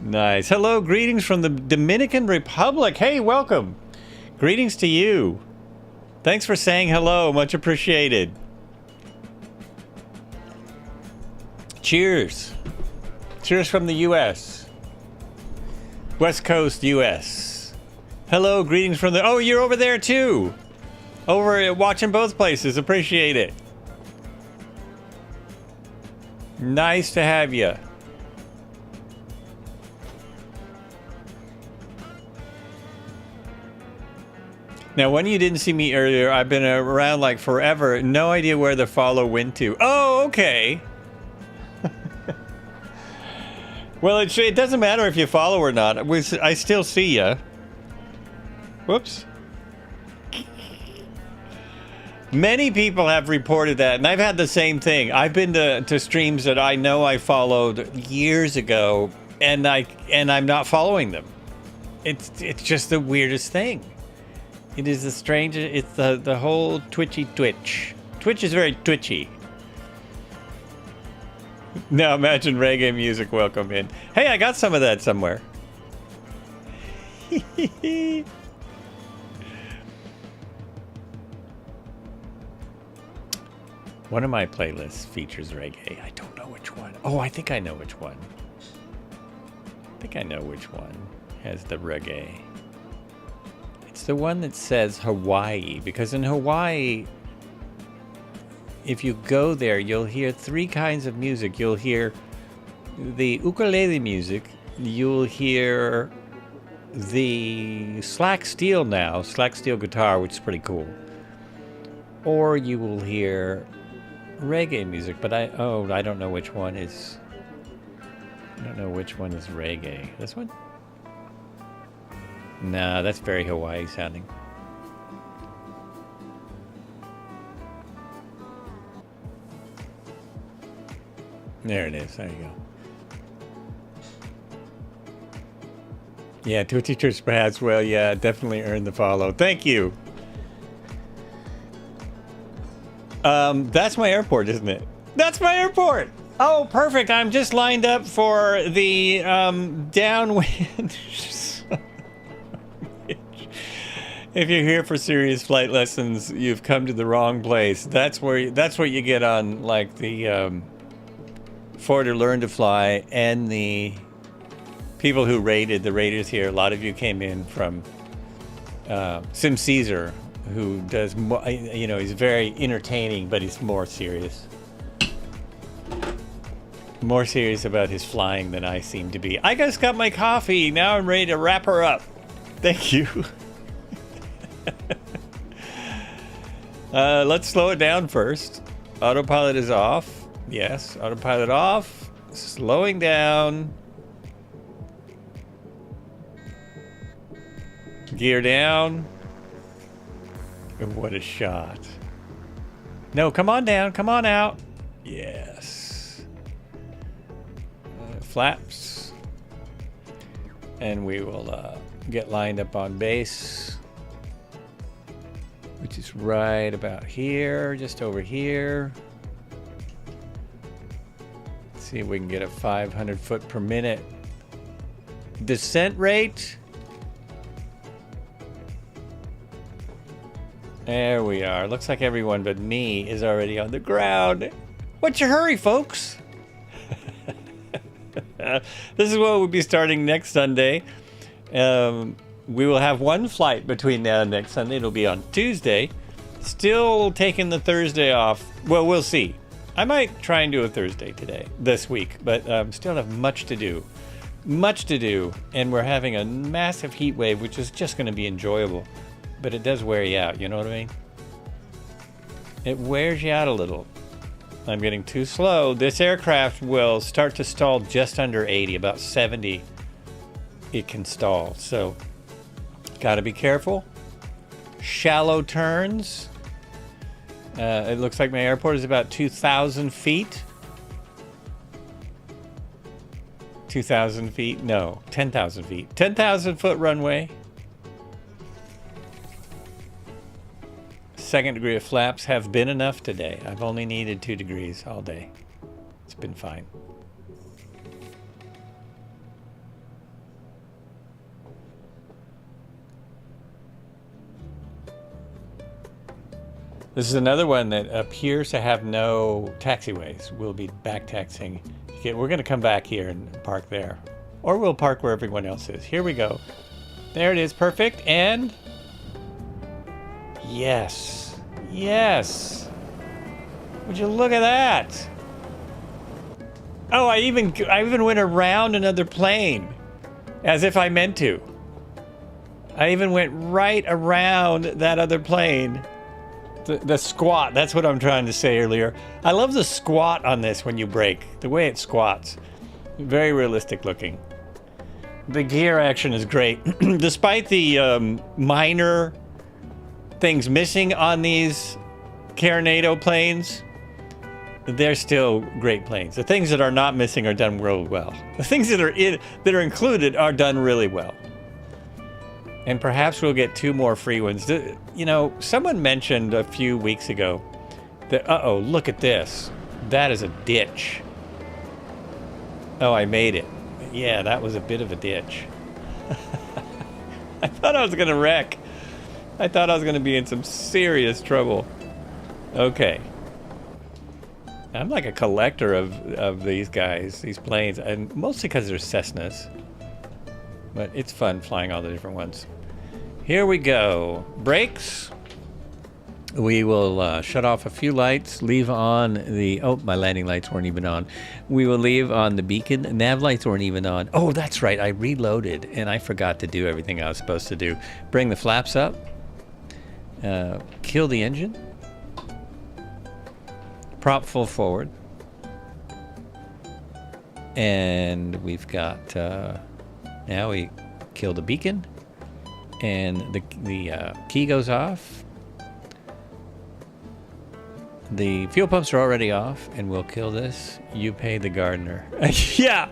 Nice. Hello, greetings from the Dominican Republic. Hey, welcome. Greetings to you. Thanks for saying hello. Much appreciated. Cheers. Cheers from the U.S. West Coast, U.S. Hello, greetings from the... Oh, you're over there too. Over watching both places. Appreciate it. Nice to have you. Now, when you didn't see me earlier, I've been around like forever. No idea where the follow went to. Oh, okay. Well, it doesn't matter if you follow or not. I still see ya. Whoops. Many people have reported that, and I've had the same thing. I've been to streams that I know I followed years ago, and I'm not following them. It's just the weirdest thing. It is the strangest. It's the whole twitchy Twitch. Twitch is very twitchy. Now imagine reggae music welcome in. Hey, I got some of that somewhere. One of my playlists features reggae. I don't know which one. Oh, I think I know which one. I think I know which one has the reggae. It's the one that says Hawaii, because in Hawaii, if you go there, you'll hear three kinds of music. You'll hear the ukulele music, you'll hear the slack steel guitar, which is pretty cool, or you will hear reggae music. But I don't know which one is. I don't know which one is reggae. This one? Nah, that's very Hawaii sounding. There it is. There you go. Yeah, two teachers perhaps. Well, yeah, definitely earned the follow. Thank you. That's my airport, isn't it? That's my airport. Oh, perfect. I'm just lined up for the downwind. If you're here for serious flight lessons, you've come to the wrong place. That's what you get on like the for to learn to fly, and the people who rated the raters here. A lot of you came in from Sim Caesar, who does more, he's very entertaining, but he's more serious. More serious about his flying than I seem to be. I just got my coffee. Now I'm ready to wrap her up. Thank you. Let's slow it down first. Autopilot is off. Yes, autopilot off. Slowing down. Gear down. What a shot. No, come on down. Come on out. Yes. Flaps. And we will get lined up on base, which is right about here, just over here. Let's see if we can get a 500 foot per minute descent rate. There we are. Looks like everyone but me is already on the ground. What's your hurry, folks? This is what we'll be starting next Sunday. We will have one flight between now and next Sunday. It'll be on Tuesday. Still taking the Thursday off. Well, we'll see. I might try and do a Thursday this week, but still have much to do. Much to do, and we're having a massive heat wave, which is just going to be enjoyable. But it does wear you out, you know what I mean? It wears you out a little. I'm getting too slow. This aircraft will start to stall just under 80, about 70 it can stall. So, gotta be careful. Shallow turns. It looks like my airport is about 2,000 feet. 2,000 feet? No, 10,000 feet. 10,000 foot runway. second degree of flaps have been enough today. I've only needed 2 degrees all day. It's been fine. This is another one that appears to have no taxiways. We'll be back taxiing. Okay, we're going to come back here and park there. Or we'll park where everyone else is. Here we go. There it is. Perfect. And... yes. Yes. Would you look at that? Oh, I even went around another plane. As if I meant to. I even went right around that other plane. The squat, that's what I'm trying to say earlier. I love the squat on this when you brake. The way it squats. Very realistic looking. The gear action is great. Despite the minor things missing on these Carenado planes, they're still great planes. The things that are not missing are done really well. The things that are included are done really well. And perhaps we'll get 2 more free ones. You know, someone mentioned a few weeks ago that, uh-oh, look at this. That is a ditch. Oh, I made it. Yeah, that was a bit of a ditch. I thought I was going to wreck. I thought I was going to be in some serious trouble. Okay. I'm like a collector of these guys, these planes, and mostly because they're Cessnas. But it's fun flying all the different ones. Here we go. Brakes. We will shut off a few lights, leave on the... oh, my landing lights weren't even on. We will leave on the beacon. Nav lights weren't even on. Oh, that's right. I reloaded, and I forgot to do everything I was supposed to do. Bring the flaps up. Kill the engine. Prop full forward. And we've got... now we kill the beacon. And the key goes off. The fuel pumps are already off, and we'll kill this. You pay the gardener. Yeah!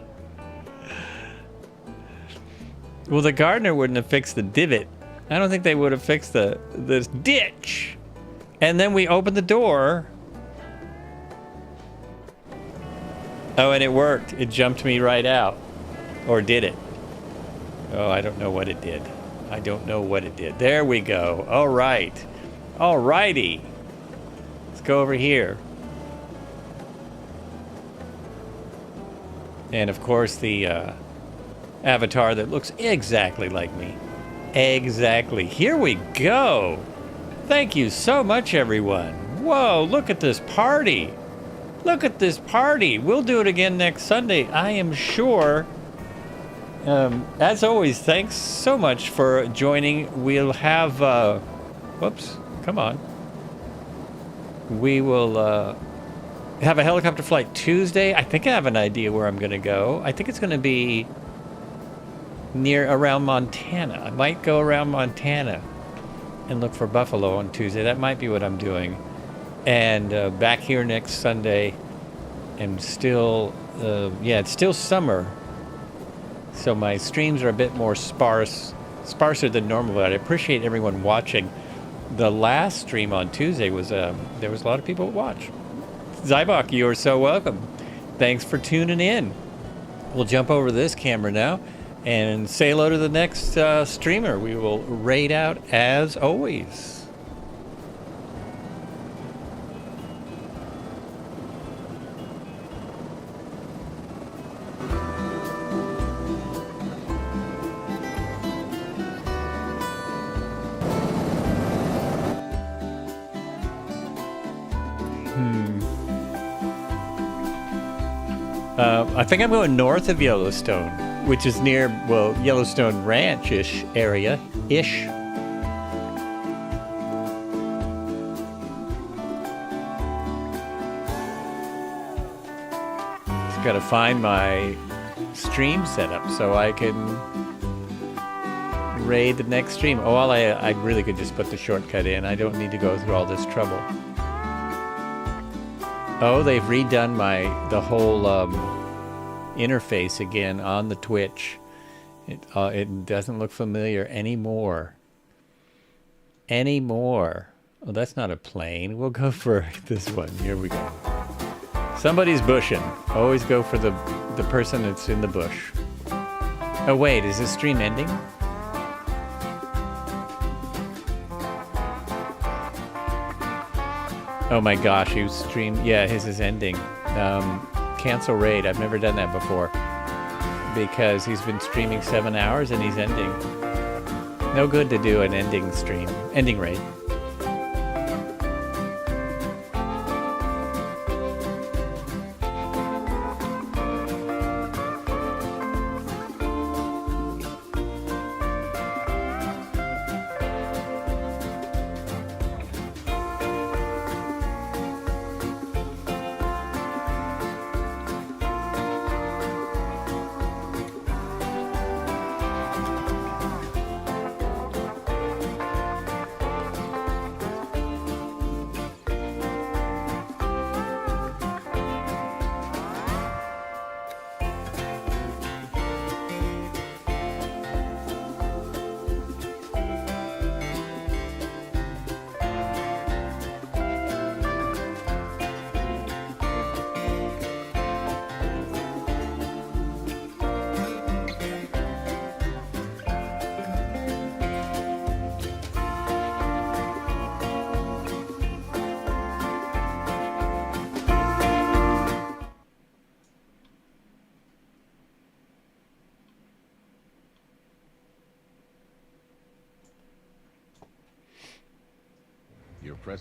Well, the gardener wouldn't have fixed the divot. I don't think they would have fixed this ditch. And then we opened the door. Oh, and it worked. It jumped me right out. Or did it? Oh, I don't know what it did. I don't know what it did. There we go. All right. All righty. Let's go over here. And of course the avatar that looks exactly like me. Exactly. Here we go. Thank you so much, everyone. Whoa, look at this party. Look at this party. We'll do it again next Sunday, I am sure. As always, thanks so much for joining. We'll have, whoops, come on. We will have a helicopter flight Tuesday. I think I have an idea where I'm going to go. I think it's going to be around Montana. I might go around Montana and look for buffalo on Tuesday. That might be what I'm doing. And back here next Sunday. And still, yeah, it's still summer. So my streams are a bit more sparser than normal, but I appreciate everyone watching. The last stream on Tuesday was, there was a lot of people that watched. Zybok, you're so welcome. Thanks for tuning in. We'll jump over this camera now and say hello to the next streamer. We will raid out as always. I think I'm going north of Yellowstone, which is near, well, Yellowstone Ranch-ish area-ish. Just gotta find my stream setup so I can raid the next stream. Oh, well, I really could just put the shortcut in. I don't need to go through all this trouble. Oh, they've redone the whole interface again on the Twitch. It doesn't look familiar anymore. Oh, that's not a plane. We'll go for this one. Here we go. Somebody's bushing. Always go for the person that's in the bush. Oh wait, is this stream ending? Oh my gosh, he was stream. Yeah, his is ending. Cancel raid. I've never done that before because he's been streaming 7 hours and he's ending. No good to do an ending stream, ending raid.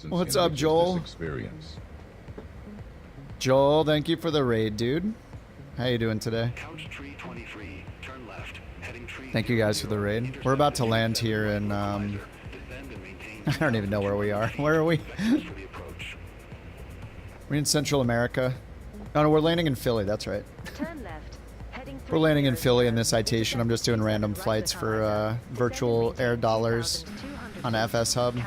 What's up, Joel? Joel, thank you for the raid, dude. How you doing today? Thank you guys for the raid. We're about to land here in, I don't even know where we are. Where are we? We're in Central America. Oh no, we're landing in Philly, that's right. We're landing in Philly in this citation. I'm just doing random flights for virtual air dollars on FS Hub.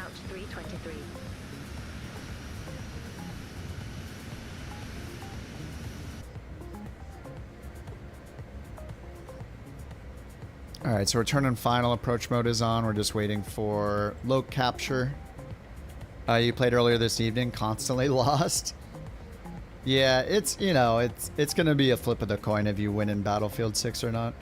Alright, so return and final approach mode is on. We're just waiting for low capture. You played earlier this evening, constantly lost. Yeah, it's, you know, it's gonna be a flip of the coin if you win in Battlefield 6 or not.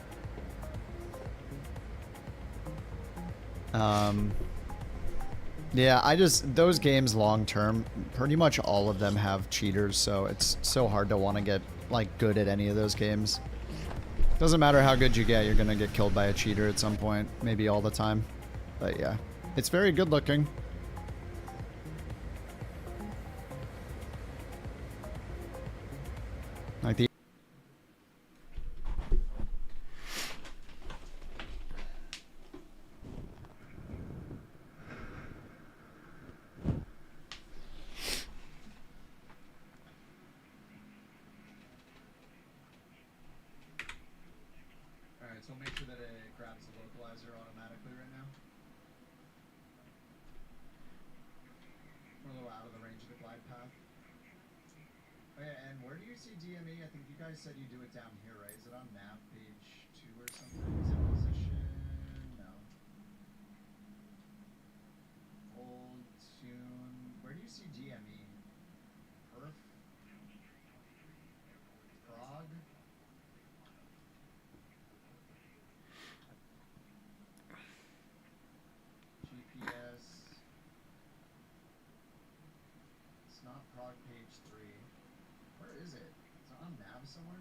Yeah, those games long term, pretty much all of them have cheaters, so it's so hard to want to get, like, good at any of those games. Doesn't matter how good you get, you're gonna get killed by a cheater at some point. Maybe all the time. But yeah, it's very good looking. Like the... So make sure that it grabs the localizer automatically right now. We're a little out of the range of the glide path. Oh yeah, and where do you see DME? I think you guys said you do it down here, right? Is it on nav page 2 or something? Is it position? No. Hold, tune. Where do you see DME? Perf? Prog? It's not prog page 3. Where is it? Is it on nav somewhere?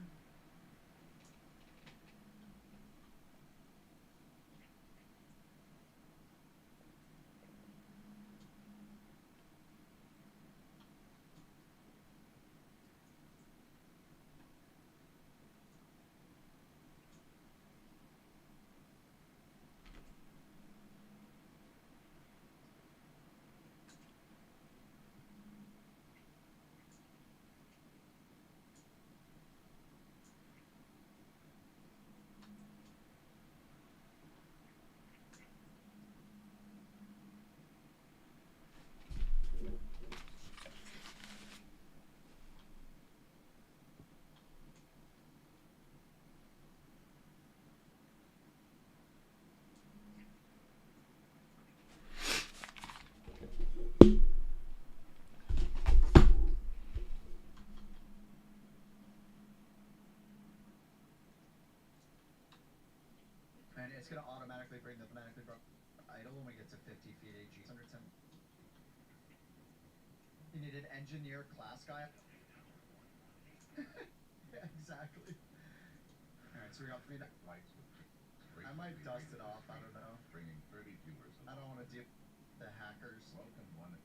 It's gonna automatically bring the idle when we get to 50 feet AG. 110. You need an engineer class guy. Yeah, exactly. Alright, so we got 3 I might dust it off, I don't know. Bringing 30 viewers. I don't want to deal with the hackers. Welcome one